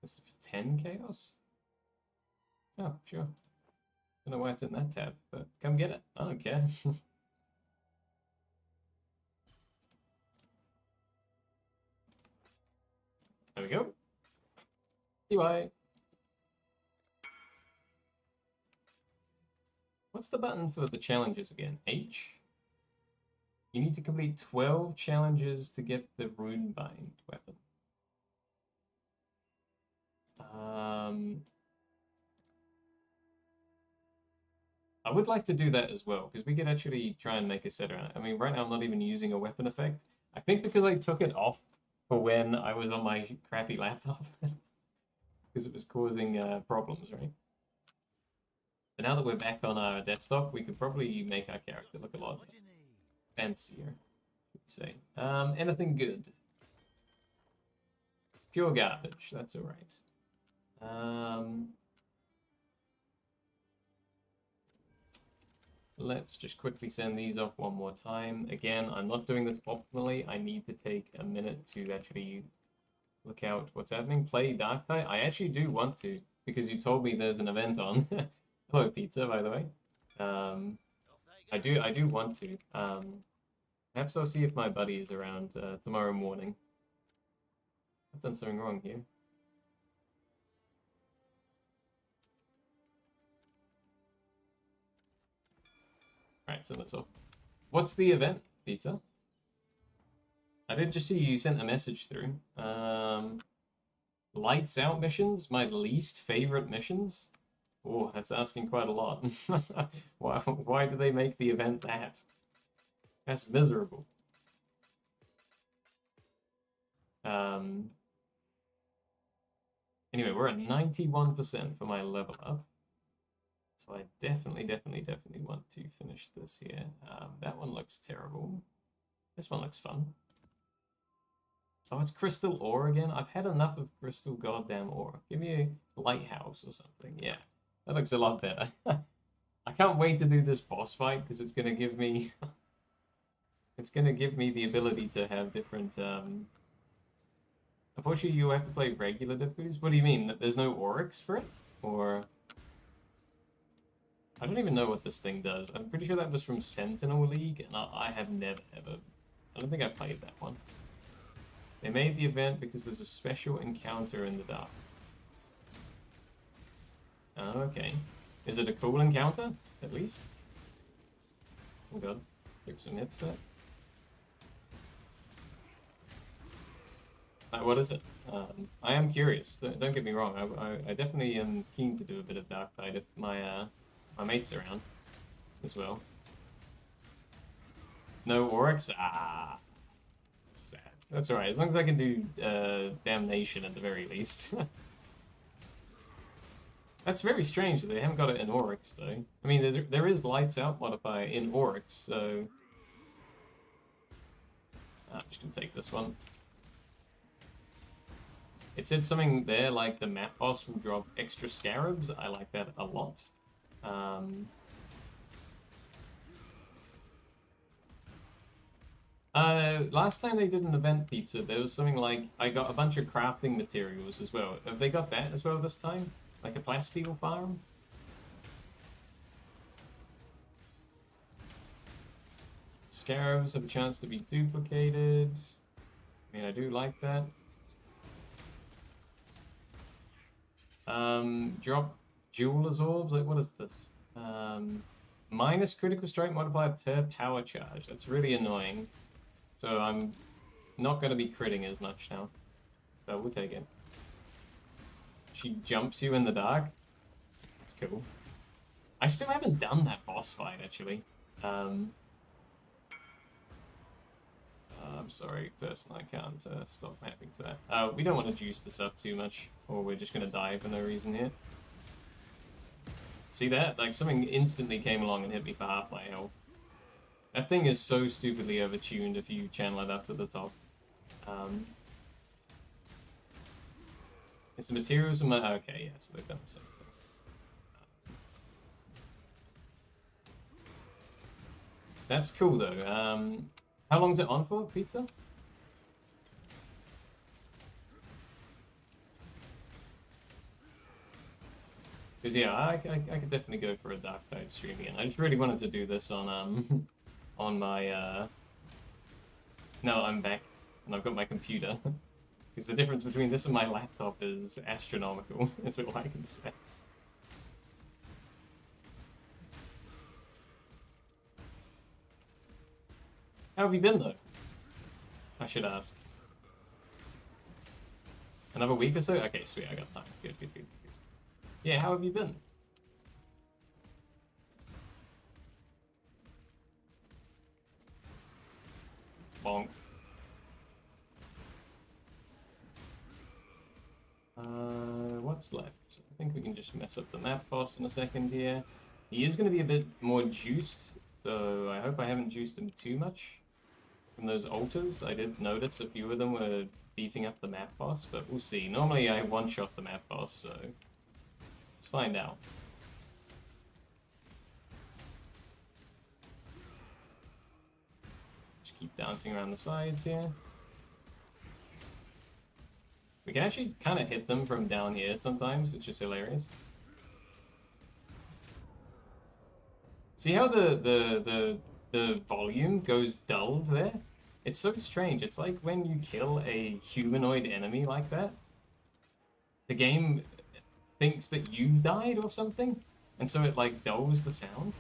This is for 10 chaos. Oh, sure. Don't know why it's in that tab, but come get it. I don't care. There we go. UI. What's the button for the challenges again? H? You need to complete 12 challenges to get the Runebind weapon. I would like to do that as well, because we could actually try and make a set around it. I mean, right now I'm not even using a weapon effect. I think because I took it off for when I was on my crappy laptop, because it was causing problems, right? But now that we're back on our desktop, we could probably make our character look a lot fancier, should say. Anything good? Pure garbage, that's alright. Let's just quickly send these off one more time. Again, I'm not doing this optimally. I need to take a minute to actually look out what's happening. Play Darktide? I actually do want to, because you told me there's an event on. Hello, Pizza, by the way. I do want to. Perhaps I'll see if my buddy is around tomorrow morning. I've done something wrong here. Alright, send this off. What's the event, Pizza? I did just see you sent a message through. Lights out missions? My least favorite missions? Oh, that's asking quite a lot. Why do they make the event that? That's miserable. Anyway, we're at 91% for my level up. So I definitely want to finish this here. That one looks terrible. This one looks fun. Oh, it's crystal ore again? I've had enough of crystal goddamn ore. Give me a lighthouse or something. Yeah, that looks a lot better. I can't wait to do this boss fight because it's gonna give me it's gonna give me the ability to have different Unfortunately you have to play regular difficulties. What do you mean? That there's no oryx for it? Or I don't even know what this thing does. I'm pretty sure that was from Sentinel League, and I have never ever I don't think I played that one. They made the event because there's a special encounter in the dark. Okay. Is it a cool encounter, at least? Oh god. Took some hits there. What is it? I am curious. Don't get me wrong. I definitely am keen to do a bit of Darktide if my my mate's around as well. No Oryx? Ah. That's sad. That's alright, as long as I can do Damnation at the very least. That's very strange that they haven't got it in Oryx, though. I mean, there is Lights Out modifier in Oryx, so... I'm just gonna take this one. It said something there like the map boss will drop extra scarabs. I like that a lot. Last time they did an event pizza, there was something like I got a bunch of crafting materials as well. Have they got that as well this time? Like a plasteel farm? Scarabs have a chance to be duplicated. I mean, I do like that. Drop Jeweler's Orbs? Like, what is this? Minus critical strike modifier per power charge. That's really annoying. So I'm not going to be critting as much now. So we'll take it. She jumps you in the dark. That's cool. I still haven't done that boss fight, actually. I'm sorry, person, I can't stop mapping for that. We don't want to juice this up too much, or we're just going to die for no reason here. See that? Like, something instantly came along and hit me for half my health. That thing is so stupidly overtuned if you channel it up to the top. It's the materials in my... Okay, yeah, so they've done the same thing. That's cool, though. How long's it on for, pizza? Because yeah, I could definitely go for a Dark Tide stream again. I just really wanted to do this on on my No, I'm back and I've got my computer. Because the difference between this and my laptop is astronomical. Is all I can say. How have you been, though? I should ask. Another week or so? Okay, sweet, I got time. Good, good, good, good. Yeah, how have you been? Bonk. What's left? I think we can just mess up the map boss in a second here. He is going to be a bit more juiced, so I hope I haven't juiced him too much. From those altars, I did notice a few of them were beefing up the map boss, but we'll see. Normally I one-shot the map boss, so let's find out. Just keep dancing around the sides here. We can actually kind of hit them from down here sometimes, it's just hilarious. See how the volume goes dulled there? It's so strange. It's like when you kill a humanoid enemy like that, the game thinks that you died or something, and so it like dulls the sound.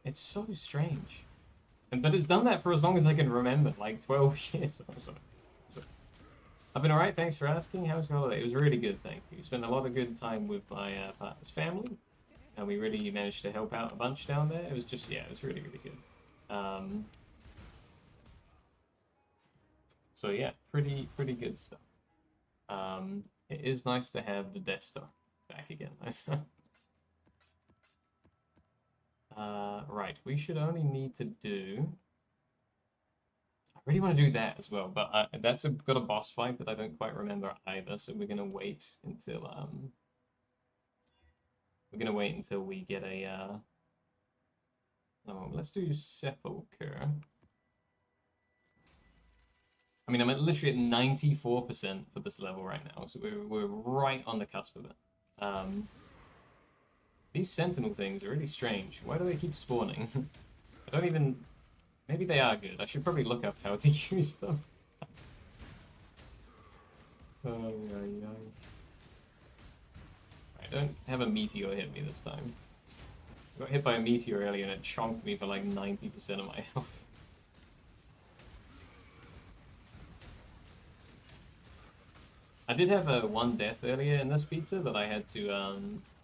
It's so strange. But it's done that for as long as I can remember, like 12 years or so. I've been alright, thanks for asking. How was your holiday? It was really good, thank you. Spent a lot of good time with my partner's family, and we really managed to help out a bunch down there. It was just, yeah, it was really, really good. So yeah, pretty good stuff. It is nice to have the desktop back again. Right, we should only need to do... I really want to do that as well, but that's got a boss fight that I don't quite remember either, so we're gonna wait until we get a let's do Sepulchre. I mean, I'm literally at 94% for this level right now, so we're right on the cusp of it. These sentinel things are really strange. Why do they keep spawning? I don't even... Maybe they are good. I should probably look up how to use them. I don't have a meteor hit me this time. I got hit by a meteor earlier and it chonked me for like 90% of my health. I did have one death earlier in this pizza that I had to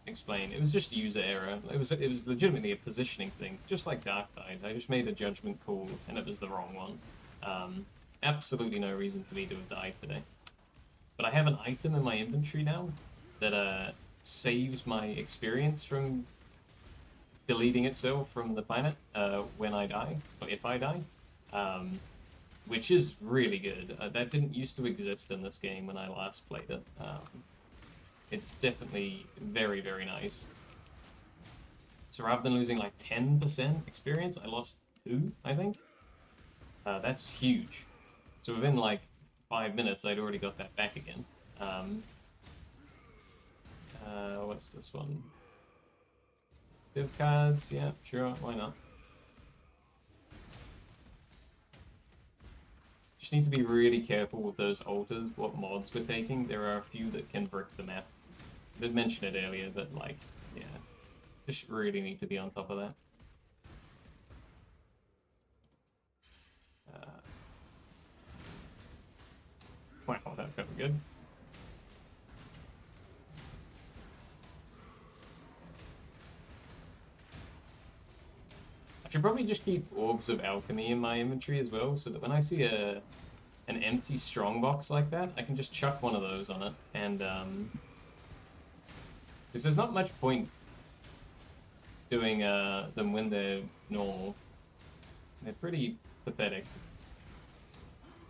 explain. It was just user error. It was legitimately a positioning thing, just like Dark Tide. I just made a judgment call and it was the wrong one. Absolutely no reason for me to have died today. But I have an item in my inventory now that saves my experience from deleting itself from the planet when I die, or if I die, which is really good. That didn't used to exist in this game when I last played it. It's definitely very, very nice. So rather than losing like 10% experience, I lost 2, I think. That's huge. So within like 5 minutes, I'd already got that back again. What's this one? Div cards, yeah, sure, why not? Just need to be really careful with those altars, what mods we're taking. There are a few that can brick the map. I did mention it earlier, but like, yeah, just really need to be on top of that. Wow, that felt good. I should probably just keep orbs of alchemy in my inventory as well, so that when I see an empty strongbox like that, I can just chuck one of those on it, and because there's not much point doing them when they're normal. They're pretty pathetic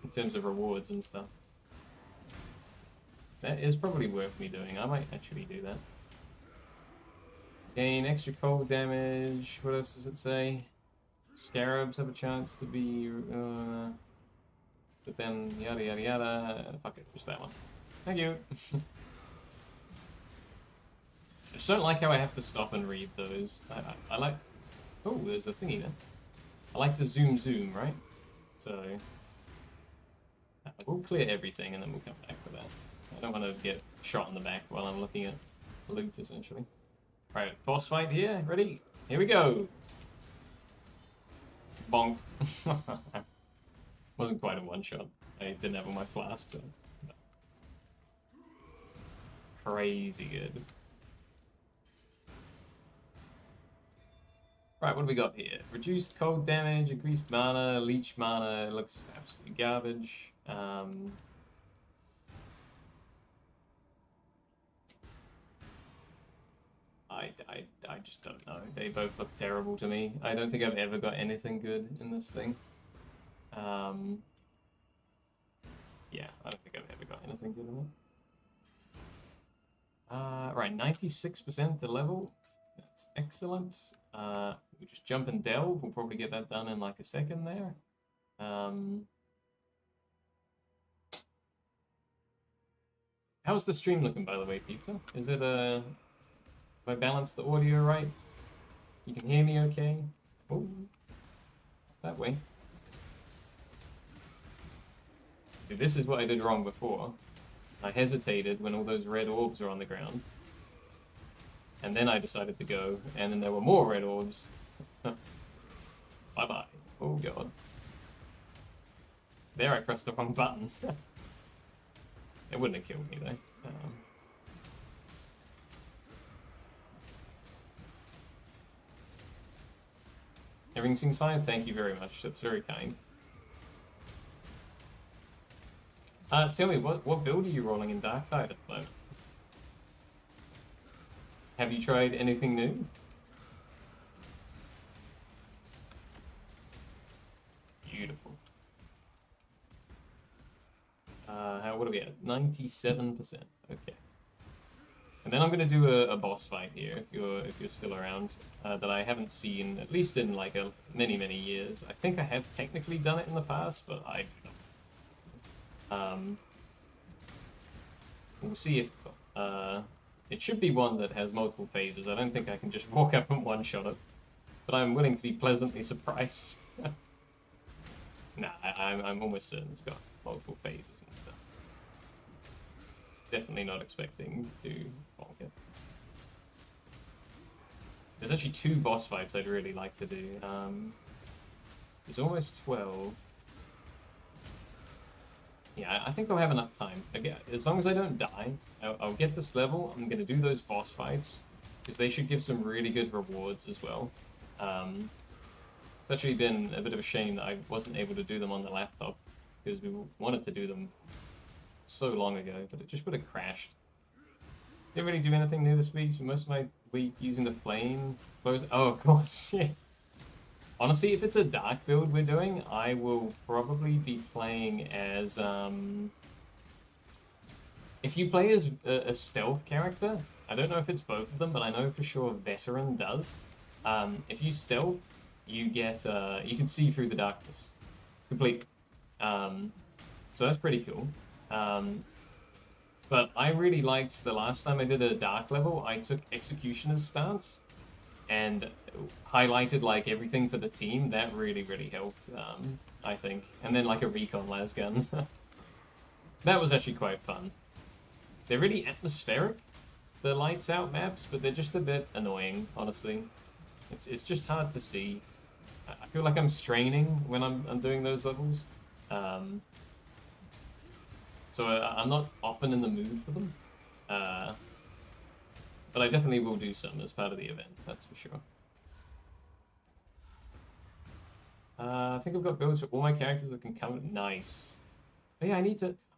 in terms of rewards and stuff. That is probably worth me doing. I might actually do that. Gain extra cold damage. What else does it say? Scarabs have a chance to be... but then yada yada yada. Fuck it, just that one. Thank you. I just don't like how I have to stop and read those. I like... Oh, there's a thingy there. I like to zoom, right? So... we'll clear everything and then we'll come back for that. I don't want to get shot in the back while I'm looking at loot, essentially. Right, boss fight here. Ready? Here we go! Bonk. Wasn't quite a one-shot. I didn't have all my flasks, so... Crazy good. Right, what do we got here? Reduced cold damage, increased mana, leech mana, it looks absolutely garbage. I just don't know. They both look terrible to me. I don't think I've ever got anything good in this thing. Yeah, I don't think I've ever got anything good in it. Right, 96% to level. That's excellent. We just jump and delve. We'll probably get that done in like a second there. How's the stream looking, by the way, Pizza? Is it have I balanced the audio right? You can hear me okay? Oh, that way. See, this is what I did wrong before. I hesitated when all those red orbs were on the ground. And then I decided to go, and then there were more red orbs. Bye-bye. Oh, God. There I pressed the wrong button. It wouldn't have killed me, though. Everything seems fine? Thank you very much. That's very kind. Tell me, what build are you rolling in Dark Tide at the moment? Have you tried anything new? Beautiful. What are we at? 97%. Okay. And then I'm gonna do a boss fight here if you're still around that I haven't seen at least in like many years. I think I have technically done it in the past, but I we'll see if it should be one that has multiple phases. I don't think I can just walk up and one-shot it, but I'm willing to be pleasantly surprised. Nah, I'm almost certain it's got multiple phases and stuff. Definitely not expecting to bonk it. There's actually 2 boss fights I'd really like to do. There's almost 12. Yeah, I think I'll have enough time. Again, as long as I don't die, I'll get this level. I'm going to do those boss fights, because they should give some really good rewards as well. It's actually been a bit of a shame that I wasn't able to do them on the laptop, because we wanted to do them so long ago, but it just would have crashed. Didn't really do anything new this week, so most of my week using the flame close. Oh, of course, yeah. Honestly, if it's a dark build we're doing, I will probably be playing as if you play as a stealth character, I don't know if it's both of them, but I know for sure veteran does. If you stealth, you get you can see through the darkness completely. So that's pretty cool. But I really liked the last time I did a dark level, I took Executioner's stance and highlighted like everything for the team. That really helped, I think. And then like a recon lasgun. That was actually quite fun. They're really atmospheric, the lights out maps, but they're just a bit annoying, honestly. It's just hard to see. I feel like I'm straining when I'm doing those levels. So I'm not often in the mood for them. But I definitely will do some as part of the event, that's for sure. I think I've got builds for all my characters that can come. Nice. But yeah,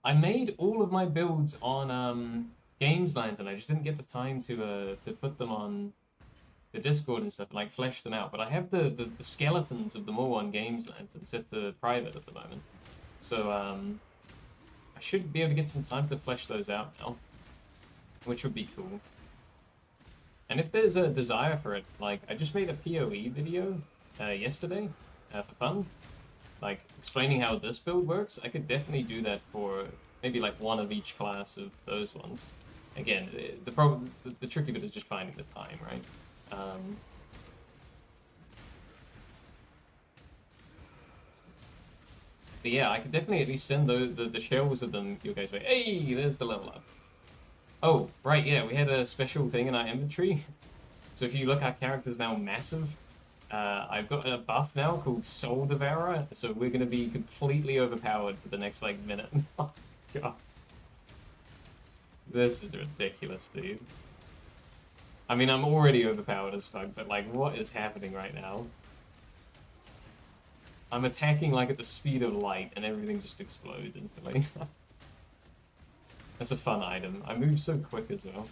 I made all of my builds on Games Lantern. I just didn't get the time to put them on the Discord and stuff, like flesh them out. But I have the skeletons of them all on Games Lantern set to private at the moment. So I should be able to get some time to flesh those out now, which would be cool. And if there's a desire for it, like I just made a POE video yesterday for fun, like explaining how this build works. I could definitely do that for maybe like one of each class of those ones. Again, the tricky bit is just finding the time, right? But yeah, I could definitely at least send the shells of them your guys' way. Hey, there's the level up. Oh, right, yeah, we had a special thing in our inventory. So if you look, our character's now massive. I've got a buff now called Soul Devourer, so we're going to be completely overpowered for the next, like, minute. Oh, God. This is ridiculous, dude. I mean, I'm already overpowered as fuck, but, like, what is happening right now? I'm attacking, like, at the speed of light, and everything just explodes instantly. That's a fun item. I move so quick as well.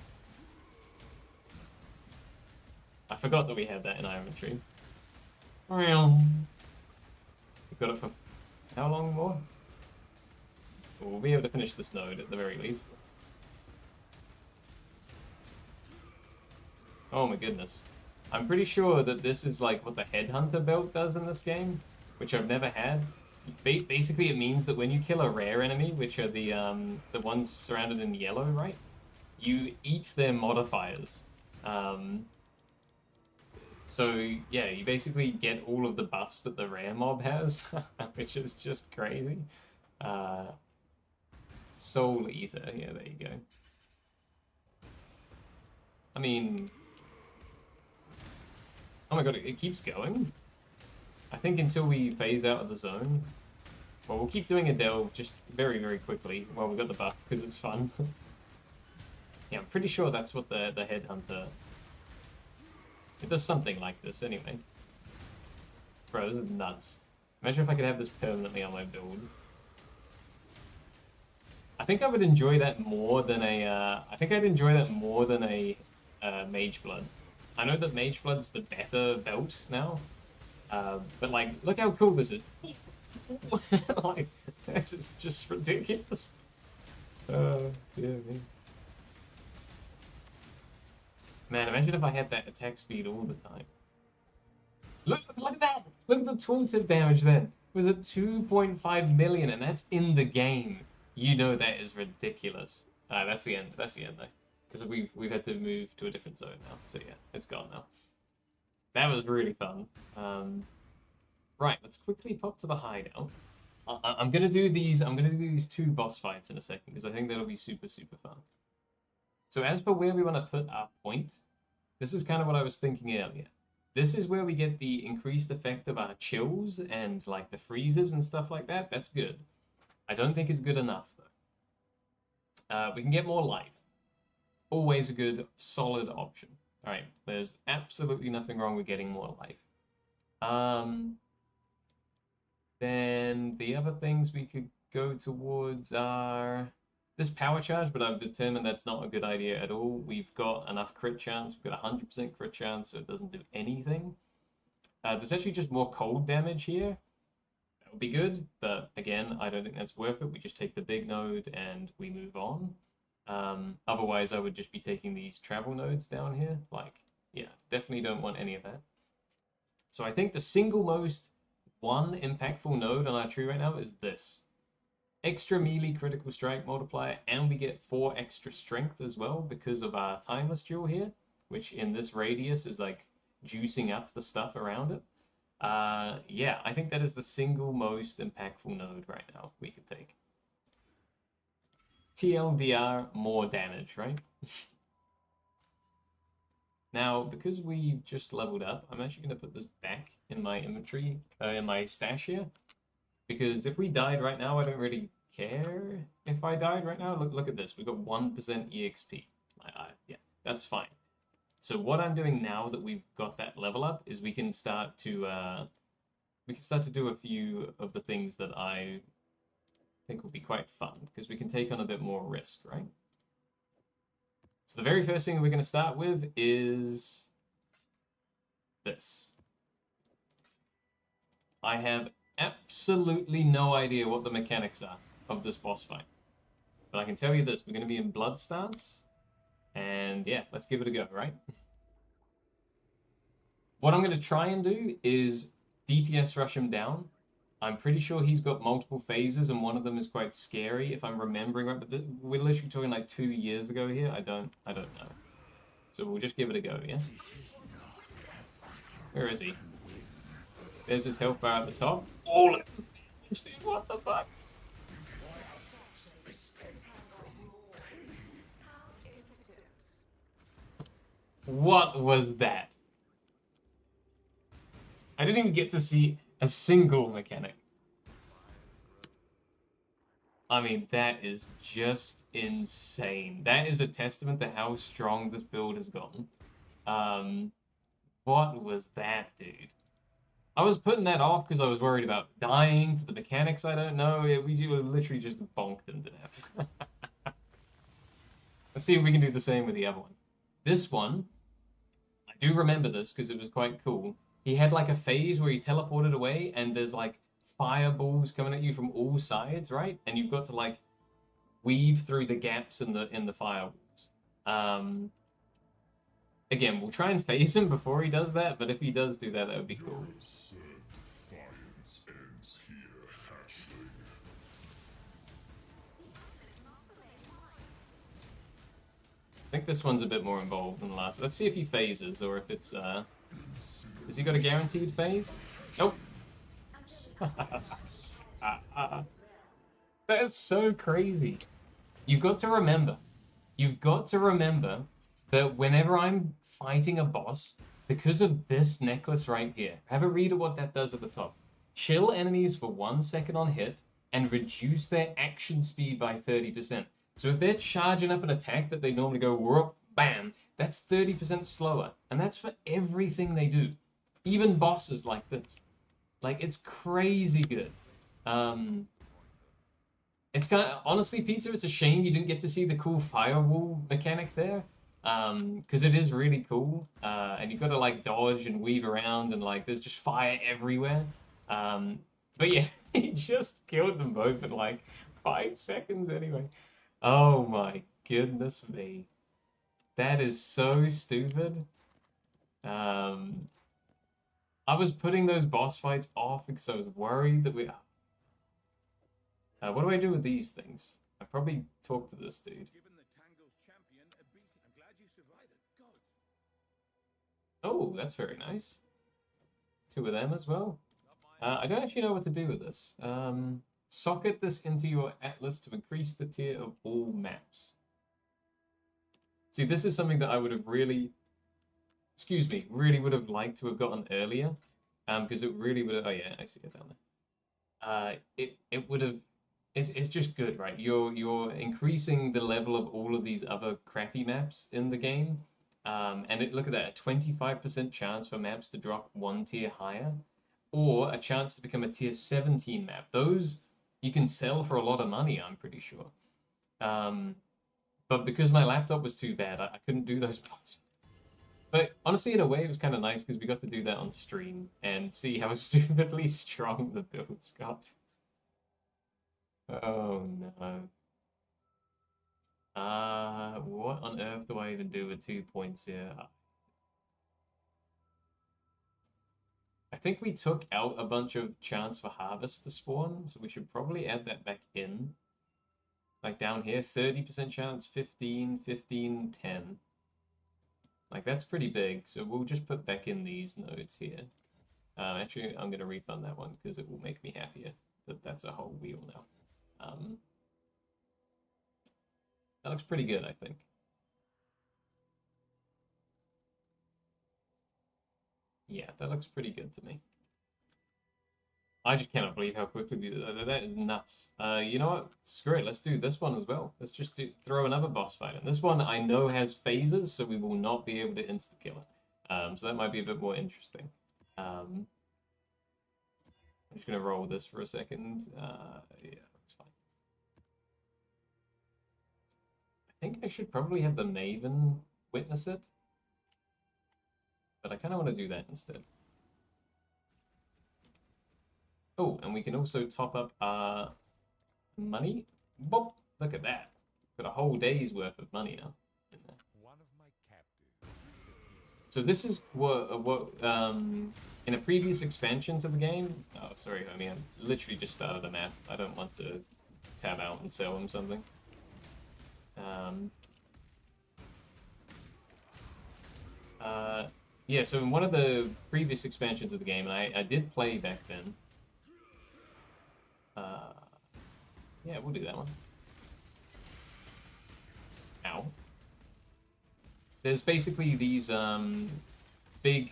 I forgot that we had that in our inventory. We've got it for how long more? We'll be able to finish this node at the very least. Oh my goodness. I'm pretty sure that this is like what the Headhunter belt does in this game, which I've never had. Basically, it means that when you kill a rare enemy, which are the ones surrounded in yellow, right? You eat their modifiers. So yeah, you basically get all of the buffs that the rare mob has, which is just crazy. Soul Ether, yeah, there you go. I mean, oh my god, it keeps going. I think until we phase out of the zone. Well, we'll keep doing a delve just very quickly while we've got the buff, because it's fun. Yeah, I'm pretty sure that's what the Headhunter... It does something like this, anyway. Bro, this is nuts. Imagine if I could have this permanently on my build. I think I would enjoy that more than a... I think I'd enjoy that more than a Mage Blood. I know that Mage Blood's the better belt now, but, like, look how cool this is. Like, this is just ridiculous. Yeah, man. Man, imagine if I had that attack speed all the time. Look at that! Look at the tooltip damage then. It was at 2.5 million, and that's in the game. You know that is ridiculous. That's the end. That's the end, though. Because we've had to move to a different zone now. So yeah, it's gone now. That was really fun. Right, let's quickly pop to the hideout. I'm gonna do these. I'm gonna do these 2 boss fights in a second because I think that'll be super fun. So as for where we want to put our point, this is kind of what I was thinking earlier. This is where we get the increased effect of our chills and like the freezes and stuff like that. That's good. I don't think it's good enough though. We can get more life. Always a good, solid option. All right, there's absolutely nothing wrong with getting more life. Then the other things we could go towards are this power charge, but I've determined that's not a good idea at all. We've got enough crit chance. We've got 100% crit chance, so it doesn't do anything. There's actually just more cold damage here. That would be good, but again, I don't think that's worth it. We just take the big node and we move on. Otherwise, I would just be taking these travel nodes down here. Like, yeah, definitely don't want any of that. So I think the single most one impactful node on our tree right now is this. Extra melee critical strike multiplier, and we get 4 extra strength as well because of our timeless jewel here, which in this radius is like juicing up the stuff around it. Yeah, I think that is the single most impactful node right now we could take. TLDR, more damage, right? Now, because we just leveled up, I'm actually going to put this back in my inventory, in my stash here. Because if we died right now, I don't really care if I died right now. Look at this. We've got 1% EXP. Yeah, that's fine. So what I'm doing now that we've got that level up is we can start to do a few of the things that I think will be quite fun, because we can take on a bit more risk, right? So the very first thing we're going to start with is this. I have absolutely no idea what the mechanics are of this boss fight. But I can tell you this, we're going to be in blood stance, and yeah, let's give it a go, right? What I'm going to try and do is DPS rush him down. I'm pretty sure he's got multiple phases, and one of them is quite scary, if I'm remembering right. But we're literally talking like 2 years ago here. I don't know. So we'll just give it a go, yeah? Where is he? There's his health bar at the top. Oh, look at the damage, dude. What the fuck? What was that? I didn't even get to see a single mechanic. I mean, that is just insane. That is a testament to how strong this build has gotten. What was that, dude? I was putting that off because I was worried about dying to the mechanics I don't know. We literally just bonked them to death. Let's see if we can do the same with the other one. This one, I do remember this because it was quite cool. He had like a phase where he teleported away and there's like fireballs coming at you from all sides, right? And you've got to like weave through the gaps in the firewalls. Again, we'll try and phase him before he does that, but if he does do that, that would be cool. I think this one's a bit more involved than the last. Let's see if he phases, or if it's, has he got a guaranteed phase? Nope. That is so crazy. You've got to remember that whenever I'm fighting a boss, because of this necklace right here, have a read of what that does at the top. Chill enemies for 1 second on hit and reduce their action speed by 30%. So if they're charging up an attack that they normally go, whoop, bam, that's 30% slower. And that's for everything they do. Even bosses like this. Like, it's crazy good. It's kind of, honestly, Pizza, it's a shame you didn't get to see the cool firewall mechanic there. Because it is really cool. And you've got to, like, dodge and weave around, and, like, there's just fire everywhere. But yeah, he just killed them both in, like, 5 seconds anyway. Oh my goodness me. That is so stupid. I was putting those boss fights off because I was worried that we... what do I do with these things? I probably talked to this dude. Oh, that's very nice. 2 of them as well. I don't actually know what to do with this. Socket this into your atlas to increase the tier of all maps. See, this is something that I would have really would have liked to have gotten earlier. Because it really would have, oh yeah, I see it down there. It would have, it's just good, right? You're increasing the level of all of these other crappy maps in the game. And look at that, a 25% chance for maps to drop 1 tier higher, or a chance to become a tier 17 map. Those you can sell for a lot of money, I'm pretty sure. But because my laptop was too bad, I couldn't do those boss. But honestly, in a way, it was kind of nice because we got to do that on stream and see how stupidly strong the builds got. Oh no. What on earth do I even do with 2 points here? I think we took out a bunch of chance for harvest to spawn, so we should probably add that back in. Like down here, 30% chance, 15, 15, 10. Like that's pretty big, so we'll just put back in these nodes here. Actually, I'm going to refund that one because it will make me happier that that's a whole wheel now. That looks pretty good, I think. Yeah, that looks pretty good to me. I just cannot believe how quickly we did that. That is nuts. You know what? Screw it. Let's do this one as well. Let's just throw another boss fight in. This one I know has phases, so we will not be able to insta-kill it. So that might be a bit more interesting. I'm just going to roll this for a second. Yeah, that's fine. I think I should probably have the Maven witness it. But I kind of want to do that instead. Oh, and we can also top up our money. Boop! Look at that. Got a whole day's worth of money now. One of my captives. So this is what in a previous expansion to the game. Oh, sorry, homie. I literally just started a map. I don't want to tab out and sell him something. Yeah, so in one of the previous expansions of the game, and I did play back then. Yeah, we'll do that one. Ow. There's basically these big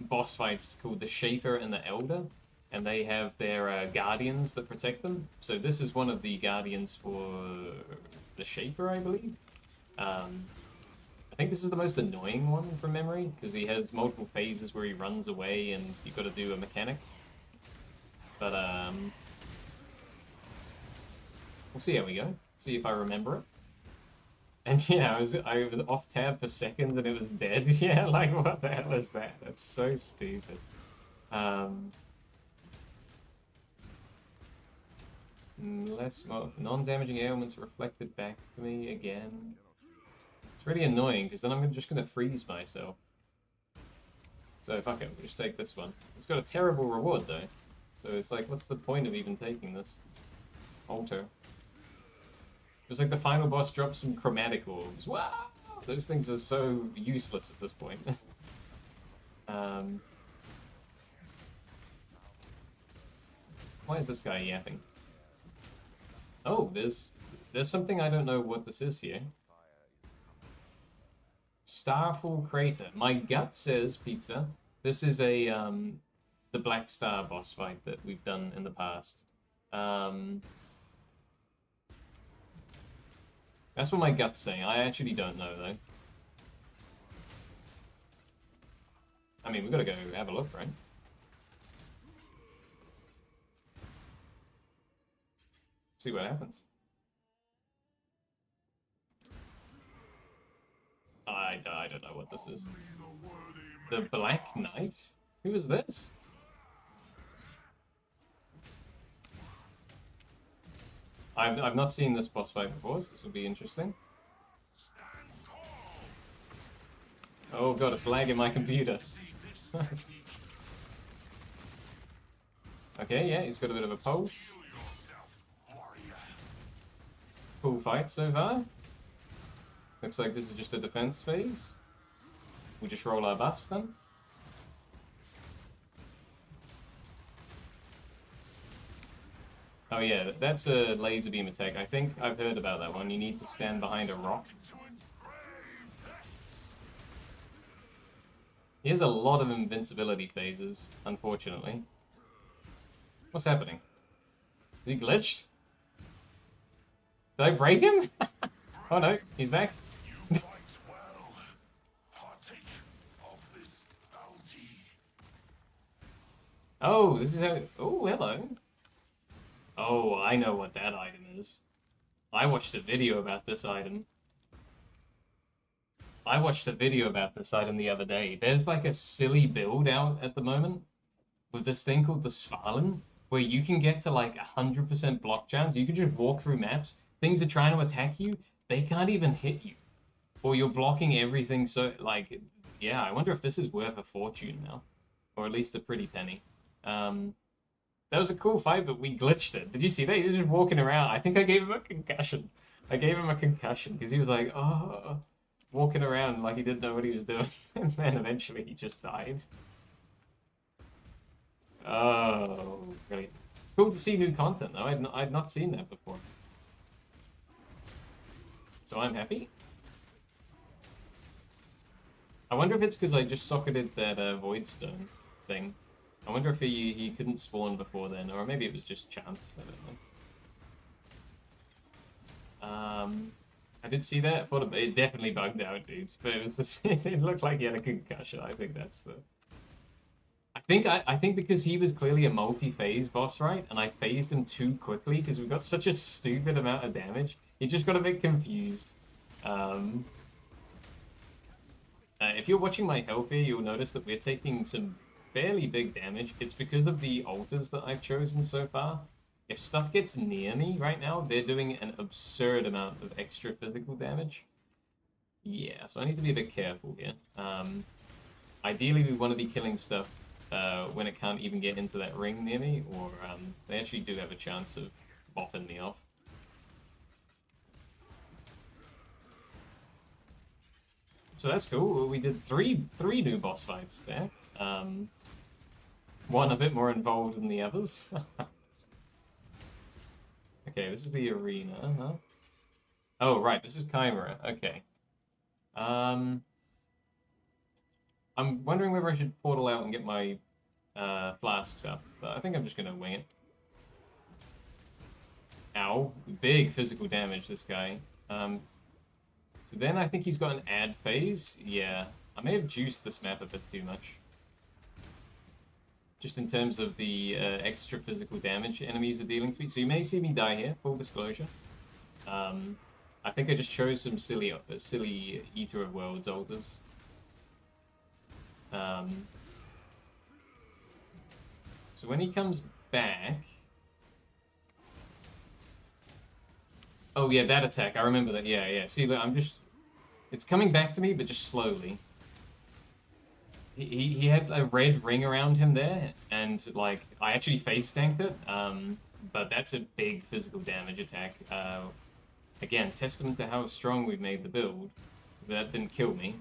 boss fights called the Shaper and the Elder, and they have their guardians that protect them. So this is one of the guardians for the Shaper, I believe. I think this is the most annoying one from memory, because he has multiple phases where he runs away and you've got to do a mechanic. But we'll see how we go. See if I remember it. And yeah, I was off tab for seconds and it was dead. Yeah, like what the hell is that? That's so stupid. Less non-damaging ailments reflected back to me again. It's really annoying because then I'm just gonna freeze myself. So fuck it, we'll just take this one. It's got a terrible reward though. So it's like, what's the point of even taking this? Alter. It's like the final boss drops some chromatic orbs. Wow! Those things are so useless at this point. Why is this guy yapping? Oh, there's something I don't know what this is here. Starfall Crater. My gut says, Pizza, this is a the Black Star boss fight that we've done in the past. That's what my gut's saying. I actually don't know, though. I mean, we've got to go have a look, right? See what happens. I don't know what this is. The Black Knight? Who is this? I've not seen this boss fight before, so this will be interesting. Oh god, it's lagging my computer. Okay, yeah, he's got a bit of a pulse. Cool fight so far. Looks like this is just a defense phase. We'll just roll our buffs then. Oh yeah, that's a laser beam attack. I think I've heard about that one. You need to stand behind a rock. He has a lot of invincibility phases, unfortunately. What's happening? Is he glitched? Did I break him? Oh no, he's back. Oh, this is how... Oh, hello. Oh, I know what that item is. I watched a video about this item. I watched a video about this item the other day. There's like a silly build out at the moment with this thing called the Svalin, where you can get to like 100% block chance. You can just walk through maps. Things are trying to attack you. They can't even hit you. Or you're blocking everything. So, like, yeah, I wonder if this is worth a fortune now. Or at least a pretty penny. That was a cool fight, but we glitched it. Did you see that? He was just walking around. I think I gave him a concussion. I gave him a concussion because he was like, oh, walking around like he didn't know what he was doing. And then eventually he just died. Oh, really cool to see new content though. I'd not seen that before. So I'm happy. I wonder if it's because I just socketed that Void Stone thing. I wonder if he couldn't spawn before then, or maybe it was just chance. I don't know. I did see that. Thought it definitely bugged out, dude. But it was just, it looked like he had a concussion. I think that's the. I think because he was clearly a multi-phase boss, right? And I phased him too quickly because we got such a stupid amount of damage. He just got a bit confused. If you're watching my health here, you'll notice that we're taking some fairly big damage. It's because of the altars that I've chosen so far. If stuff gets near me right now, they're doing an absurd amount of extra physical damage. Yeah, so I need to be a bit careful here. Ideally, we want to be killing stuff when it can't even get into that ring near me, or they actually do have a chance of bopping me off. So that's cool. We did three new boss fights there. One a bit more involved than the others. Okay, this is the arena, huh? Oh, right, this is Chimera. Okay. I'm wondering whether I should portal out and get my flasks up, but I think I'm just gonna wing it. Ow. Big physical damage, this guy. So then I think he's got an ad phase. Yeah. I may have juiced this map a bit too much. Just in terms of the extra physical damage enemies are dealing to me. So you may see me die here, full disclosure. I think I just chose some silly Eater of Worlds altars. So when he comes back... Oh yeah, that attack, I remember that, yeah. See, look, I'm just... It's coming back to me, but just slowly. He had a red ring around him there, and, like, I actually face-tanked it, but that's a big physical damage attack. Again, testament to how strong we've made the build. That didn't kill me.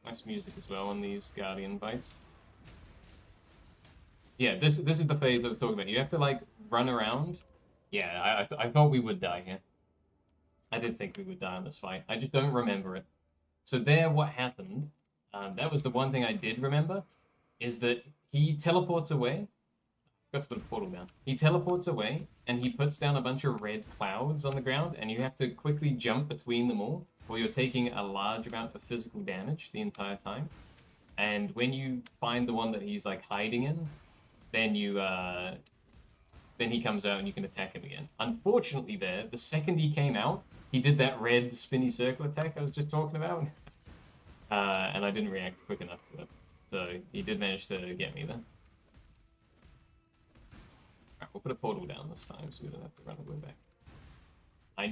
Nice music as well on these Guardian fights. Yeah, this is the phase I was talking about. You have to, like, run around. Yeah, I thought we would die here. I did think we would die in this fight. I just don't remember it. So there, what happened, that was the one thing I did remember, is that he teleports away. Got to put a portal down. He teleports away, and he puts down a bunch of red clouds on the ground, and you have to quickly jump between them all, or you're taking a large amount of physical damage the entire time. And when you find the one that he's, like, hiding in, then you, then he comes out and you can attack him again. Unfortunately there, the second he came out, he did that red spinny circle attack I was just talking about. And I didn't react quick enough to it. So he did manage to get me there. Alright, we'll put a portal down this time so we don't have to run all the way back. I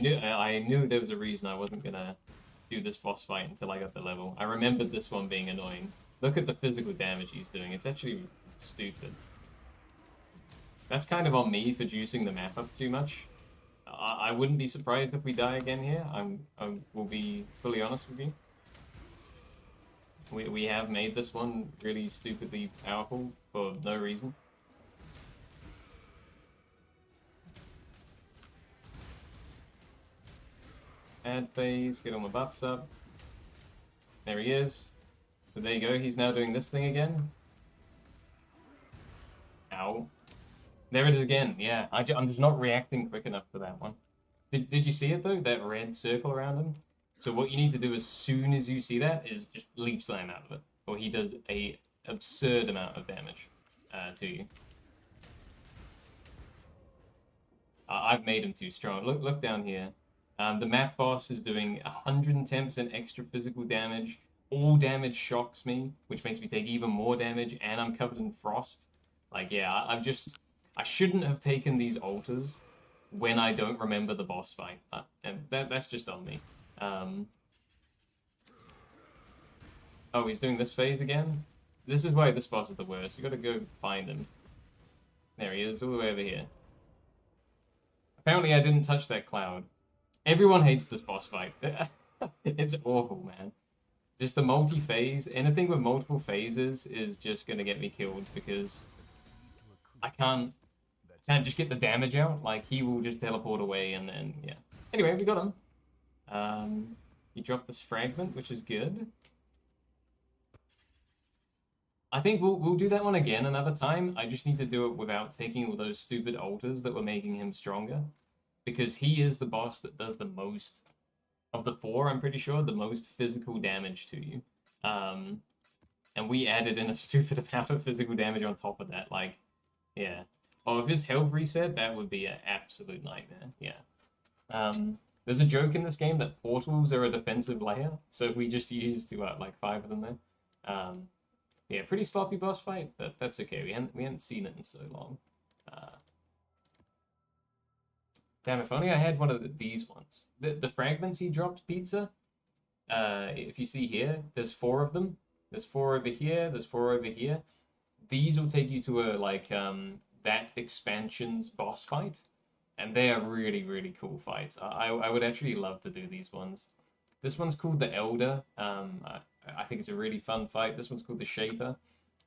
knew there was a reason I wasn't gonna do this boss fight until I got the level. I remembered this one being annoying. Look at the physical damage he's doing. It's actually stupid. That's kind of on me for juicing the map up too much. I wouldn't be surprised if we die again here. I will be fully honest with you. We have made this one really stupidly powerful for no reason. Add phase, get all my buffs up. There he is. So there you go, he's now doing this thing again. Ow. There it is again, yeah. I'm just not reacting quick enough to that one. Did you see it though? That red circle around him? So what you need to do as soon as you see that is just leap slam out of it. Or he does a absurd amount of damage. to you. I've made him too strong. Look down here. The map boss is doing 110% extra physical damage. All damage shocks me, which makes me take even more damage, and I'm covered in frost. Like, yeah, I shouldn't have taken these altars when I don't remember the boss fight. And that's just on me. Oh, he's doing this phase again? This is why this boss is the worst. You gotta go find him. There he is, all the way over here. Apparently I didn't touch that cloud. Everyone hates this boss fight. It's awful, man. Just the multi-phase, anything with multiple phases is just gonna get me killed because I can't just get the damage out. Like, he will just teleport away and then, yeah. Anyway, we got him. He dropped this fragment, which is good. I think we'll do that one again another time. I just need to do it without taking all those stupid altars that were making him stronger. Because he is the boss that does the most, of the four, I'm pretty sure, the most physical damage to you. And we added in a stupid amount of physical damage on top of that. Like, yeah. Oh, if his health reset, that would be an absolute nightmare. Yeah. There's a joke in this game that portals are a defensive layer. So we just used like 5 of them there. Yeah, pretty sloppy boss fight, but that's okay. We hadn't seen it in so long. Damn, if only I had one of these ones. The fragments he dropped, Pizza, if you see here, there's 4 of them. There's 4 over here, there's 4 over here. These will take you to that expansion's boss fight. And they are really, really cool fights. I would actually love to do these ones. This one's called the Elder. I think it's a really fun fight. This one's called the Shaper.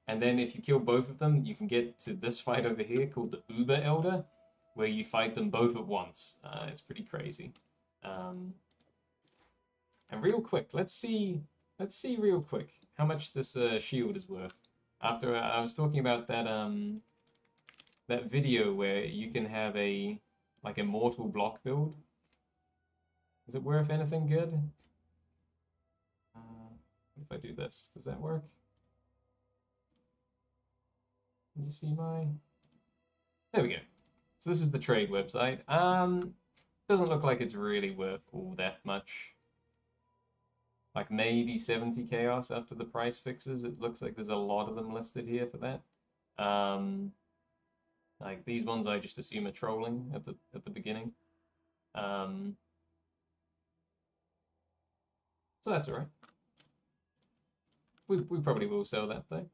And then if you kill both of them, you can get to this fight over here called the Uber Elder, where you fight them both at once. It's pretty crazy. And real quick, let's see real quick how much this shield is worth. After I was talking about that video where you can have a immortal block build. Is it worth anything good? If I do this, does that work? Can you see my... There we go. So this is the trade website. Doesn't look like it's really worth all that much. Like maybe 70 chaos after the price fixes. It looks like there's a lot of them listed here for that. Like these ones I just assume are trolling at the beginning. So that's alright. We probably will sell that though.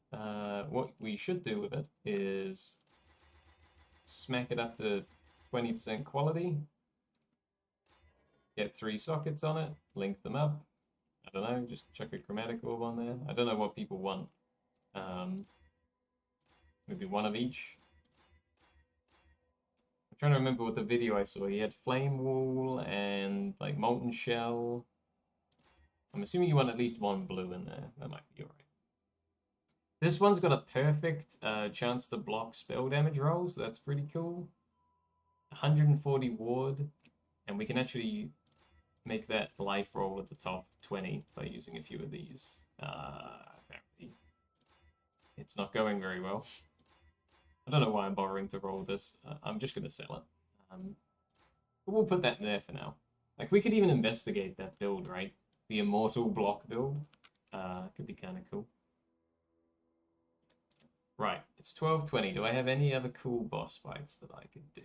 What we should do with it is smack it up to 20% quality, get 3 sockets on it, link them up. I don't know, just chuck a chromatic orb on there. I don't know what people want. Maybe 1 of each. I'm trying to remember what the video I saw. He had Flame Wall and like Molten Shell. I'm assuming you want at least 1 blue in there. That might be alright. This one's got a perfect chance to block spell damage rolls. So that's pretty cool. 140 ward. And we can actually make that life roll at the top 20 by using a few of these. Apparently it's not going very well. I don't know why I'm bothering to roll this. I'm just going to sell it. But we'll put that in there for now. Like, we could even investigate that build, right? The Immortal block build. Could be kind of cool. Right, it's 12:20. Do I have any other cool boss fights that I could do?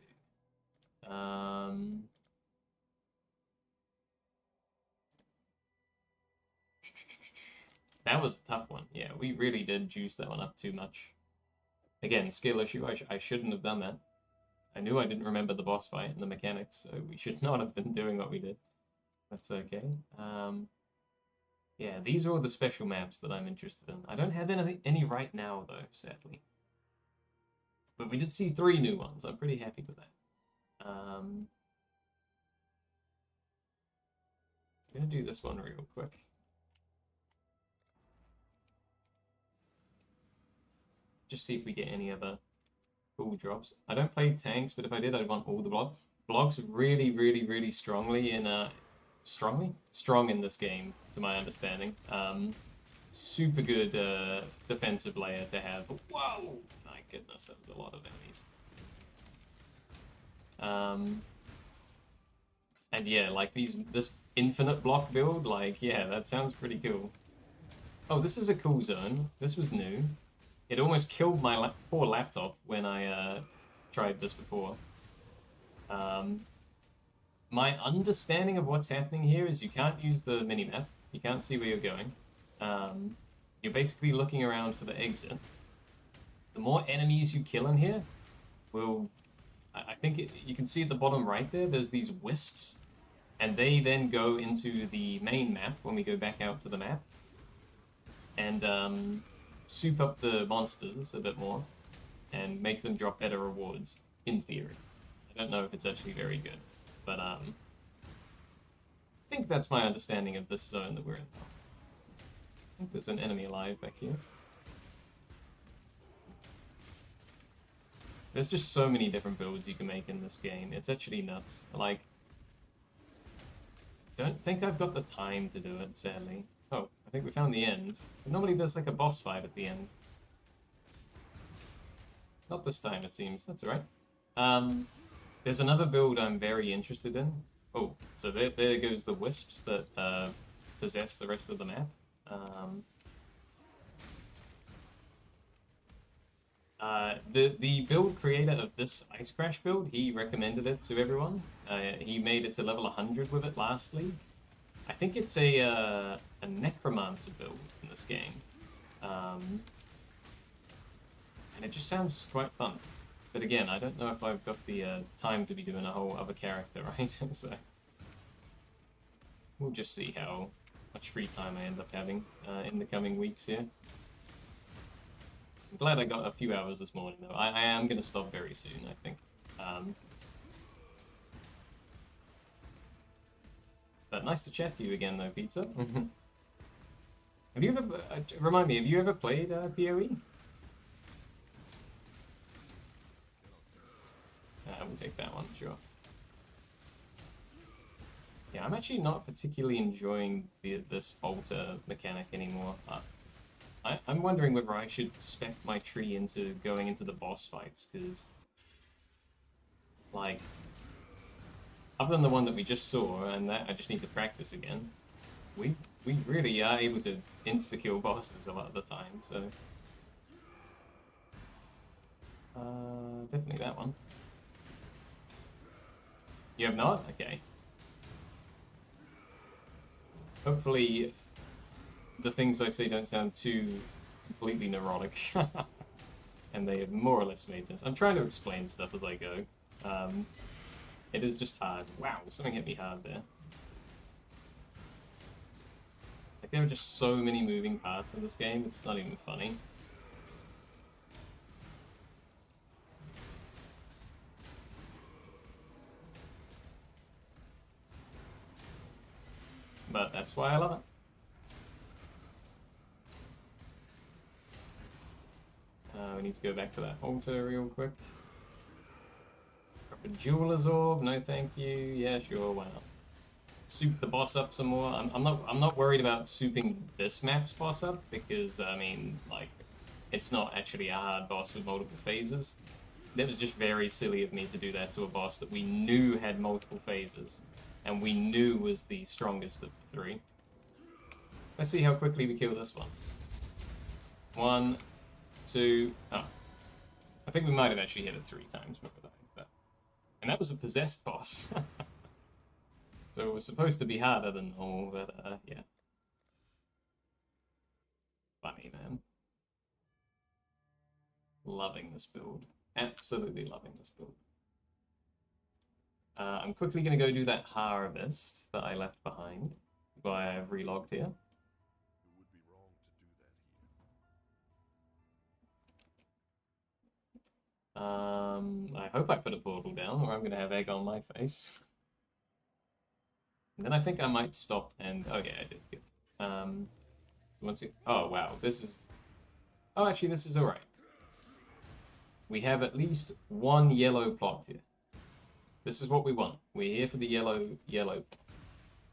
That was a tough one. Yeah, we really did juice that one up too much. Again, skill issue. I shouldn't have done that. I knew I didn't remember the boss fight and the mechanics, so we should not have been doing what we did. That's okay. Yeah, these are all the special maps that I'm interested in. I don't have any right now, though, sadly. But we did see 3 new ones. I'm pretty happy with that. I'm going to do this one real quick. Just see if we get any other cool drops. I don't play tanks, but if I did, I'd want all the blocks. Blocks really, really, really strongly in strong in this game, to my understanding. super good defensive layer to have. Whoa! My goodness, that was a lot of enemies. And yeah, like this infinite block build, like, yeah, that sounds pretty cool. Oh, this is a cool zone. This was new. It almost killed my poor laptop when I tried this before. My understanding of what's happening here is you can't use the minimap. You can't see where you're going. You're basically looking around for the exit. The more enemies you kill in here, I think you can see at the bottom right there, there's these wisps. And they then go into the main map when we go back out to the map. And soup up the monsters a bit more. And make them drop better rewards, in theory. I don't know if it's actually very good. But I think that's my understanding of this zone that we're in now. I think there's an enemy alive back here. There's just so many different builds you can make in this game. It's actually nuts. Like, don't think I've got the time to do it, sadly. Oh, I think we found the end. But normally there's like a boss fight at the end. Not this time, it seems. That's alright. There's another build I'm very interested in. Oh, so there goes the wisps that possess the rest of the map. The build creator of this Ice Crash build, he recommended it to everyone. He made it to level 100 with it lastly. I think it's a Necromancer build in this game. And it just sounds quite fun. But again, I don't know if I've got the time to be doing a whole other character, right? So we'll just see how much free time I end up having in the coming weeks here. I'm glad I got a few hours this morning, though. I am going to stop very soon, I think. But nice to chat to you again, though, Pizza. Have you ever... remind me, have you ever played POE? We'll take that one, sure. Yeah, I'm actually not particularly enjoying this altar mechanic anymore. I'm wondering whether I should spec my tree into going into the boss fights, because, like, other than the one that we just saw, and that I just need to practice again, we really are able to insta-kill bosses a lot of the time, so... definitely that one. You have not? Okay. Hopefully, the things I say don't sound too completely neurotic. And they have more or less made sense. I'm trying to explain stuff as I go. It is just hard. Wow, something hit me hard there. Like, there are just so many moving parts in this game, it's not even funny. But that's why I love it. We need to go back to that altar real quick. Drop a jeweler's orb, no thank you. Yeah, sure, why not? Soup the boss up some more. I'm not worried about souping this map's boss up, because I mean, like, it's not actually a hard boss with multiple phases. That was just very silly of me to do that to a boss that we knew had multiple phases, and we knew was the strongest of the three. Let's see how quickly we kill this one. 1, 2... oh. I think we might have actually hit it 3 times before that. But... and that was a possessed boss. So it was supposed to be harder than normal, but yeah. Funny, man. Loving this build. Absolutely loving this build. I'm quickly going to go do that harvest that I left behind while I've relogged here. It would be wrong to do that here. I hope I put a portal down, or I'm going to have egg on my face. And then I think I might stop and... oh yeah, I did. Good. Once it... oh wow, this is... oh, actually, this is alright. We have at least 1 yellow plot here. This is what we want. We're here for the yellow.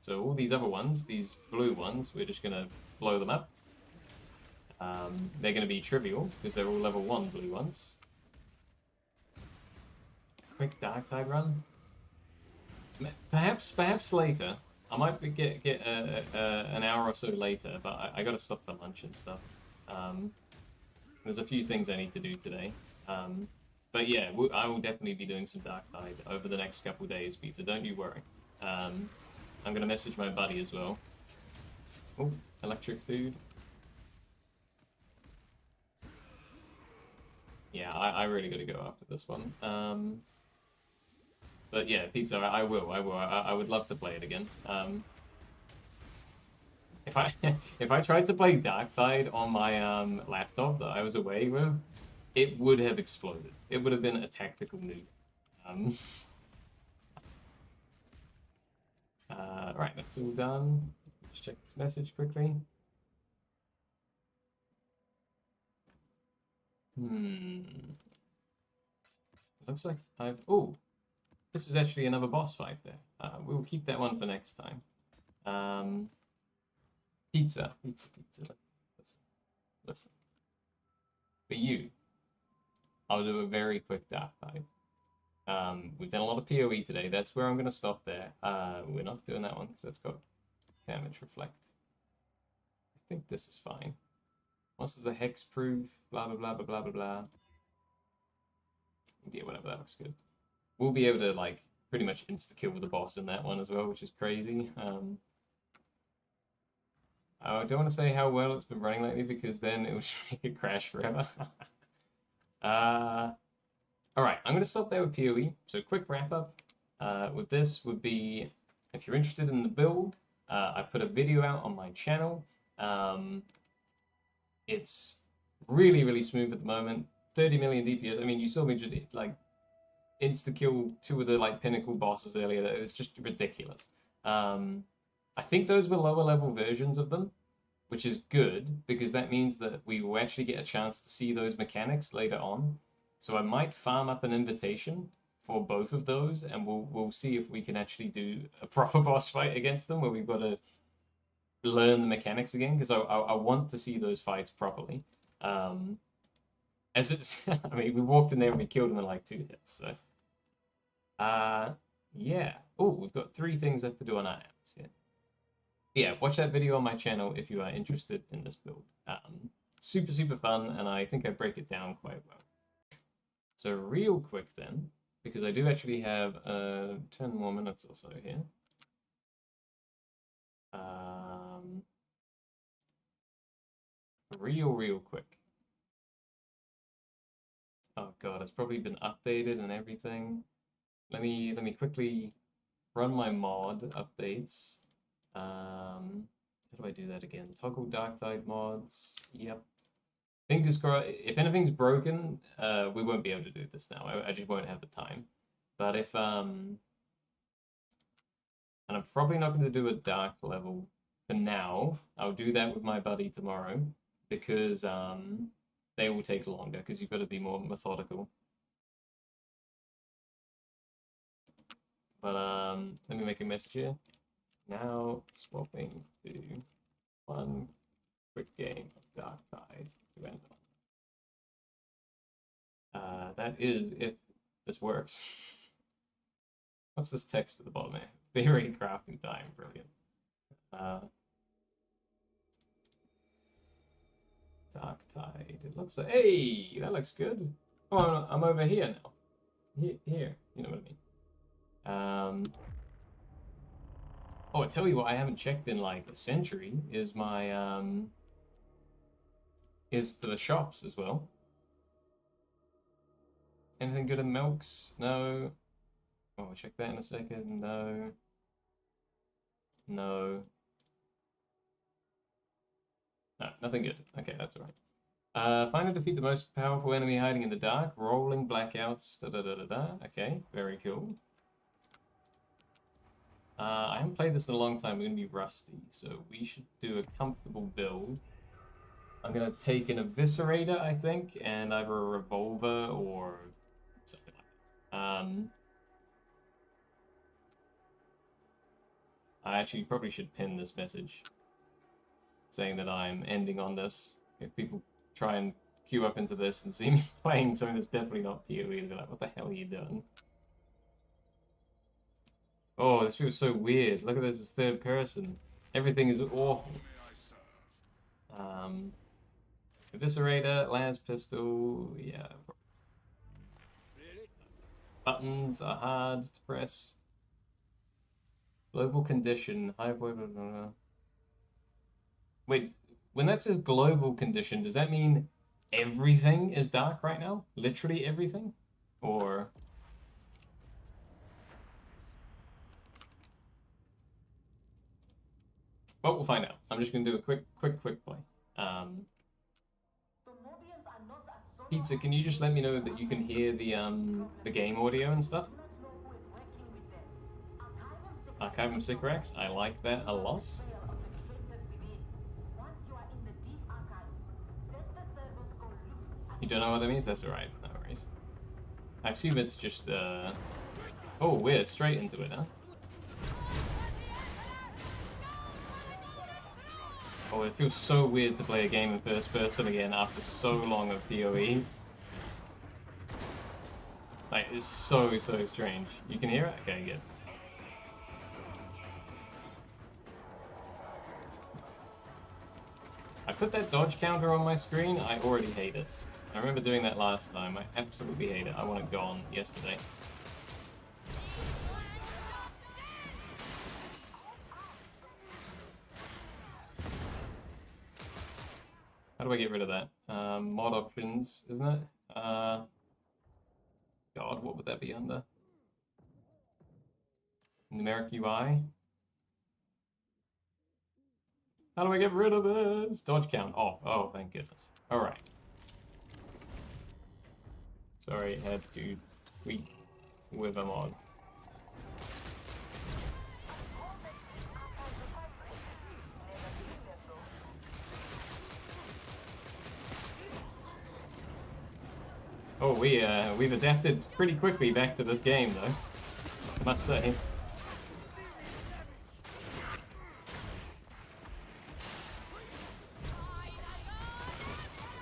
So all these other ones, these blue ones, we're just going to blow them up. They're going to be trivial because they're all level 1 blue ones. Quick Darktide run. Perhaps later. I might get an hour or so later, but I got to stop for lunch and stuff. There's a few things I need to do today. But yeah, I will definitely be doing some Darktide over the next couple days, Peter. Don't you worry. I'm going to message my buddy as well. Oh, electric food. Yeah, I really got to go after this one. But yeah, Pizza, I will. I would love to play it again. If I if I tried to play Darktide on my laptop that I was away with, it would have exploded. It would have been a tactical nuke. Right, that's all done. Let's check this message quickly. Looks like I've... Oh, this is actually another boss fight there. We'll keep that one for next time. Pizza. Listen. For you, I'll do a very quick Darktide. We've done a lot of POE today. That's where I'm going to stop there. We're not doing that one because that's got damage reflect. I think this is fine. Once there's a hex proof, blah, blah, blah, blah, blah, blah. Yeah, whatever, that looks good. We'll be able to, like, pretty much insta-kill the boss in that one as well, which is crazy. I don't want to say how well it's been running lately because then it will make it crash forever. Alright, I'm going to stop there with PoE. So quick wrap up with this would be, if you're interested in the build, I put a video out on my channel. It's really, really smooth at the moment. 30 million DPS. I mean, you saw me just, like, insta-kill 2 of the, like, pinnacle bosses earlier. It's just ridiculous. I think those were lower level versions of them, which is good because that means that we will actually get a chance to see those mechanics later on. So I might farm up an invitation for both of those, and we'll see if we can actually do a proper boss fight against them where we've got to learn the mechanics again, because I want to see those fights properly. As it's, I mean, we walked in there and we killed them in like 2 hits. So, yeah. Oh, we've got 3 things left to do on our ants. Yeah, watch that video on my channel if you are interested in this build. Super, super fun, and I think I break it down quite well. So real quick then, because I do actually have 10 more minutes or so here. Real quick. Oh god, it's probably been updated and everything. Let me quickly run my mod updates. How do I do that again? Toggle Darktide mods. Yep. Fingers crossed. If anything's broken, we won't be able to do this now. I just won't have the time. But if and I'm probably not going to do a dark level for now. I'll do that with my buddy tomorrow because they will take longer because you've got to be more methodical. But let me make a message here. Now swapping to one quick game of Darktide to end on. That is if this works. What's this text at the bottom here? Theory crafting time, brilliant. Darktide. It looks like, hey, that looks good. Oh, I'm over here now. Here, you know what I mean. Oh, I tell you what, I haven't checked in like a century. Is my is the shops as well. Anything good in Milks? No. Oh, we'll check that in a second. No. No. No, nothing good. Okay, that's alright. Find and defeat the most powerful enemy hiding in the dark. Rolling blackouts. Da da da da da. Okay, very cool. I haven't played this in a long time. We're going to be rusty, so we should do a comfortable build. I'm going to take an Eviscerator, I think, and either a Revolver or something like that. I actually probably should pin this message saying that I'm ending on this. if people try and queue up into this and see me playing something that's definitely not POE, they'll be like, what the hell are you doing? Oh, this feels so weird. Look at this, it's third person. Everything is awful. Eviscerator, Lance Pistol, yeah. Buttons are hard to press. Global condition, high point. Wait, when that says global condition, does that mean everything is dark right now? Literally everything? Or... well, we'll find out. I'm just gonna do a quick play. Pizza, can you just let me know that you can hear the game audio and stuff? Archive of Sycorax, I like that a lot. You don't know what that means? That's alright, no worries. I assume it's just, oh, we're straight into it, huh? Oh, it feels so weird to play a game in first person again after so long of POE. Like, it's so strange. You can hear it? Okay, good. I put that dodge counter on my screen, I already hate it. I remember doing that last time, I absolutely hate it. I want it gone yesterday. How do I get rid of that? Mod options, isn't it? God, what would that be under? Numeric UI? How do I get rid of this? Dodge count off. Oh, thank goodness. Alright. Sorry, had to tweak with a mod. Oh, we've adapted pretty quickly back to this game, though. Must say.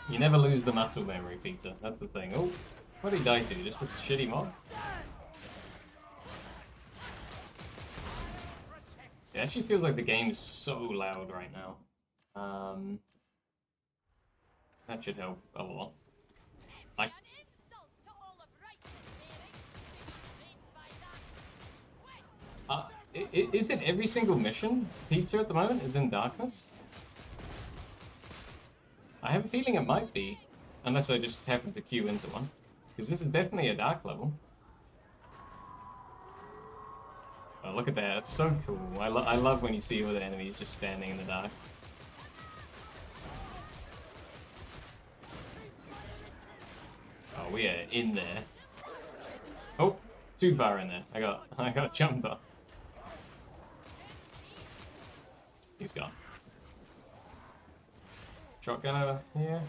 You never lose the muscle memory, Peter. That's the thing. Oh, what did he die to? Just this shitty mob? It actually feels like the game is so loud right now. That should help a lot. Is it every single mission? Pizza at the moment is in darkness? I have a feeling it might be, unless I just happen to queue into one. Because this is definitely a dark level. Oh, look at that, it's so cool. I love when you see all the enemies just standing in the dark. Oh, we are in there. Oh, too far in there. I got jumped off. He's gone. Shotgun over here.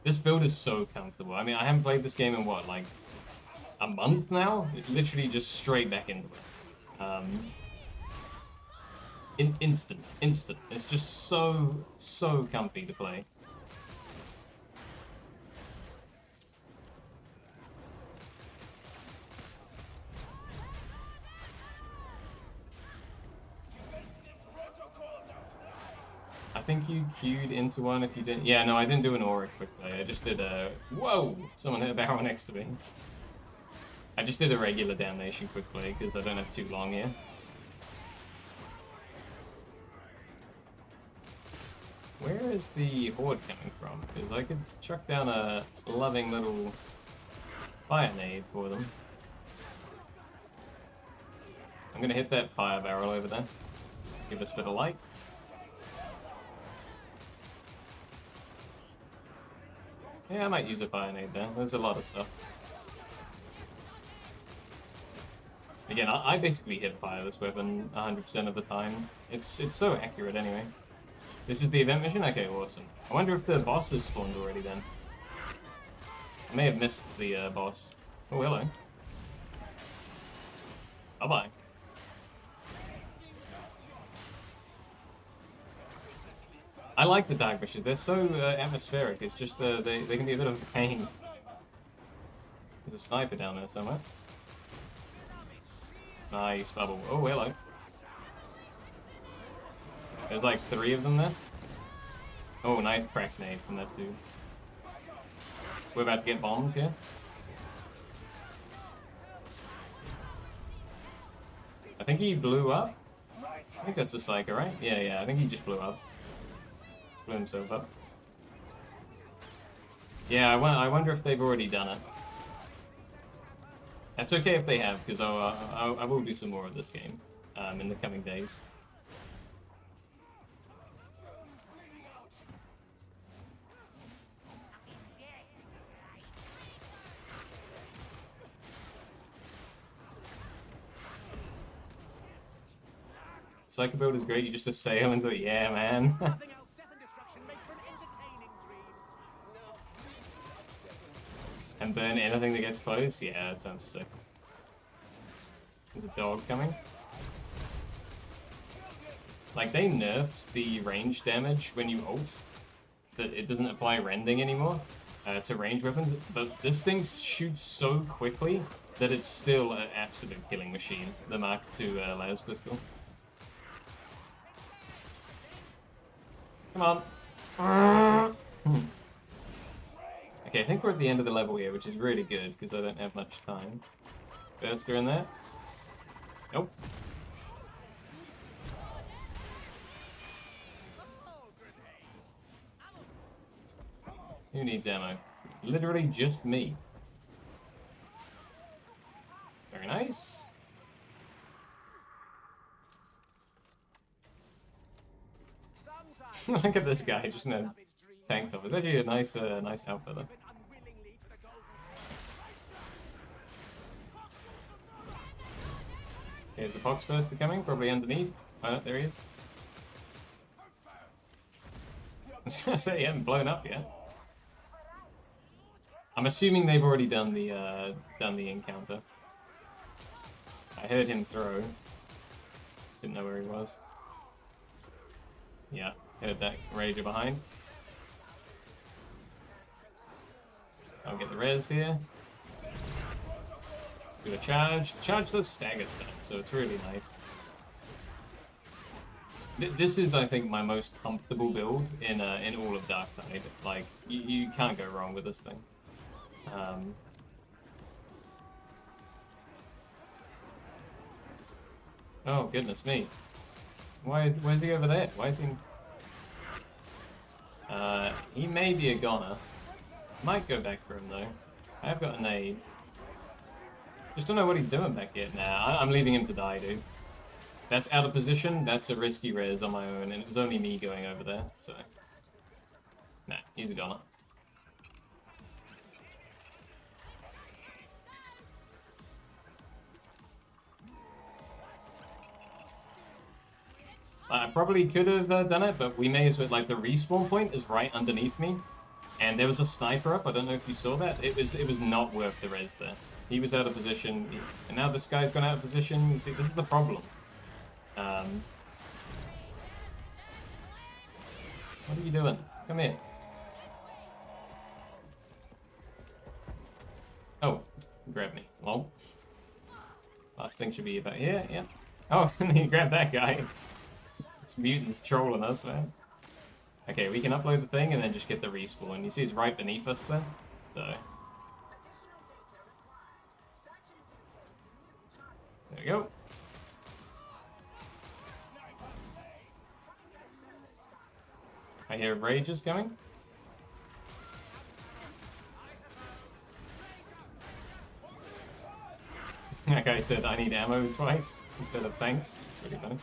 This build is so comfortable. I mean, I haven't played this game in what, like a month now? It literally just straight back into it. Instant. It's just so comfy to play. I think you queued into one if you didn't. Yeah, no, I didn't do an aura quickly. I just did a... Whoa! Someone hit a barrel next to me. I just did a regular damnation quickly because I don't have too long here. Where is the horde coming from? Because I could chuck down a loving little fire nade for them. I'm gonna hit that fire barrel over there. Give us a bit of light. Yeah, I might use a fire nade there. There's a lot of stuff. Again, I basically hit fire this weapon 100% of the time. It's so accurate anyway. This is the event mission? Okay, awesome. I wonder if the boss has spawned already then. I may have missed the boss. Oh, hello. Bye-bye. I like the dark missions. They're so atmospheric. It's just they can be a bit of a pain. There's a sniper down there somewhere. Nice bubble. Oh, hello. There's like 3 of them there. Oh, nice crack nade from that dude. We're about to get bombed here. I think he blew up. I think that's a psycho, right? Yeah, I think he just blew up. Blew himself up. Yeah, I wonder if they've already done it. That's okay if they have, because I will do some more of this game in the coming days. Psycho build is great, you just assail into it. Yeah, man. Nothing else, death and destruction make for an entertaining dream. And burn anything that gets close? Yeah, that sounds sick. There's a dog coming. Like, they nerfed the range damage when you ult. That it doesn't apply rending anymore to range weapons. But this thing shoots so quickly that it's still an absolute killing machine. The Mark II las pistol. Come on. Okay, I think we're at the end of the level here, which is really good, because I don't have much time. Burster in there. Nope. Who needs ammo? Literally just me. Very nice. Look at this guy, just in a tank top. It's actually a nice, nice outfit though. Here's a Pox Burster coming, probably underneath. Oh no, there he is. I was gonna say he hasn't blown up yet. I'm assuming they've already done the encounter. I heard him throw. Didn't know where he was. Yeah, heard that rager behind. I'll get the res here. Do a charge. Charge does stagger stuff, so it's really nice. This is, I think, my most comfortable build in all of Dark Tide. Like, you can't go wrong with this thing. Oh, goodness me. Where's he over there? Why is he... he may be a goner. Might go back for him, though. I have got a nade. Just don't know what he's doing back here. Nah, I'm leaving him to die, dude. That's out of position. That's a risky res on my own, and it was only me going over there, so... Nah, he's a goner. I probably could have done it, but we may as well, like, the respawn point is right underneath me. And there was a sniper up, I don't know if you saw that. It was not worth the res there. He was out of position, and now this guy's gone out of position. You see, this is the problem. What are you doing? Come here. Oh, grab me. Well, last thing should be about here, yeah. Oh, and he grabbed that guy. This mutant's trolling us, man. Okay, we can upload the thing and then just get the respawn. You see it's right beneath us there, so... There we go. I hear rages coming. That guy said I need ammo twice instead of thanks. It's really funny.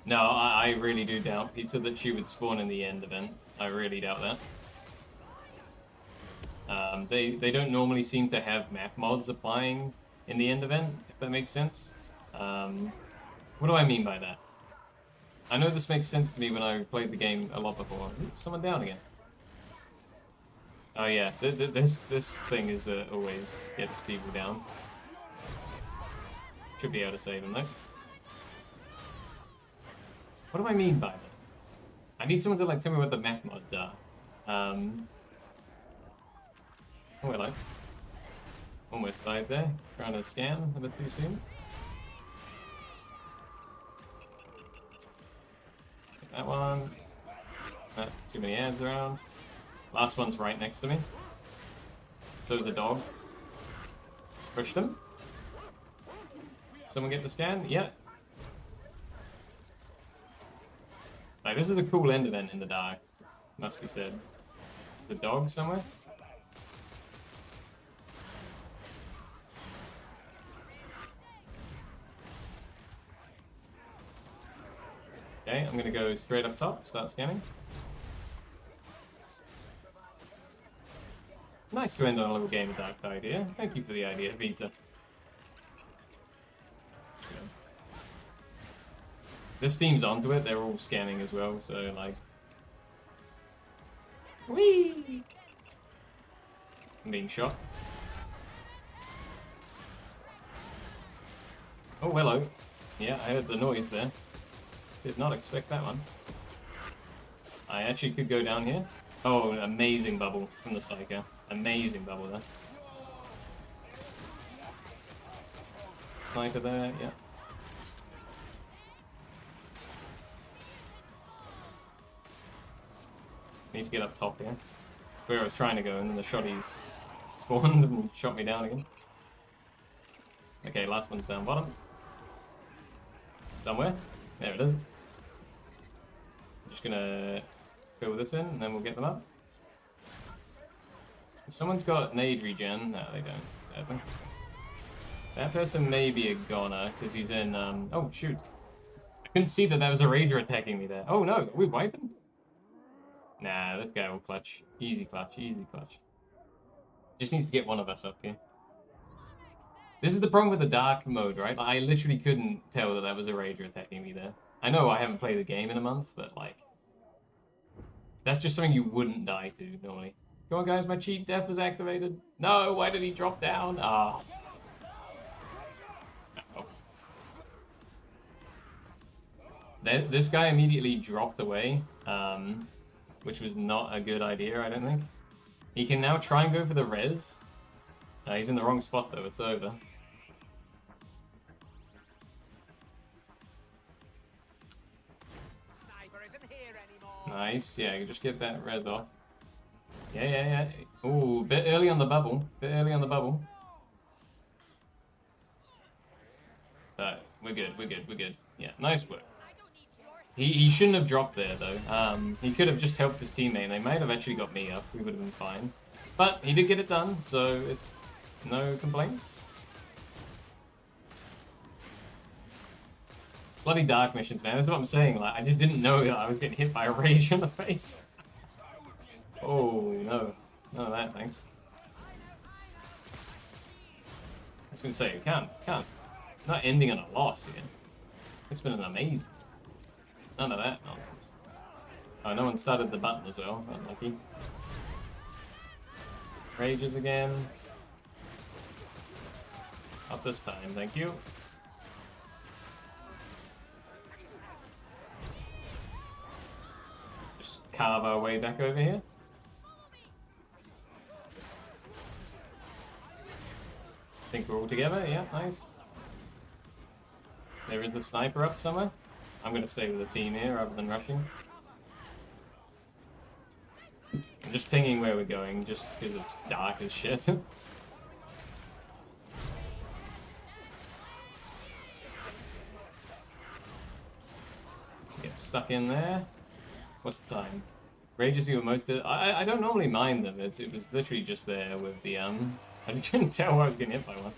No, I really do doubt Pizza that she would spawn in the end event. I really doubt that. They don't normally seem to have map mods applying in the end event, if that makes sense. What do I mean by that? I know this makes sense to me when I played the game a lot before. Ooh, someone down again. Oh yeah, this thing is always gets people down. Should be able to save them though. What do I mean by that? I need someone to like tell me what the mech mods are. Oh, hello. Almost died there. Trying to scan a bit too soon. Get that one. Too many ads around. Last one's right next to me. So's the dog. Pushed him. Someone get the scan? Yeah. Like, this is a cool end event in the dark, must be said. The dog somewhere? Okay, I'm gonna go straight up top, start scanning. Nice to end on a little game of Dark Tide here. Thank you for the idea, Vita. This team's onto it, they're all scanning as well, so like... Whee! I'm being shot. Oh, hello. Yeah, I heard the noise there. Did not expect that one. I actually could go down here. Oh, amazing bubble from the Psycho. Amazing bubble there. Sniper there, yeah. Need to get up top here. Where I was trying to go, and then the shotties spawned and shot me down again. Okay, last one's down bottom. Somewhere. There it is. I'm just gonna fill this in, and then we'll get them up. If someone's got nade regen, no, they don't, sadly. That person may be a goner, because he's in, oh, shoot. I couldn't see that there was a rager attacking me there. Oh, no, are we wiping? Nah, this guy will clutch. Easy clutch, easy clutch. Just needs to get one of us up here. This is the problem with the dark mode, right? Like, I literally couldn't tell that that was a rager attacking me there. I know I haven't played the game in a month, but like... That's just something you wouldn't die to, normally. Come on, guys, my cheat death was activated. No, why did he drop down? Ah. Oh. This guy immediately dropped away. Which was not a good idea, I don't think. He can now try and go for the res. He's in the wrong spot though, it's over. Sniper isn't here anymore. Nice, yeah, you just get that res off. Yeah. Ooh, bit early on the bubble. Bit early on the bubble. But we're good. Yeah, nice work. He shouldn't have dropped there, though. He could have just helped his teammate, and they might have actually got me up. We would have been fine. But he did get it done, so no complaints. Bloody dark missions, man. That's what I'm saying. Like, I just didn't know that I was getting hit by a rage in the face. Oh, no. None of that, thanks. I was going to say, you can't. Not ending on a loss here. It's been an amazing. None of that nonsense. Oh, no one started the button as well. Unlucky. Rages again. Not this time, thank you. Just carve our way back over here. I think we're all together, yeah, nice. There is a sniper up somewhere. I'm going to stay with the team here rather than rushing. I'm just pinging where we're going, just because it's dark as shit. Get stuck in there. What's the time? Rages you were most... I don't normally mind them, it was literally just there with the... I didn't tell I was getting hit by one.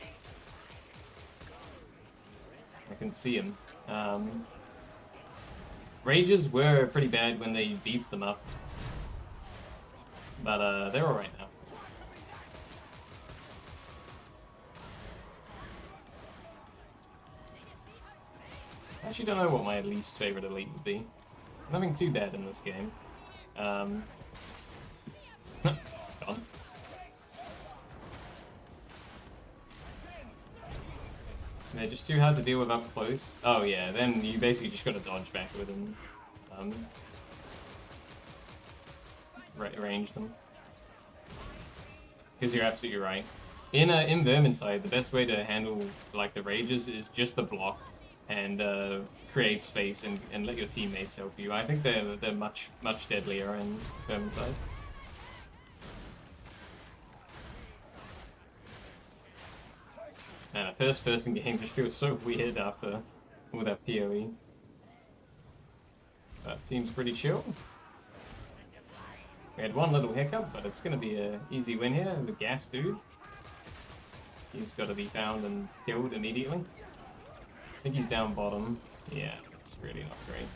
I can see him. Rages were pretty bad when they beefed them up. But they're alright now. I actually don't know what my least favorite elite would be. Nothing too bad in this game. Gone. They're just too hard to deal with up close. Oh yeah, then you basically just got to dodge backward and range them. Because you're absolutely right. In Vermintide, the best way to handle like the rages is just to block and create space and let your teammates help you. I think they're much deadlier in Vermintide. And a first-person game just feels so weird after all that POE. But seems pretty chill. We had one little hiccup, but it's going to be an easy win here. There's a gas dude. He's got to be found and killed immediately. I think he's down bottom. Yeah, it's really not great.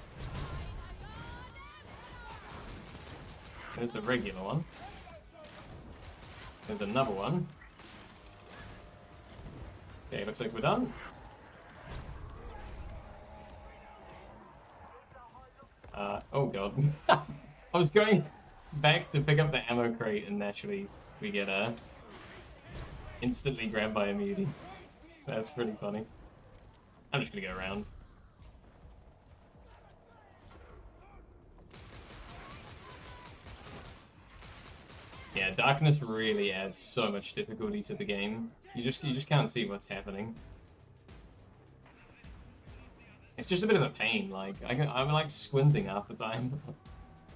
There's the regular one. There's another one. Okay, looks like we're done. Oh god. I was going back to pick up the ammo crate and naturally we get instantly grabbed by a mutie. That's pretty funny. I'm just gonna go around. Yeah, darkness really adds so much difficulty to the game. You just can't see what's happening. It's just a bit of a pain. Like I'm like squinting half the time,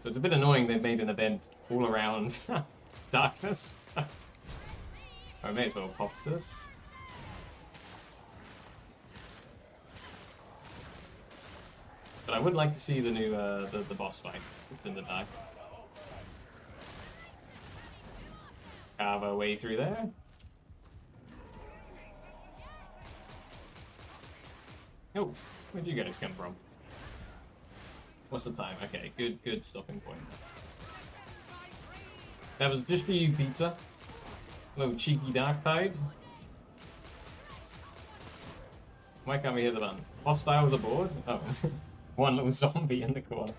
so it's a bit annoying they've made an event all around darkness. I may as well pop this. But I would like to see the new the boss fight that's in the dark. Carve our way through there. Oh, where'd you guys come from? What's the time? Okay, good stopping point. That was just for you, Pizza. Little cheeky dark tide. Why can't we hit the button? Hostiles aboard? Oh, one little zombie in the corner.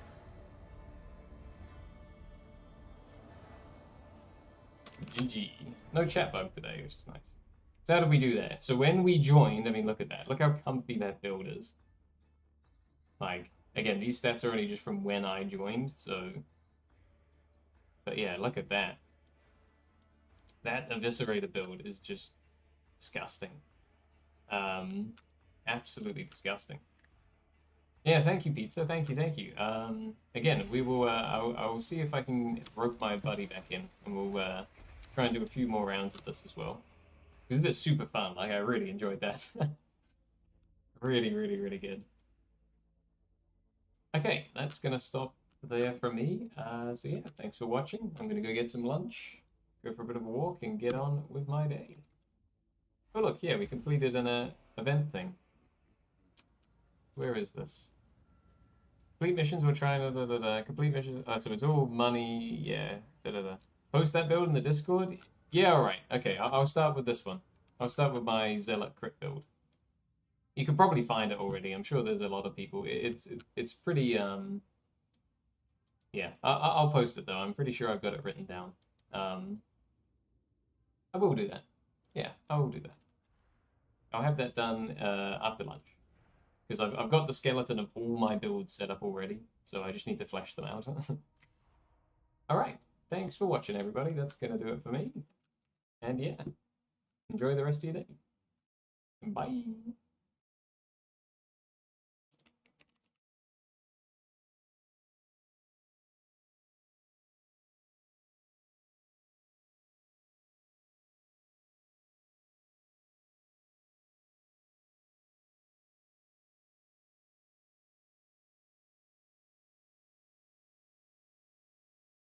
GG. No chat bug today, which is nice. So how did we do there? So when we joined, I mean, look at that. Look how comfy that build is. Like, again, these stats are only just from when I joined, so... But yeah, look at that. That Eviscerator build is just disgusting. Absolutely disgusting. Yeah, thank you, Pizza. Thank you. Again, we will. I will see if I can rope my buddy back in, and we'll try and do a few more rounds of this as well. Because it's super fun. Like I really enjoyed that. Really good. Okay, that's gonna stop there for me. So yeah, thanks for watching. I'm gonna go get some lunch, go for a bit of a walk, and get on with my day. Oh look, yeah, we completed an event thing. Where is this? Complete missions, we're trying to complete missions. So it's all money, yeah. Post that build in the Discord? Yeah, alright. Okay, I'll start with this one. I'll start with my Zealot crit build. You can probably find it already. I'm sure there's a lot of people. It's pretty, yeah. I'll post it though. I'm pretty sure I've got it written down. I will do that. Yeah, I will do that. I'll have that done after lunch. Because I've got the skeleton of all my builds set up already, so I just need to flesh them out. Alright, thanks for watching everybody, that's going to do it for me. And yeah, enjoy the rest of your day. Bye!